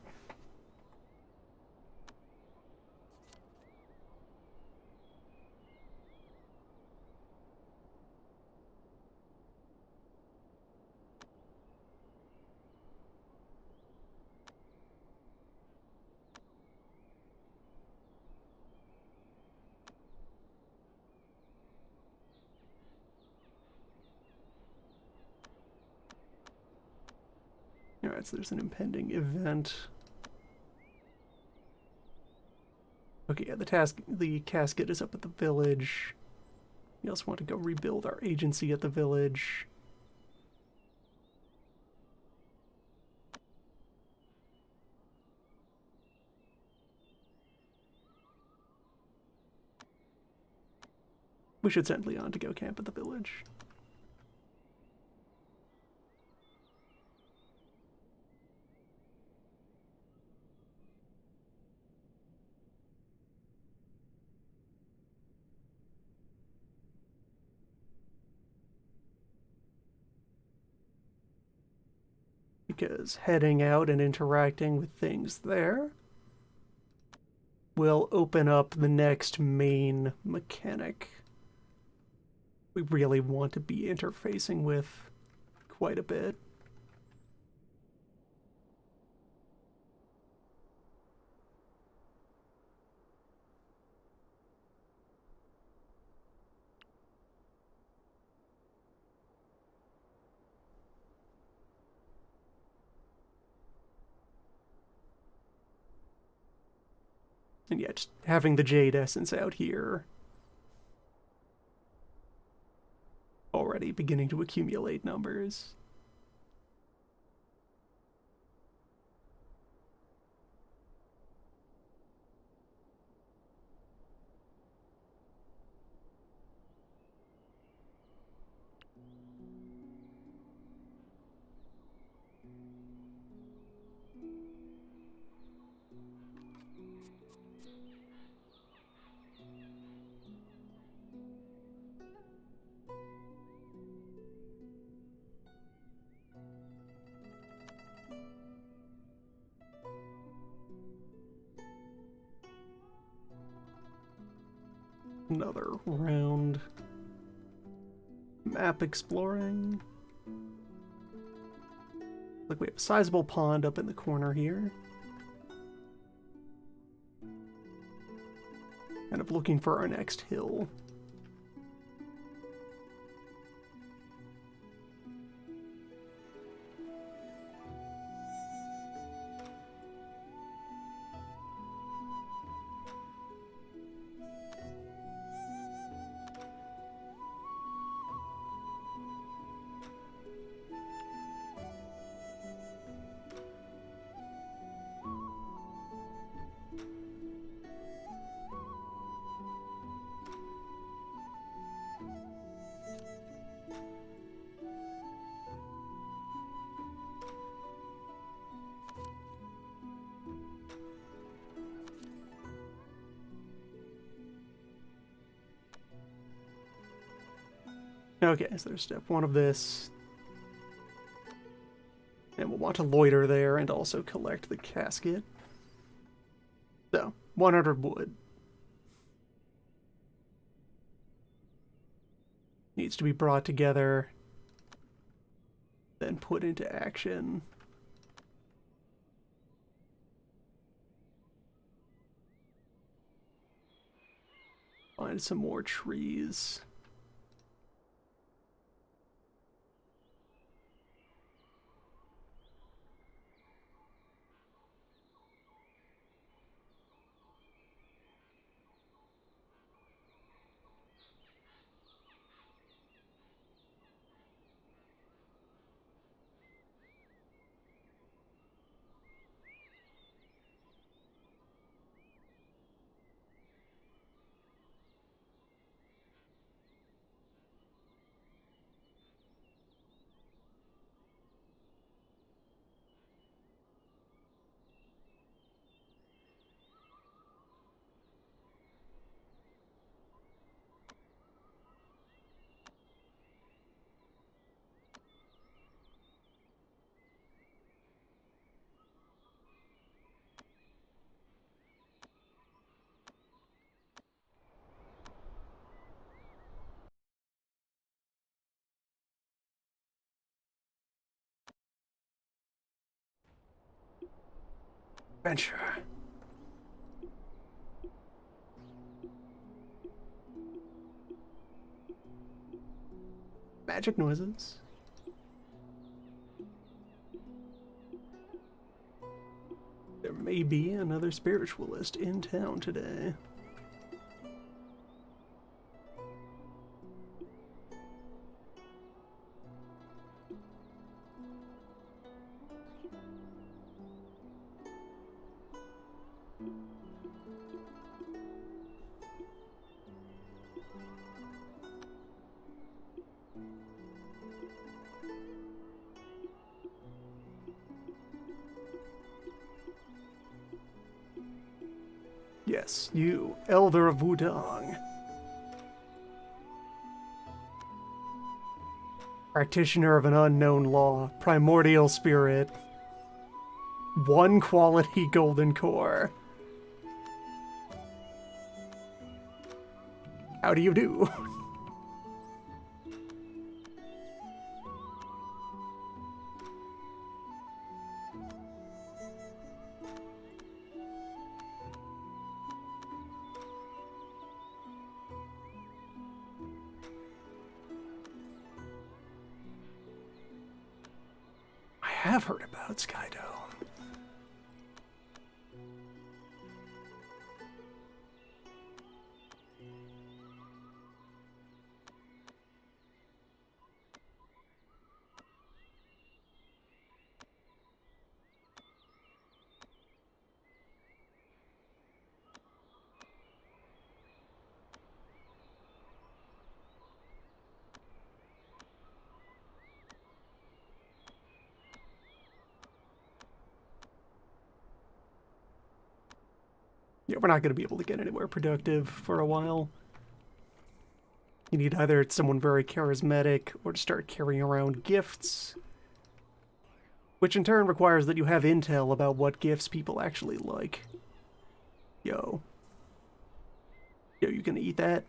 Alright, so there's an impending event. Okay, yeah, the casket is up at the village. We also want to go rebuild our agency at the village. We should send Leon to go camp at the village. Because heading out and interacting with things there will open up the next main mechanic we really want to be interfacing with quite a bit. And yeah, just having the Jade Essence out here already beginning to accumulate numbers. Another round map exploring. Like we have a sizable pond up in the corner here. Kind of looking for our next hill. Okay, so there's step one of this. And we'll want to loiter there and also collect the casket. So, 100 wood. Needs to be brought together, then put into action. Find some more trees. Adventure. Magic noises. There may be another spiritualist in town today. Yes, you, Elder of Wudong. Practitioner of an unknown law, primordial spirit. One quality golden core. How do you do? I have heard about Skydome. Yeah, we're not going to be able to get anywhere productive for a while. You need either someone very charismatic or to start carrying around gifts, which in turn requires that you have intel about what gifts people actually like. Yo. Yo, you gonna eat that?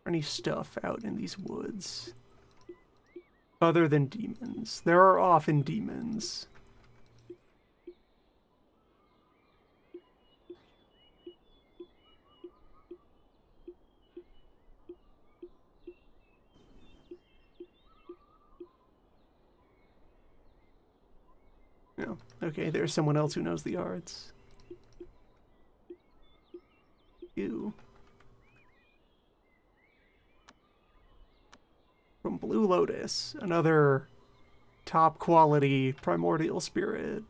Any stuff out in these woods? Other than demons. There are often demons. No. Okay, there's someone else who knows the arts. You. From Blue Lotus, another top quality primordial spirit.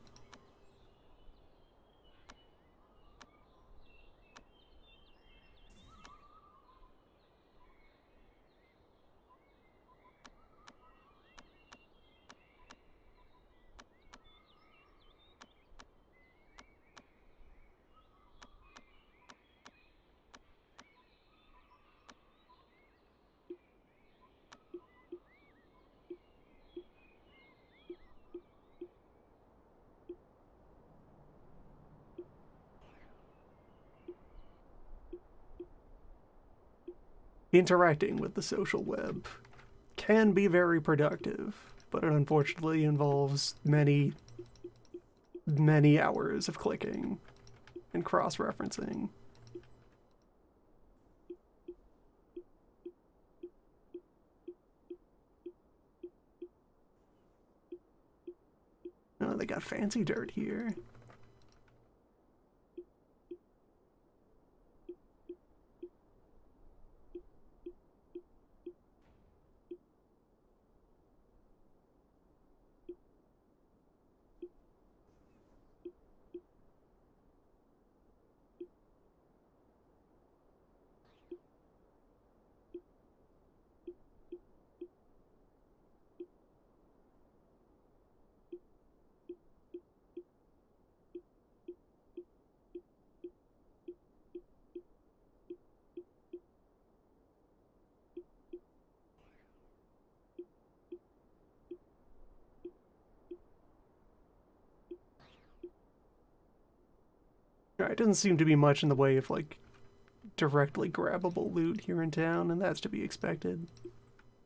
Interacting with the social web can be very productive, but it unfortunately involves many, many hours of clicking and cross-referencing. Oh, they got fancy dirt here. It doesn't seem to be much in the way of, like, directly grabbable loot here in town, and that's to be expected.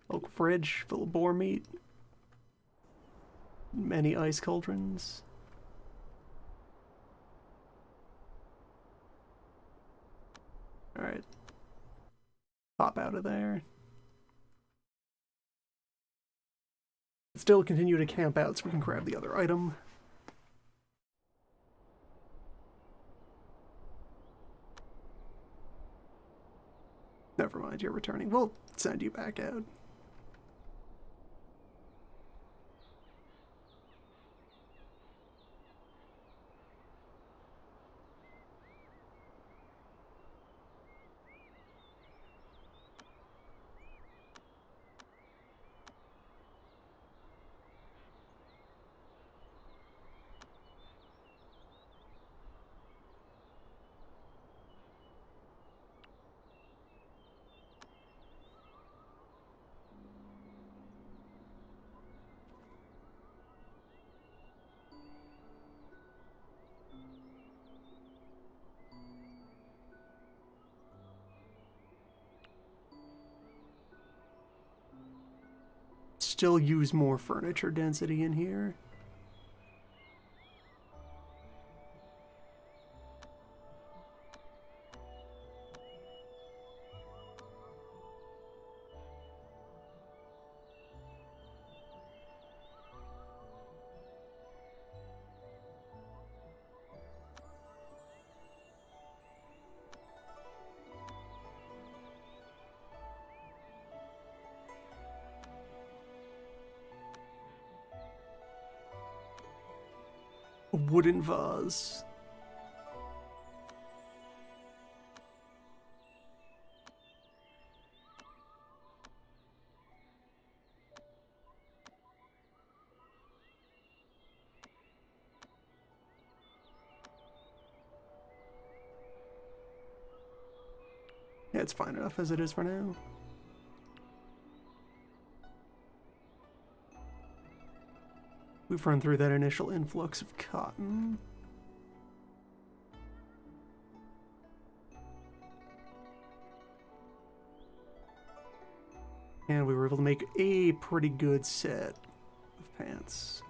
Local fridge full of boar meat. Many ice cauldrons. Alright. Pop out of there. Still continue to camp out so we can grab the other item. Never mind, you're returning. We'll send you back out. Still use more furniture density in here. A wooden vase. Yeah, it's fine enough as it is for now. We've run through that initial influx of cotton. And we were able to make a pretty good set of pants.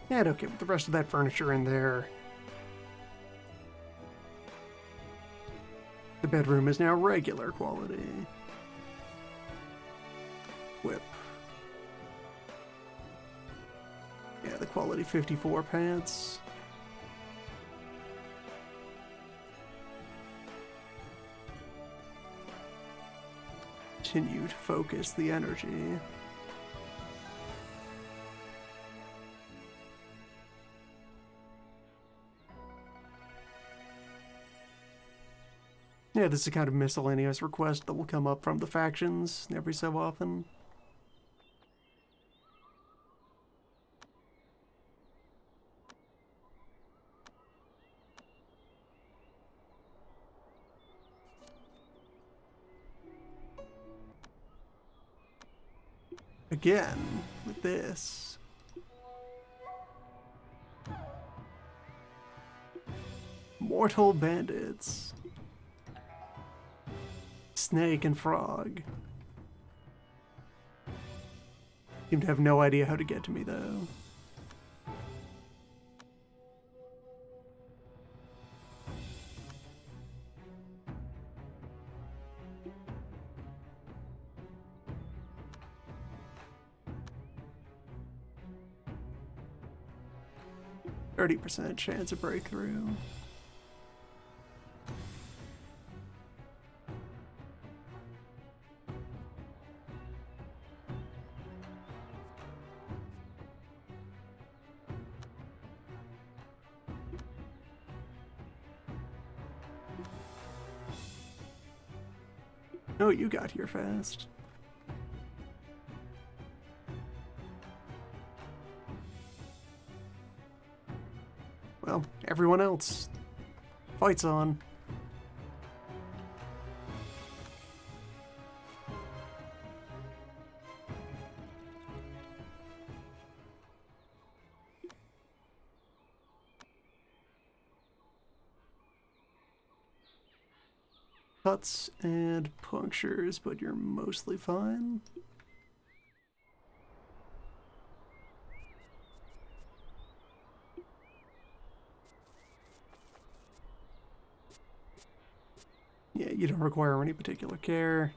And okay, with the rest of that furniture in there, the bedroom is now regular quality. Whip. Yeah, the quality 54 pants. Continue to focus the energy. Yeah, this is a kind of miscellaneous request that will come up from the factions every so often. Again, with this. Mortal bandits. Snake and frog. Seem to have no idea how to get to me, though. %30 chance of breakthrough. Oh, you got here fast. Well, everyone else. Fight's on. Cuts and punctures, but you're mostly fine. Yeah, you don't require any particular care.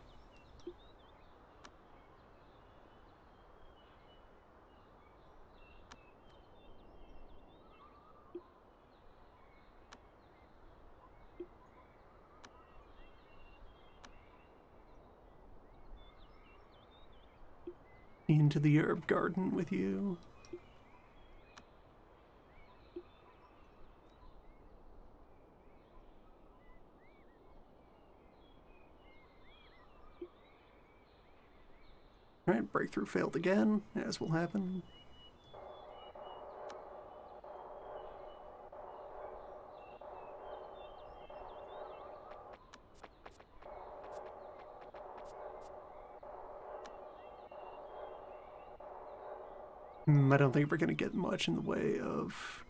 Into the herb garden with you. Alright, breakthrough failed again, as will happen. I don't think we're going to get much in the way of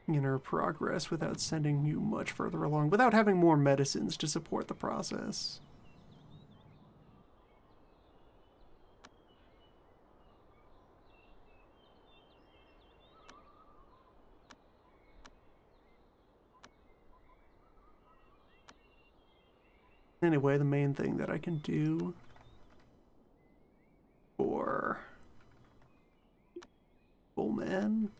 inner progress without sending you much further along, without having more medicines to support the process. Anyway, the main thing that I can do for Bullman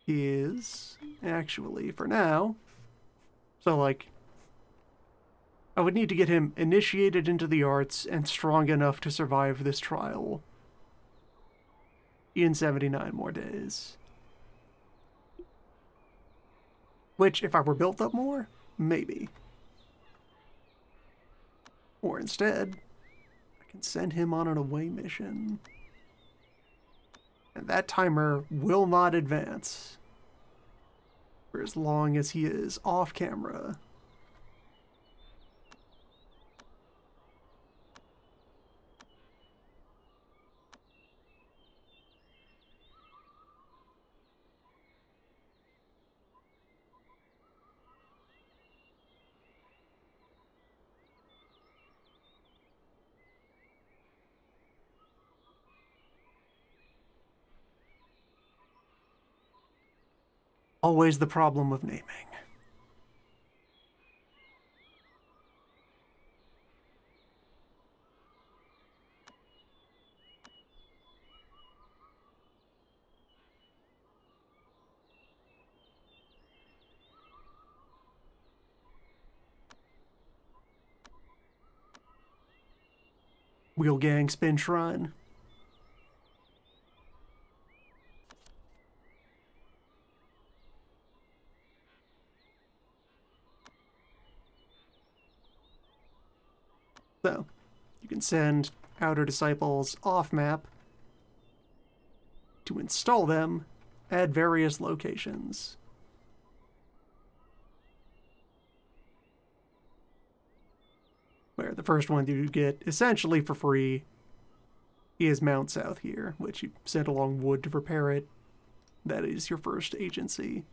is actually, for now, so like, I would need to get him initiated into the arts and strong enough to survive this trial in 79 more days. Which, if I were built up more, maybe. Or instead, I can send him on an away mission. And that timer will not advance for as long as he is off camera. Always the problem of naming. Wheel Gang Spin Shrine. So, you can send Outer Disciples off map to install them at various locations. Where the first one you get essentially for free is Mount South here, which you sent along wood to repair it. That is your first agency.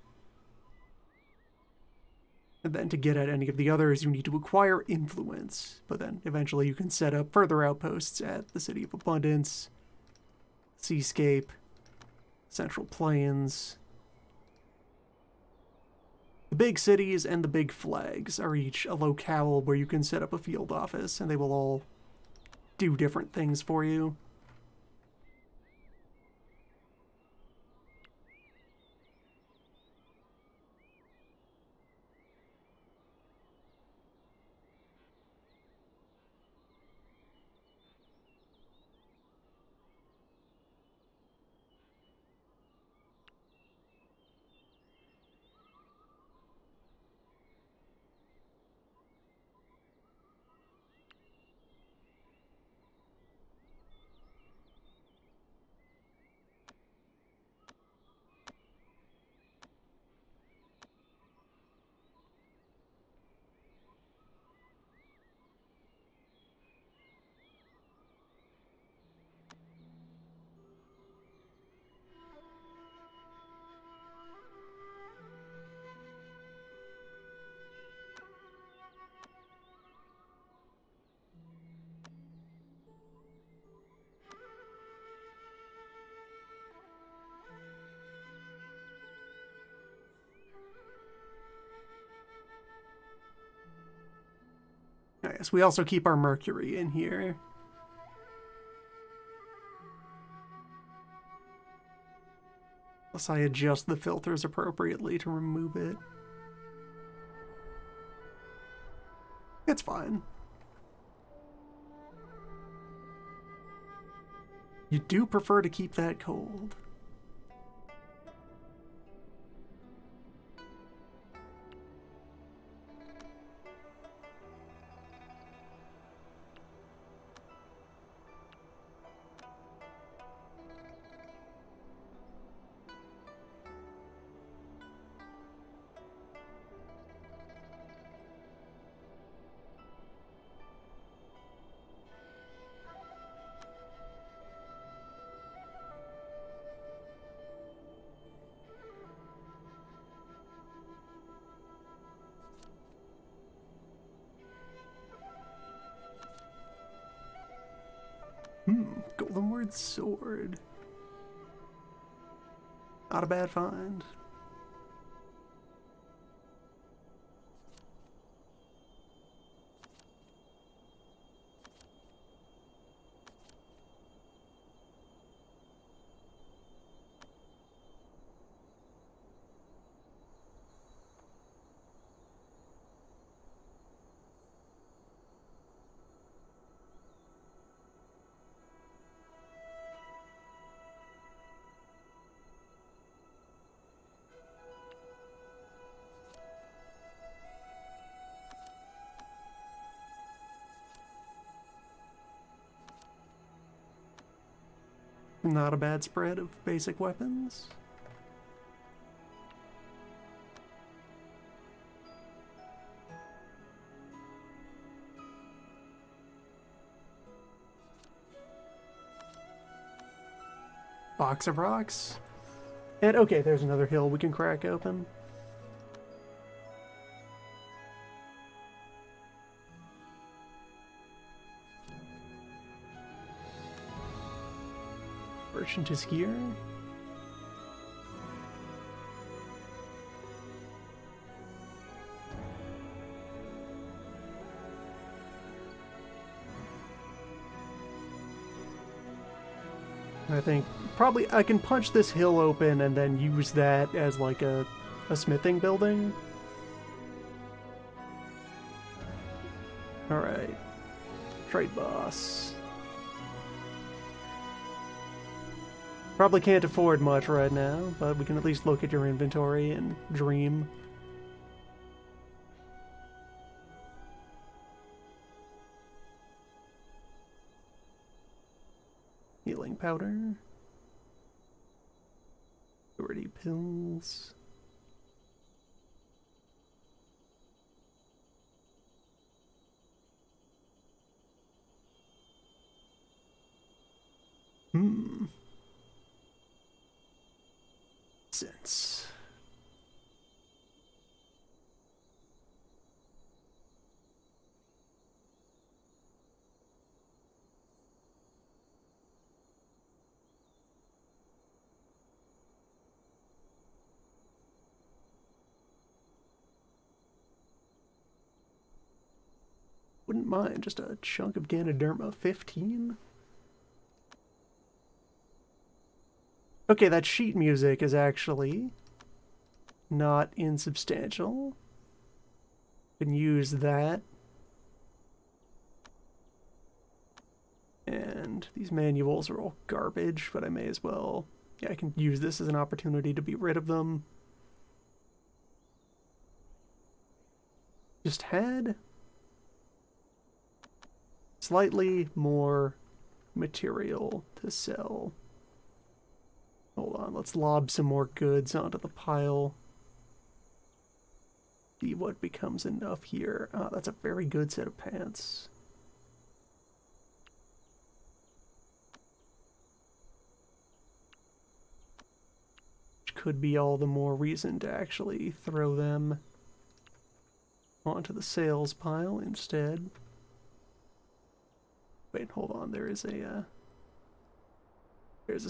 And then to get at any of the others, you need to acquire influence. But then eventually you can set up further outposts at the City of Abundance, Seascape, Central Plains. The big cities and the big flags are each a locale where you can set up a field office, and they will all do different things for you. yes, we also keep our mercury in here. Unless I adjust the filters appropriately to remove it. It's fine. You do prefer to keep that cold. Golden Word Sword. Not a bad find. Not a bad spread of basic weapons. Box of rocks. And okay, there's another hill we can crack open. Merchant is here. I think probably I can punch this hill open and then use that as like a smithing building. Alright. Trade boss. Probably can't afford much right now, but we can at least look at your inventory and dream. Healing powder. Purity pills. Sense. Wouldn't mind just a chunk of Ganoderma. 15? Okay, that sheet music is actually not insubstantial. Can use that. And these manuals are all garbage, but I may as well... Yeah, I can use this as an opportunity to be rid of them. Just had slightly more material to sell. Hold on, let's lob some more goods onto the pile. See what becomes enough here. Oh, that's a very good set of pants. Which could be all the more reason to actually throw them onto the sales pile instead. Wait, hold on, there's a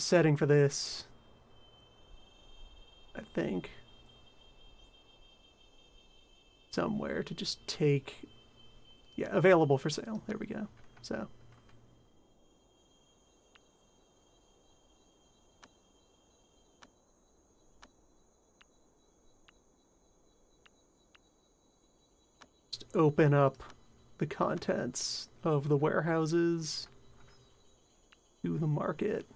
setting for this, I think. Somewhere to just take Yeah, available for sale. There we go. So. Just open up the contents of the warehouses to the market.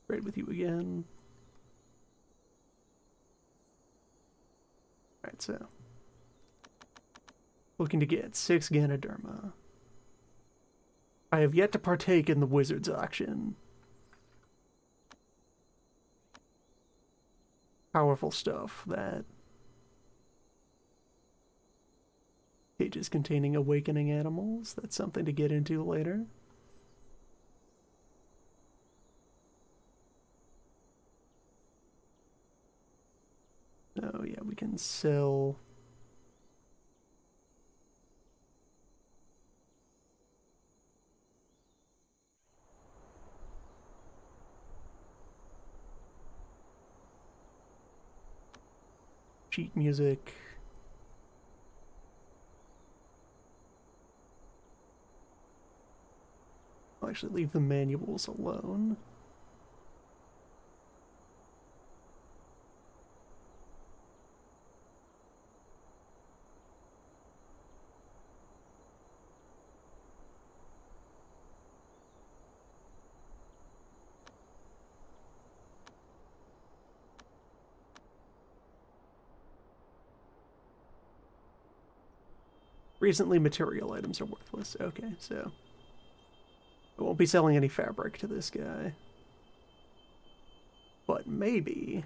Trade with you again. Alright, so. Looking to get 6 Ganoderma. I have yet to partake in the Wizard's auction. Powerful stuff, that. Cages containing awakening animals. That's something to get into later. Oh, yeah, we can sell. Sheet music. I'll actually leave the manuals alone. Recently, material items are worthless. Okay, so I won't be selling any fabric to this guy. But maybe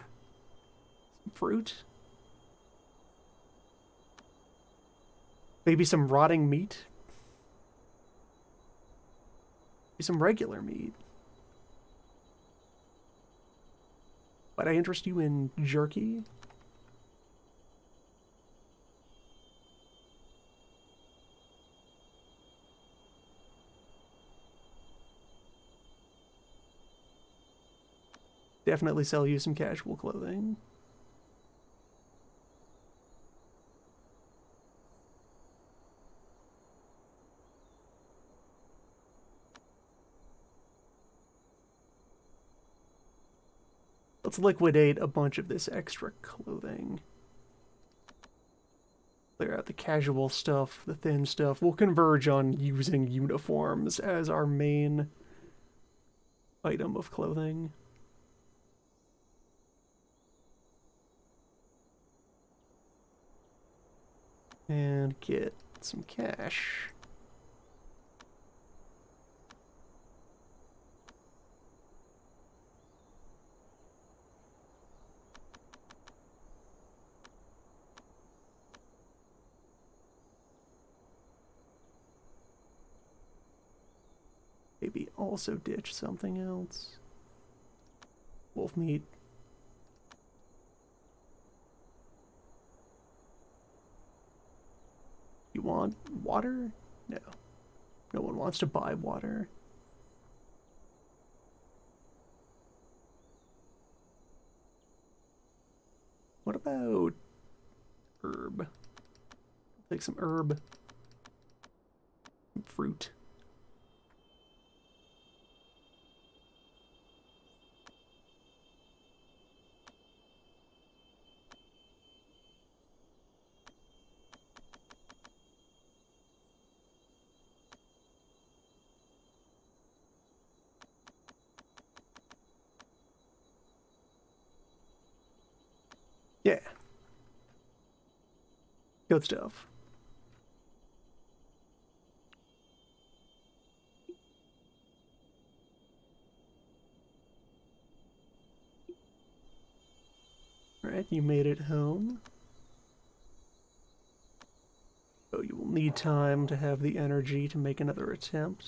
some fruit? Maybe some rotting meat? Maybe some regular meat? Might I interest you in jerky? Definitely sell you some casual clothing. Let's liquidate a bunch of this extra clothing. Clear out the casual stuff, the thin stuff. We'll converge on using uniforms as our main item of clothing. And get some cash. Maybe also ditch something else. Wolf meat. You want water? No. No one wants to buy water. What about herb? Take some herb. Some fruit. Yeah. Good stuff. Alright, you made it home. Oh, you will need time to have the energy to make another attempt.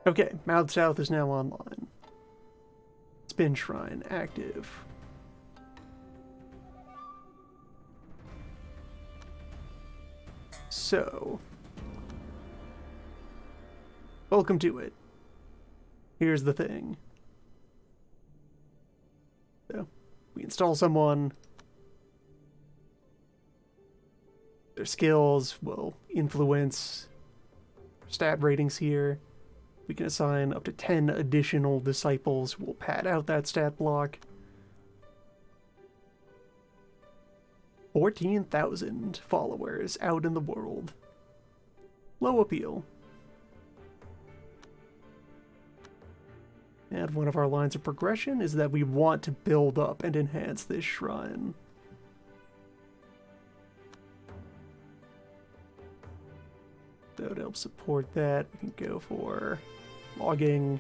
Okay, Mouth South is now online. Spin Shrine active. So, welcome to it. Here's the thing. So, we install someone. Their skills will influence stat ratings here. We can assign up to 10 additional disciples. We'll pad out that stat block. 14,000 followers out in the world. Low appeal. And one of our lines of progression is that we want to build up and enhance this shrine. So to help support that, we can go for logging.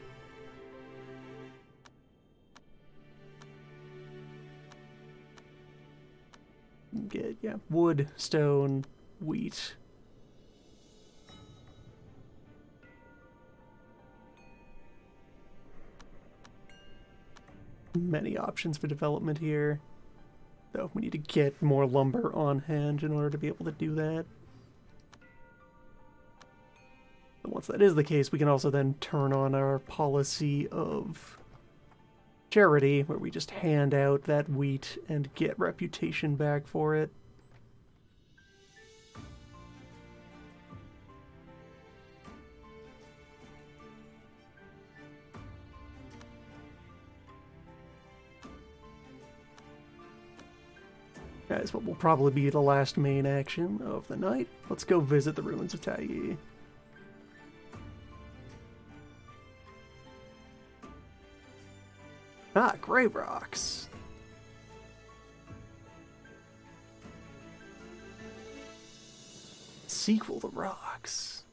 Get, yeah, wood, stone, wheat. Many options for development here. So we need to get more lumber on hand in order to be able to do that. But once that is the case, we can also then turn on our policy of charity, where we just hand out that wheat and get reputation back for it. As what will probably be the last main action of the night, let's go visit the ruins of Taiyi. Ah, Grey Rocks. Sequel to Rocks.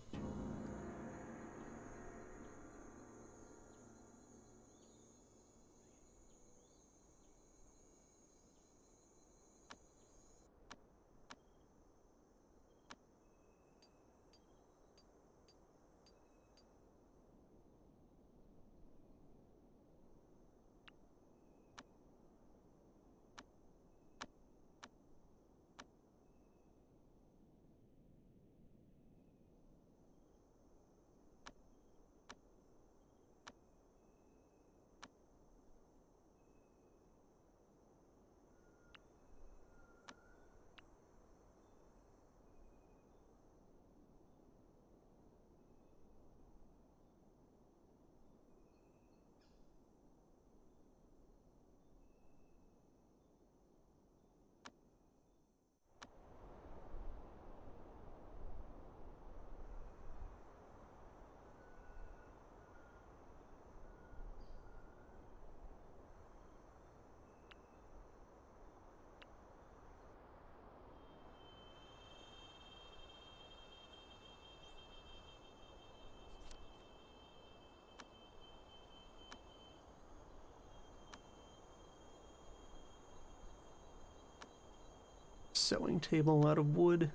Sewing table out of wood.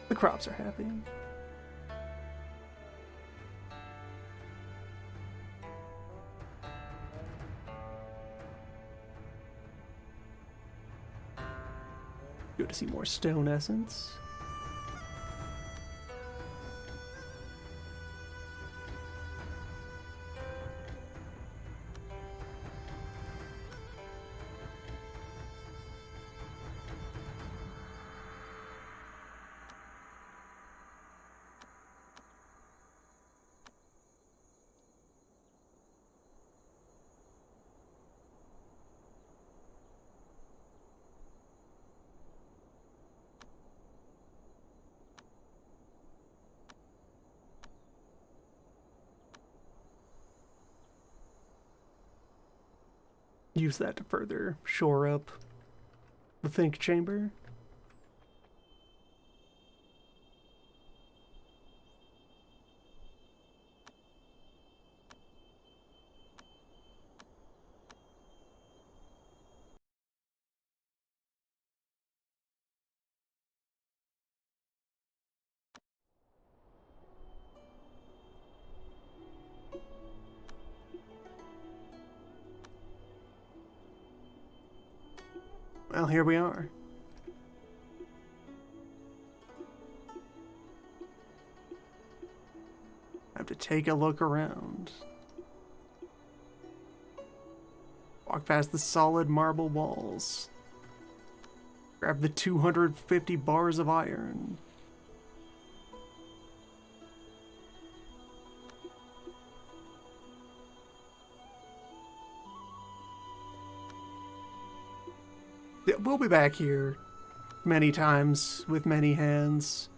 The crops are happy. Go to see more stone essence. use that to further shore up the think chamber. Well, here we are. I have to take a look around. Walk past the solid marble walls. Grab the 250 bars of iron. We'll be back here many times with many hands.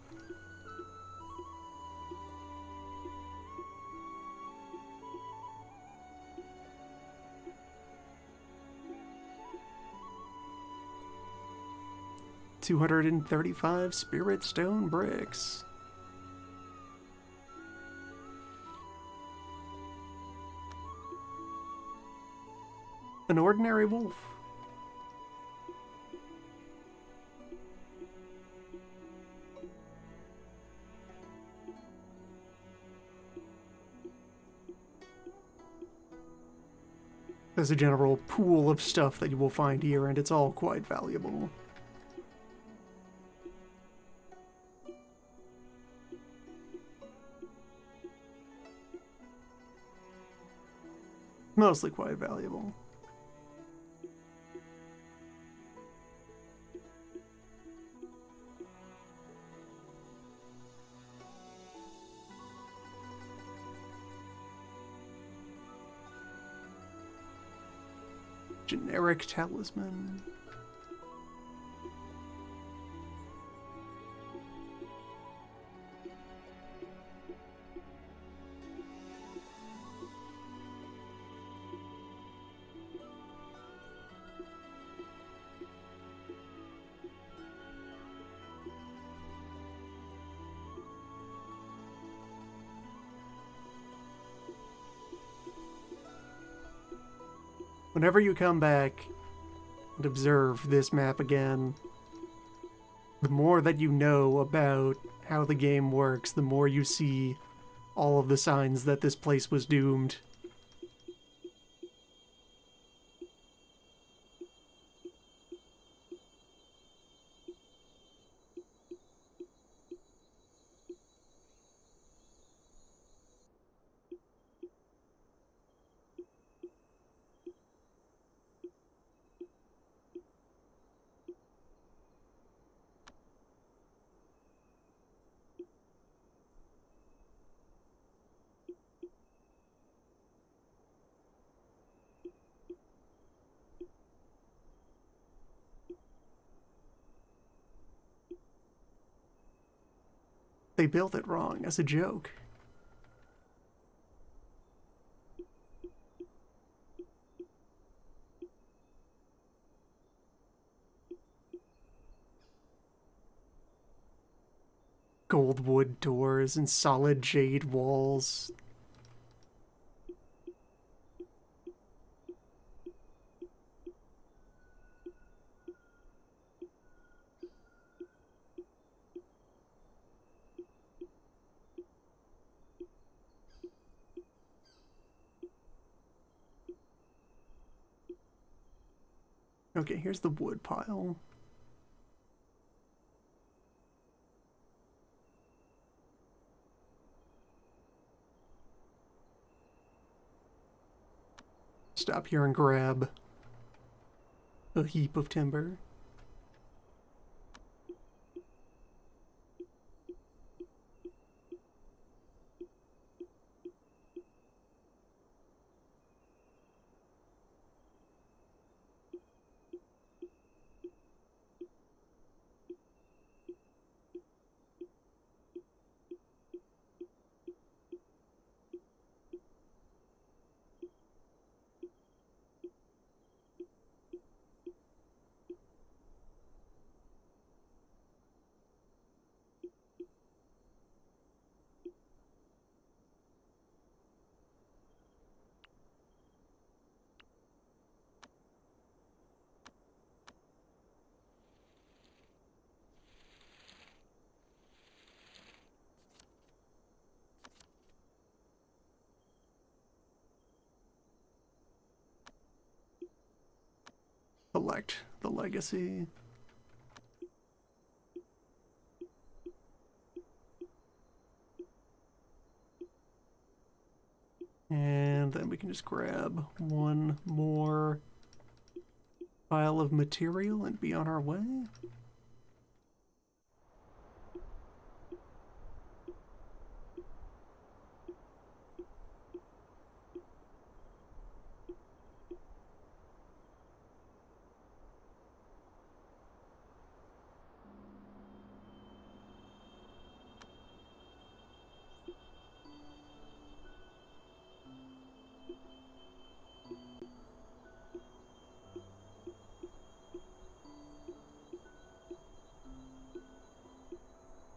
$235 spirit stone bricks. An ordinary wolf. There's a general pool of stuff that you will find here, and it's all quite valuable. Mostly quite valuable. Generic talisman. Whenever you come back and observe this map again, the more that you know about how the game works, the more you see all of the signs that this place was doomed. They built it wrong as a joke. Gold wood doors and solid jade walls. Okay, here's the wood pile. Stop here and grab a heap of timber. collect the legacy. And then we can just grab one more pile of material and be on our way.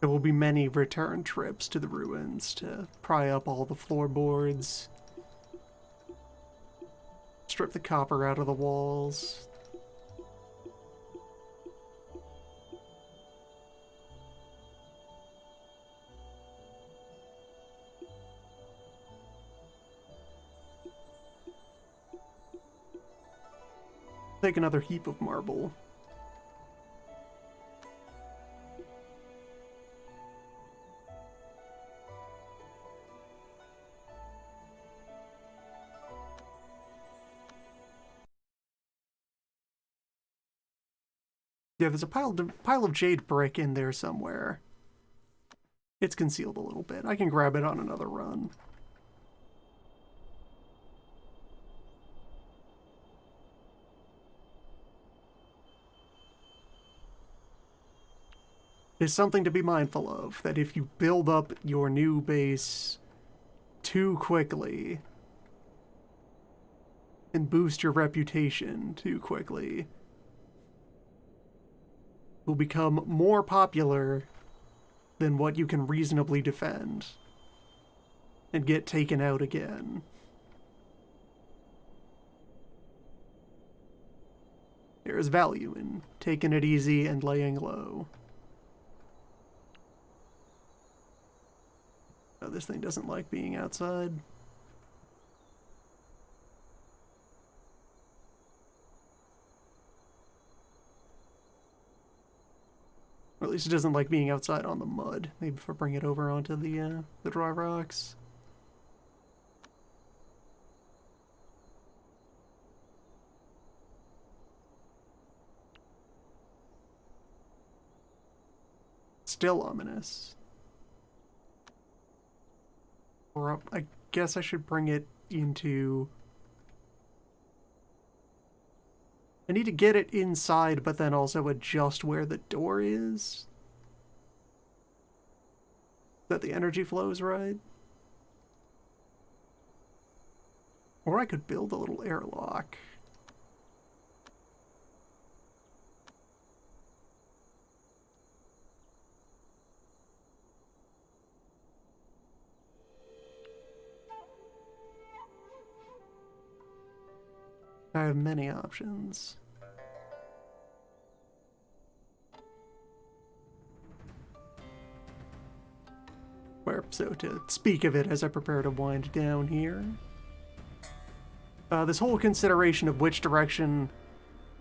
There will be many return trips to the ruins to pry up all the floorboards, strip the copper out of the walls. Take another heap of marble. Yeah, there's a pile of jade brick in there somewhere. It's concealed a little bit. I can grab it on another run. There's something to be mindful of, that if you build up your new base too quickly and boost your reputation too quickly, will become more popular than what you can reasonably defend and get taken out again. There is value in taking it easy and laying low. Oh, this thing doesn't like being outside. Or at least it doesn't like being outside on the mud. Maybe if I bring it over onto the dry rocks. Still ominous. Or I guess I should bring it into... I need to get it inside, but then also adjust where the door is. That the energy flows right. Or I could build a little airlock. I have many options. So to speak of it as I prepare to wind down here. This whole consideration of which direction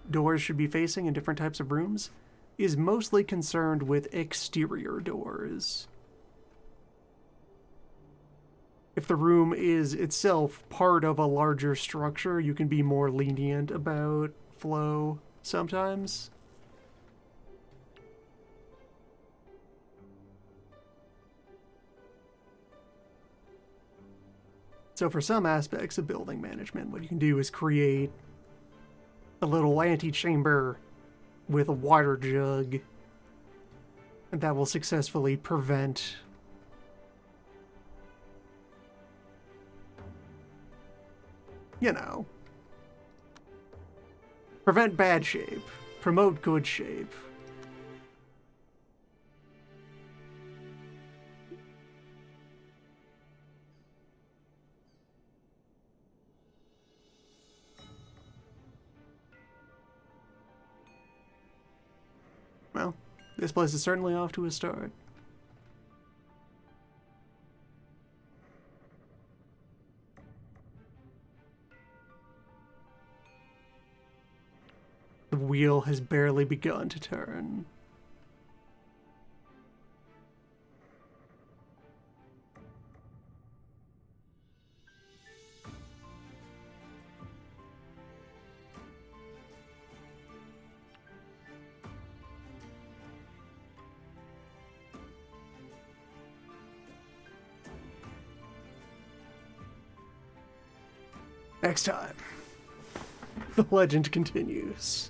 doors should be facing in different types of rooms is mostly concerned with exterior doors. If the room is itself part of a larger structure, you can be more lenient about flow sometimes. So for some aspects of building management, what you can do is create a little antechamber with a water jug, and that will successfully prevent prevent bad shape, promote good shape. Well, this place is certainly off to a start. The wheel has barely begun to turn. Next time, the legend continues.